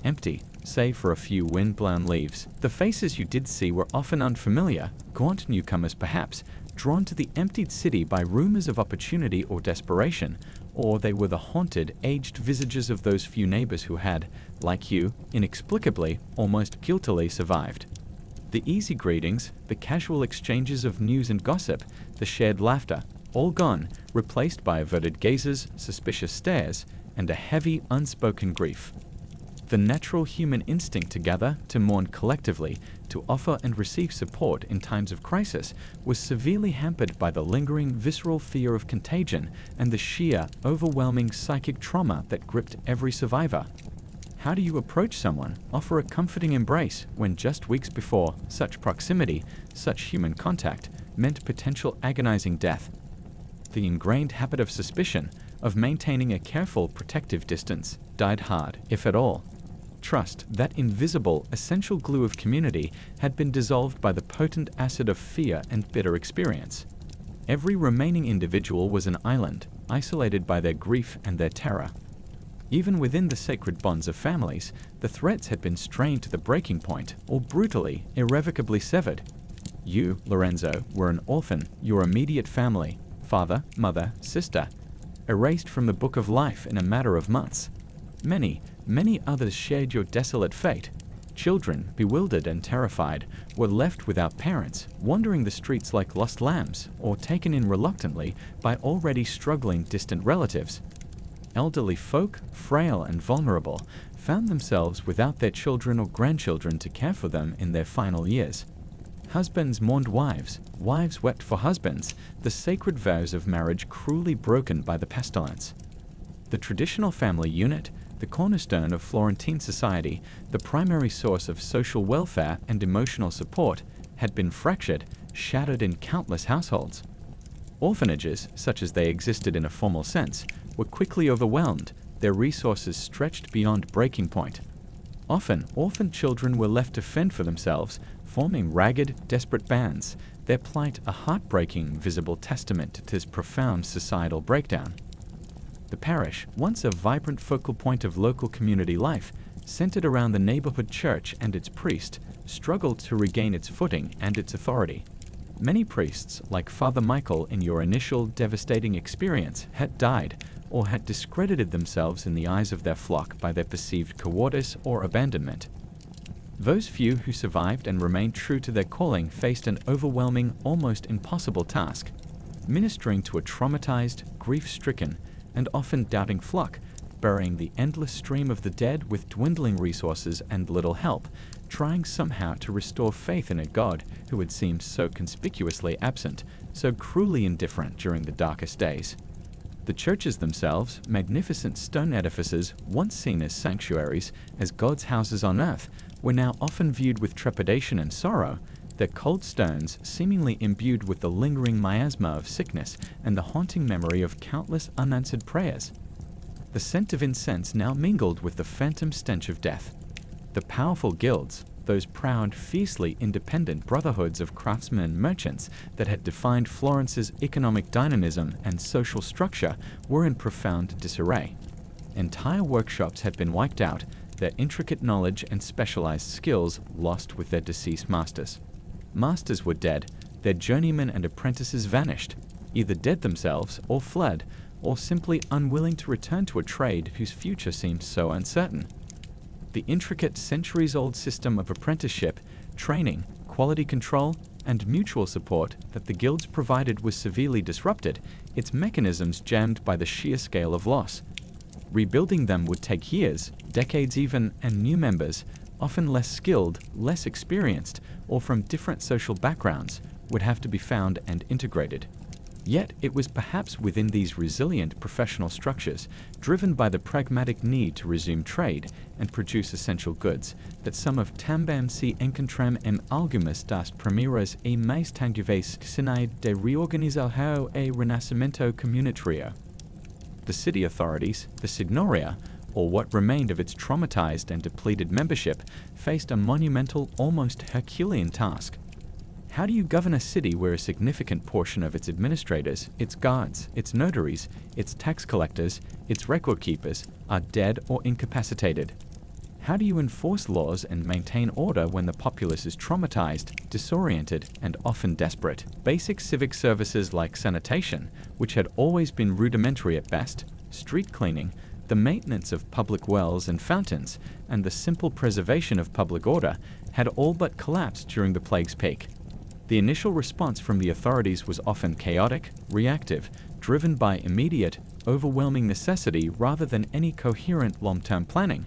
empty, save for a few wind-blown leaves. The faces you did see were often unfamiliar, gaunt newcomers perhaps, drawn to the emptied city by rumors of opportunity or desperation, or they were the haunted, aged visages of those few neighbors who had, like you, inexplicably, almost guiltily survived. The easy greetings, the casual exchanges of news and gossip, the shared laughter, all gone, replaced by averted gazes, suspicious stares, and a heavy, unspoken grief. The natural human instinct to gather, to mourn collectively, to offer and receive support in times of crisis was severely hampered by the lingering, visceral fear of contagion and the sheer, overwhelming psychic trauma that gripped every survivor. How do you approach someone, offer a comforting embrace, when just weeks before, such proximity, such human contact, meant potential agonizing death? The ingrained habit of suspicion, of maintaining a careful, protective distance, died hard, if at all. Trust, that invisible, essential glue of community, had been dissolved by the potent acid of fear and bitter experience. Every remaining individual was an island, isolated by their grief and their terror. Even within the sacred bonds of families, the threads had been strained to the breaking point, or brutally, irrevocably severed. You, Lorenzo, were an orphan, your immediate family, father, mother, sister, erased from the book of life in a matter of months. Many others shared your desolate fate. Children, bewildered and terrified, were left without parents, wandering the streets like lost lambs, or taken in reluctantly by already struggling distant relatives. Elderly folk, frail and vulnerable, found themselves without their children or grandchildren to care for them in their final years. Husbands mourned wives, wives wept for husbands, the sacred vows of marriage cruelly broken by the pestilence. The traditional family unit, the cornerstone of Florentine society, the primary source of social welfare and emotional support, had been fractured, shattered in countless households. Orphanages, such as they existed in a formal sense, were quickly overwhelmed, their resources stretched beyond breaking point. Often, orphan children were left to fend for themselves, forming ragged, desperate bands, their plight a heartbreaking, visible testament to this profound societal breakdown. The parish, once a vibrant focal point of local community life, centered around the neighborhood church and its priest, struggled to regain its footing and its authority. Many priests, like Father Michael in your initial devastating experience, had died or had discredited themselves in the eyes of their flock by their perceived cowardice or abandonment. Those few who survived and remained true to their calling faced an overwhelming, almost impossible task, ministering to a traumatized, grief-stricken, and often doubting flock, burying the endless stream of the dead with dwindling resources and little help, trying somehow to restore faith in a God who had seemed so conspicuously absent, so cruelly indifferent during the darkest days. The churches themselves, magnificent stone edifices once seen as sanctuaries, as God's houses on earth, were now often viewed with trepidation and sorrow, their cold stones seemingly imbued with the lingering miasma of sickness and the haunting memory of countless unanswered prayers. The scent of incense now mingled with the phantom stench of death. The powerful guilds, those proud, fiercely independent brotherhoods of craftsmen and merchants that had defined Florence's economic dynamism and social structure, were in profound disarray. Entire workshops had been wiped out, their intricate knowledge and specialized skills lost with their deceased masters. Masters were dead, their journeymen and apprentices vanished, either dead themselves or fled, or simply unwilling to return to a trade whose future seemed so uncertain. The intricate centuries-old system of apprenticeship, training, quality control, and mutual support that the guilds provided was severely disrupted, its mechanisms jammed by the sheer scale of loss. Rebuilding them would take years, decades even, and new members, often less skilled, less experienced, or from different social backgrounds, would have to be found and integrated. Yet it was perhaps within these resilient professional structures, driven by the pragmatic need to resume trade and produce essential goods, that some of também se encontram em algumas das primeiras e mais tangíveis sinais de reorganização e renascimento comunitário. The city authorities, the signoria, or what remained of its traumatized and depleted membership, faced a monumental, almost Herculean task. How do you govern a city where a significant portion of its administrators, its guards, its notaries, its tax collectors, its record keepers are dead or incapacitated? How do you enforce laws and maintain order when the populace is traumatized, disoriented, and often desperate? Basic civic services like sanitation, which had always been rudimentary at best, street cleaning, the maintenance of public wells and fountains, and the simple preservation of public order had all but collapsed during the plague's peak. The initial response from the authorities was often chaotic, reactive, driven by immediate, overwhelming necessity rather than any coherent long-term planning.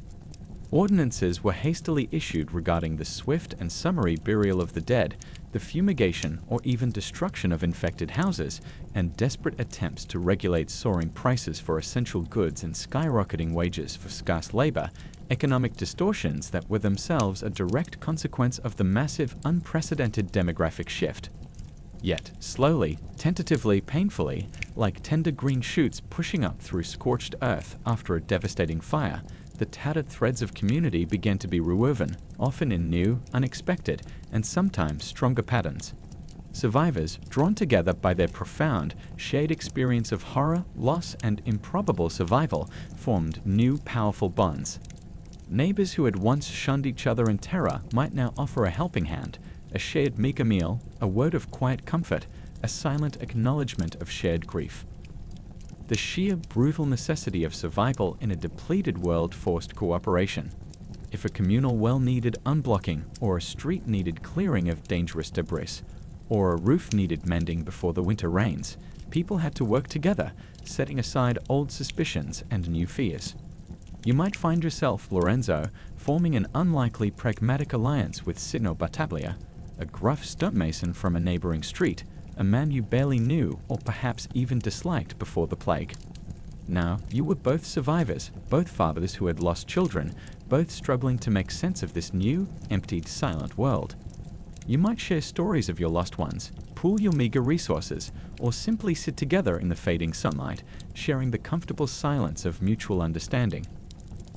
Ordinances were hastily issued regarding the swift and summary burial of the dead, the fumigation or even destruction of infected houses, and desperate attempts to regulate soaring prices for essential goods and skyrocketing wages for scarce labor, economic distortions that were themselves a direct consequence of the massive, unprecedented demographic shift. Yet, slowly, tentatively, painfully, like tender green shoots pushing up through scorched earth after a devastating fire, the tattered threads of community began to be rewoven, often in new, unexpected, and sometimes stronger patterns. Survivors, drawn together by their profound, shared experience of horror, loss, and improbable survival, formed new, powerful bonds. Neighbors who had once shunned each other in terror might now offer a helping hand, a shared meager meal, a word of quiet comfort, a silent acknowledgement of shared grief. The sheer brutal necessity of survival in a depleted world forced cooperation. If a communal well needed unblocking, or a street needed clearing of dangerous debris, or a roof needed mending before the winter rains, people had to work together, setting aside old suspicions and new fears. You might find yourself, Lorenzo, forming an unlikely pragmatic alliance with Sidno Battaglia, a gruff stonemason from a neighboring street, a man you barely knew or perhaps even disliked before the plague. Now, you were both survivors, both fathers who had lost children, both struggling to make sense of this new, emptied, silent world. You might share stories of your lost ones, pool your meager resources, or simply sit together in the fading sunlight, sharing the comfortable silence of mutual understanding.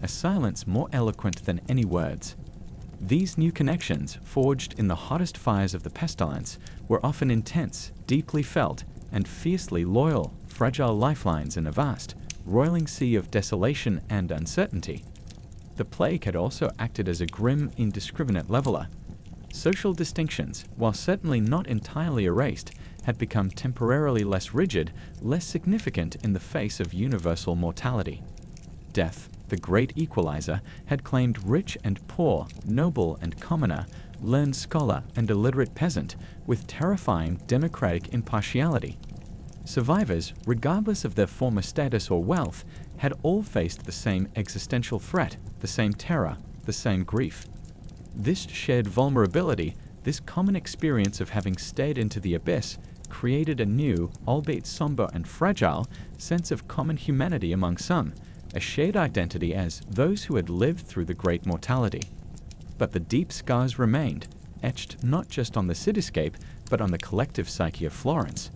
A silence more eloquent than any words. These new connections, forged in the hottest fires of the pestilence, were often intense, deeply felt, and fiercely loyal, fragile lifelines in a vast, roiling sea of desolation and uncertainty. The plague had also acted as a grim, indiscriminate leveler. Social distinctions, while certainly not entirely erased, had become temporarily less rigid, less significant in the face of universal mortality. Death, the great equalizer, had claimed rich and poor, noble and commoner, learned scholar and illiterate peasant with terrifying democratic impartiality. Survivors, regardless of their former status or wealth, had all faced the same existential threat, the same terror, the same grief. This shared vulnerability, this common experience of having stared into the abyss, created a new, albeit somber and fragile, sense of common humanity among some, a shared identity as those who had lived through the great mortality. But the deep scars remained, etched not just on the cityscape, but on the collective psyche of Florence.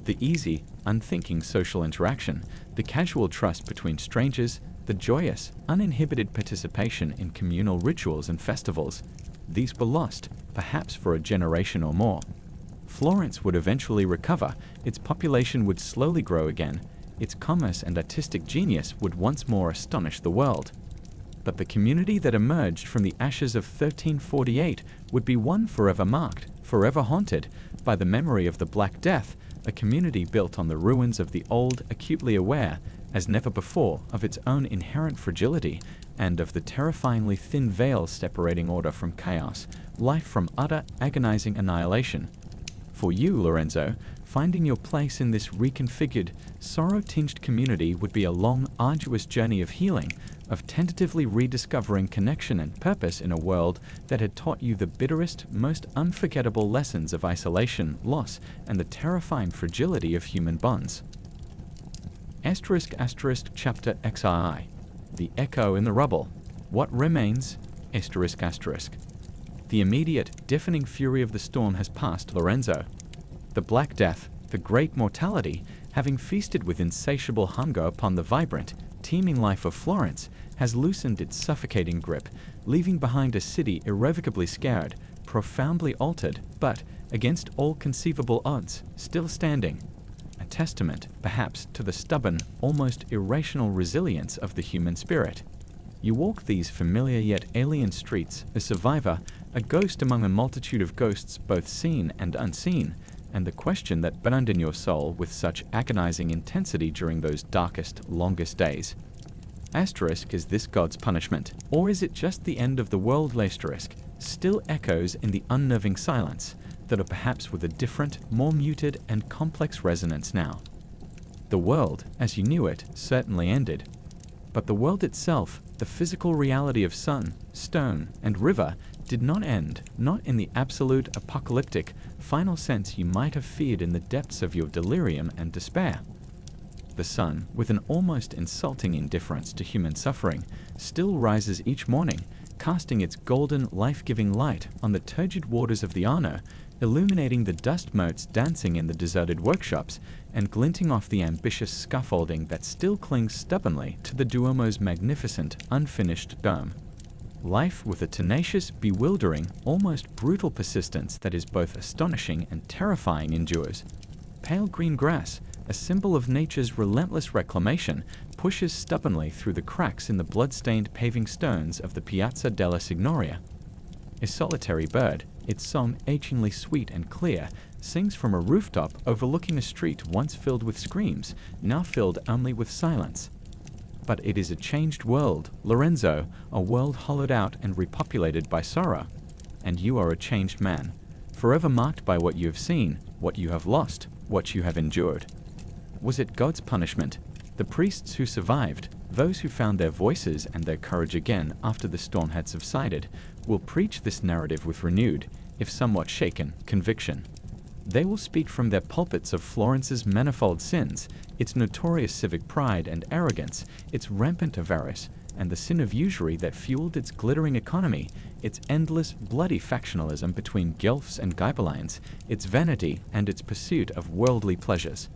The easy, unthinking social interaction, the casual trust between strangers, the joyous, uninhibited participation in communal rituals and festivals, these were lost, perhaps for a generation or more. Florence would eventually recover, its population would slowly grow again, its commerce and artistic genius would once more astonish the world. But the community that emerged from the ashes of 1348 would be one forever marked, forever haunted, by the memory of the Black Death, a community built on the ruins of the old, acutely aware, as never before, of its own inherent fragility, and of the terrifyingly thin veil separating order from chaos, life from utter, agonizing annihilation. For you, Lorenzo, finding your place in this reconfigured, sorrow-tinged community would be a long, arduous journey of healing, of tentatively rediscovering connection and purpose in a world that had taught you the bitterest, most unforgettable lessons of isolation, loss, and the terrifying fragility of human bonds. *** Chapter XI. The Echo in the Rubble. What Remains? ***. The immediate, deafening fury of the storm has passed, Lorenzo. The Black Death, the great mortality, having feasted with insatiable hunger upon the vibrant, teeming life of Florence, has loosened its suffocating grip, leaving behind a city irrevocably scarred, profoundly altered, but, against all conceivable odds, still standing. A testament, perhaps, to the stubborn, almost irrational resilience of the human spirit. You walk these familiar yet alien streets, a survivor, a ghost among a multitude of ghosts both seen and unseen, and the question that burned in your soul with such agonizing intensity during those darkest, longest days. Asterisk, is this God's punishment, or is it just the end of the world? Asterisk still echoes in the unnerving silence, that are perhaps with a different, more muted and complex resonance now. The world, as you knew it, certainly ended. But the world itself, the physical reality of sun, stone, and river, did not end, not in the absolute apocalyptic, final sense you might have feared in the depths of your delirium and despair. The sun, with an almost insulting indifference to human suffering, still rises each morning, casting its golden, life-giving light on the turgid waters of the Arno, illuminating the dust motes dancing in the deserted workshops, and glinting off the ambitious scaffolding that still clings stubbornly to the Duomo's magnificent, unfinished dome. Life with a tenacious, bewildering, almost brutal persistence that is both astonishing and terrifying endures. Pale green grass, a symbol of nature's relentless reclamation, pushes stubbornly through the cracks in the blood-stained paving stones of the Piazza della Signoria. A solitary bird, its song achingly sweet and clear, sings from a rooftop overlooking a street once filled with screams, now filled only with silence. But it is a changed world, Lorenzo, a world hollowed out and repopulated by sorrow. And you are a changed man, forever marked by what you have seen, what you have lost, what you have endured. Was it God's punishment? The priests who survived, those who found their voices and their courage again after the storm had subsided, will preach this narrative with renewed, if somewhat shaken, conviction. They will speak from their pulpits of Florence's manifold sins, its notorious civic pride and arrogance, its rampant avarice, and the sin of usury that fueled its glittering economy, its endless, bloody factionalism between Guelphs and Ghibellines, its vanity and its pursuit of worldly pleasures.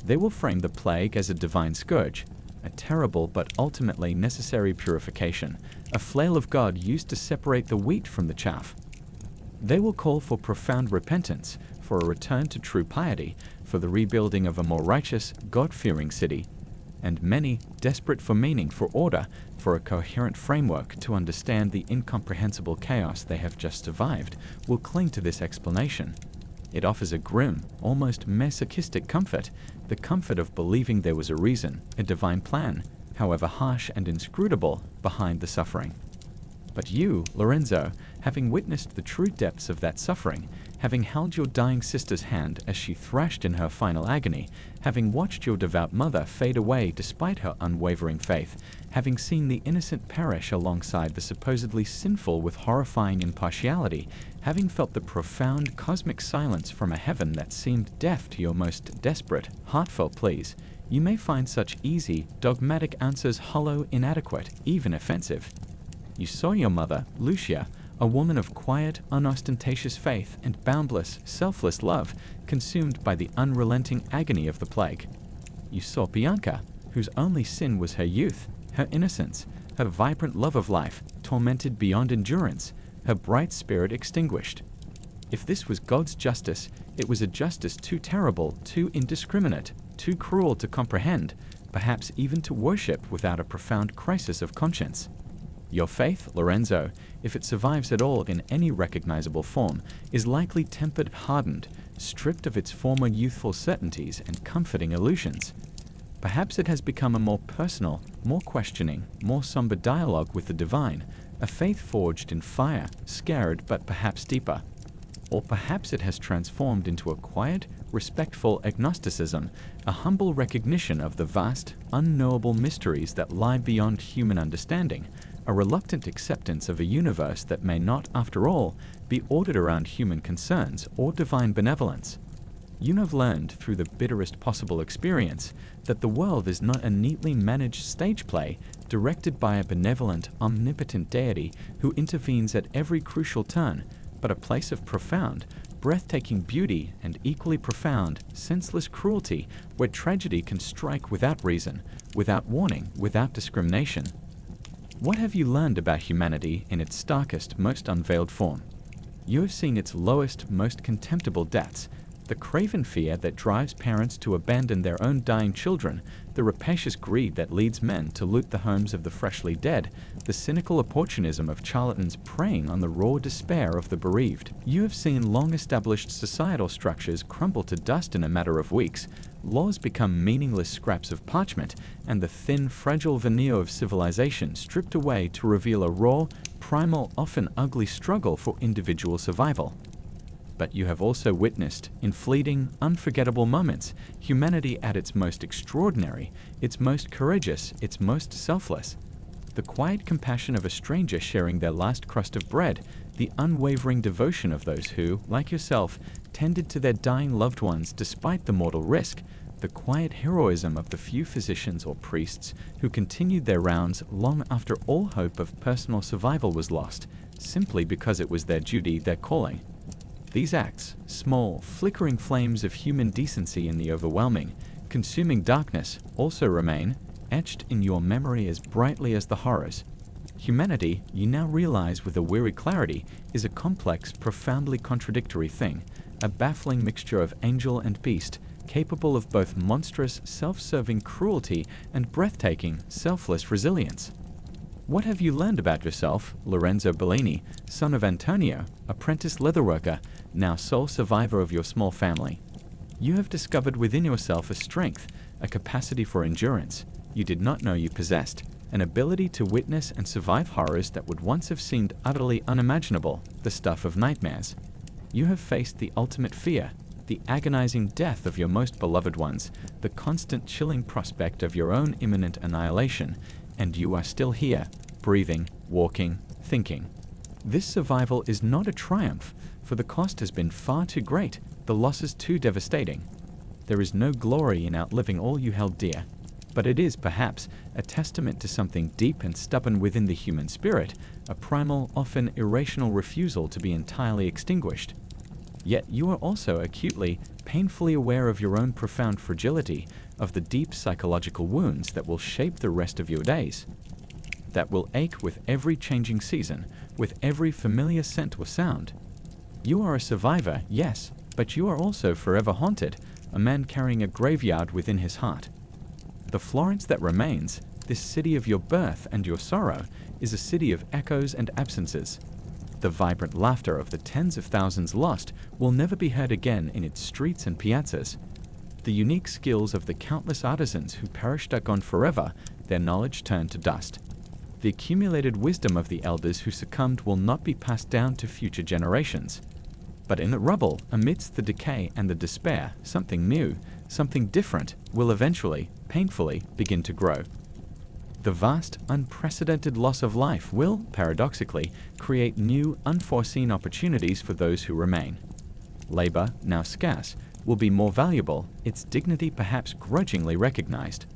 They will frame the plague as a divine scourge, a terrible but ultimately necessary purification, a flail of God used to separate the wheat from the chaff. They will call for profound repentance, for a return to true piety, for the rebuilding of a more righteous, God-fearing city. And many, desperate for meaning, for order, for a coherent framework to understand the incomprehensible chaos they have just survived, will cling to this explanation. It offers a grim, almost masochistic comfort, the comfort of believing there was a reason, a divine plan, however harsh and inscrutable, behind the suffering. But you, Lorenzo, having witnessed the true depths of that suffering, having held your dying sister's hand as she thrashed in her final agony, having watched your devout mother fade away despite her unwavering faith, having seen the innocent perish alongside the supposedly sinful with horrifying impartiality, having felt the profound cosmic silence from a heaven that seemed deaf to your most desperate, heartfelt pleas, you may find such easy, dogmatic answers hollow, inadequate, even offensive. You saw your mother, Lucia, a woman of quiet, unostentatious faith and boundless, selfless love, consumed by the unrelenting agony of the plague. You saw Bianca, whose only sin was her youth, her innocence, her vibrant love of life, tormented beyond endurance, her bright spirit extinguished. If this was God's justice, it was a justice too terrible, too indiscriminate, too cruel to comprehend, perhaps even to worship without a profound crisis of conscience. Your faith, Lorenzo, if it survives at all in any recognizable form, is likely tempered, hardened, stripped of its former youthful certainties and comforting illusions. Perhaps it has become a more personal, more questioning, more somber dialogue with the divine, a faith forged in fire, scared but perhaps deeper. Or perhaps it has transformed into a quiet, respectful agnosticism, a humble recognition of the vast, unknowable mysteries that lie beyond human understanding, a reluctant acceptance of a universe that may not, after all, be ordered around human concerns or divine benevolence. You have learned through the bitterest possible experience that the world is not a neatly managed stage play directed by a benevolent, omnipotent deity who intervenes at every crucial turn, but a place of profound, breathtaking beauty and equally profound, senseless cruelty where tragedy can strike without reason, without warning, without discrimination. What have you learned about humanity in its starkest, most unveiled form? You have seen its lowest, most contemptible depths, The craven fear that drives parents to abandon their own dying children, the rapacious greed that leads men to loot the homes of the freshly dead, the cynical opportunism of charlatans preying on the raw despair of the bereaved. You have seen long-established societal structures crumble to dust in a matter of weeks, laws become meaningless scraps of parchment, and the thin, fragile veneer of civilization stripped away to reveal a raw, primal, often ugly struggle for individual survival. But you have also witnessed, in fleeting, unforgettable moments, humanity at its most extraordinary, its most courageous, its most selfless. The quiet compassion of a stranger sharing their last crust of bread, the unwavering devotion of those who, like yourself, tended to their dying loved ones despite the mortal risk, the quiet heroism of the few physicians or priests who continued their rounds long after all hope of personal survival was lost, simply because it was their duty, their calling. These acts, small, flickering flames of human decency in the overwhelming, consuming darkness, also remain, etched in your memory as brightly as the horrors. Humanity, you now realize with a weary clarity, is a complex, profoundly contradictory thing, a baffling mixture of angel and beast, capable of both monstrous, self-serving cruelty and breathtaking, selfless resilience. What have you learned about yourself, Lorenzo Bellini, son of Antonio, apprentice leatherworker, now sole survivor of your small family? You have discovered within yourself a strength, a capacity for endurance you did not know you possessed, an ability to witness and survive horrors that would once have seemed utterly unimaginable, the stuff of nightmares. You have faced the ultimate fear, the agonizing death of your most beloved ones, the constant chilling prospect of your own imminent annihilation, and you are still here, breathing, walking, thinking. This survival is not a triumph, for the cost has been far too great, the losses too devastating. There is no glory in outliving all you held dear, but it is, perhaps, a testament to something deep and stubborn within the human spirit, a primal, often irrational refusal to be entirely extinguished. Yet you are also acutely, painfully aware of your own profound fragility, of the deep psychological wounds that will shape the rest of your days, that will ache with every changing season, with every familiar scent or sound. You are a survivor, yes, but you are also forever haunted, a man carrying a graveyard within his heart. The Florence that remains, this city of your birth and your sorrow, is a city of echoes and absences. The vibrant laughter of the tens of thousands lost will never be heard again in its streets and piazzas. The unique skills of the countless artisans who perished are gone forever, their knowledge turned to dust. The accumulated wisdom of the elders who succumbed will not be passed down to future generations. But in the rubble, amidst the decay and the despair, something new, something different, will eventually, painfully, begin to grow. The vast, unprecedented loss of life will, paradoxically, create new, unforeseen opportunities for those who remain. Labor, now scarce, will be more valuable, its dignity perhaps grudgingly recognized.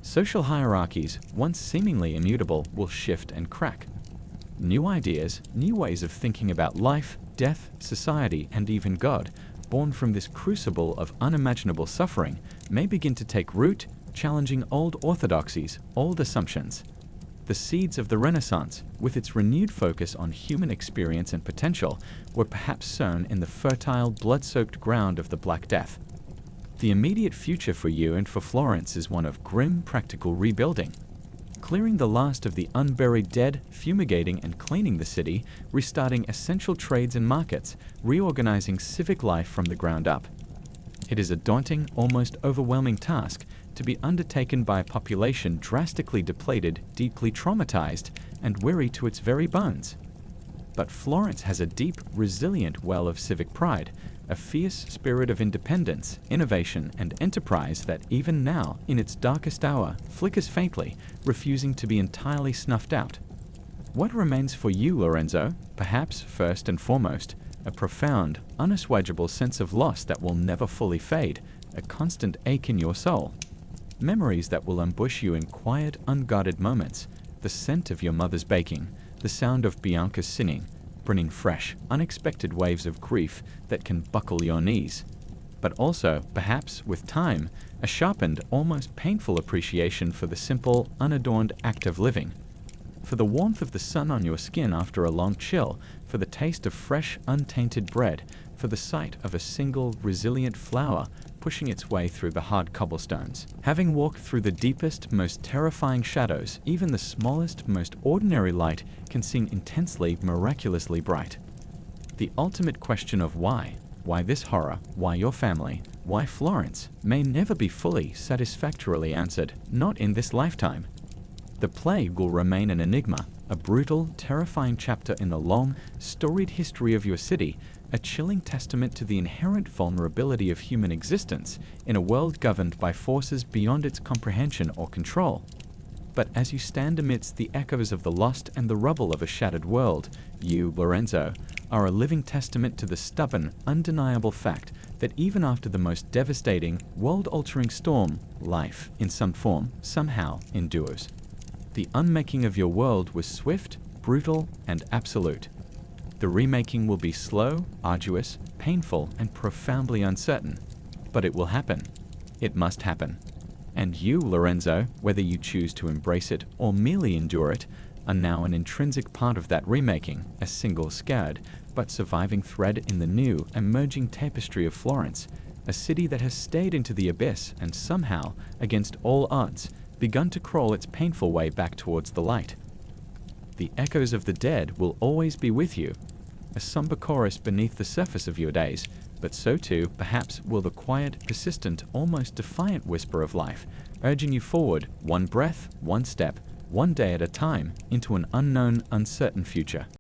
Social hierarchies, once seemingly immutable, will shift and crack. New ideas, new ways of thinking about life, death, society, and even God, born from this crucible of unimaginable suffering, may begin to take root, challenging old orthodoxies, old assumptions. The seeds of the Renaissance, with its renewed focus on human experience and potential, were perhaps sown in the fertile, blood-soaked ground of the Black Death. The immediate future for you and for Florence is one of grim, practical rebuilding. Clearing the last of the unburied dead, fumigating and cleaning the city, restarting essential trades and markets, reorganizing civic life from the ground up. It is a daunting, almost overwhelming task to be undertaken by a population drastically depleted, deeply traumatized, and weary to its very bones. But Florence has a deep, resilient well of civic pride, a fierce spirit of independence, innovation, and enterprise that even now, in its darkest hour, flickers faintly, refusing to be entirely snuffed out. What remains for you, Lorenzo? Perhaps, first and foremost, a profound, unassuageable sense of loss that will never fully fade, a constant ache in your soul. Memories that will ambush you in quiet, unguarded moments, the scent of your mother's baking, the sound of Bianca's singing, bringing fresh, unexpected waves of grief that can buckle your knees. But also, perhaps, with time, a sharpened, almost painful appreciation for the simple, unadorned act of living. for the warmth of the sun on your skin after a long chill, for the taste of fresh, untainted bread, for the sight of a single, resilient flower pushing its way through the hard cobblestones. Having walked through the deepest, most terrifying shadows, even the smallest, most ordinary light can seem intensely, miraculously bright. The ultimate question of why this horror, why your family, why Florence, may never be fully, satisfactorily answered, not in this lifetime. The plague will remain an enigma, a brutal, terrifying chapter in the long, storied history of your city, a chilling testament to the inherent vulnerability of human existence in a world governed by forces beyond its comprehension or control. But as you stand amidst the echoes of the lost and the rubble of a shattered world, you, Lorenzo, are a living testament to the stubborn, undeniable fact that even after the most devastating, world-altering storm, life, in some form, somehow, endures. The unmaking of your world was swift, brutal, and absolute. The remaking will be slow, arduous, painful, and profoundly uncertain. But it will happen. It must happen. And you, Lorenzo, whether you choose to embrace it or merely endure it, are now an intrinsic part of that remaking, a single scared, but surviving thread in the new, emerging tapestry of Florence, a city that has stayed into the abyss and somehow, against all odds, begun to crawl its painful way back towards the light. The echoes of the dead will always be with you, a somber chorus beneath the surface of your days, but so too, perhaps, will the quiet, persistent, almost defiant whisper of life, urging you forward, one breath, one step, one day at a time, into an unknown, uncertain future.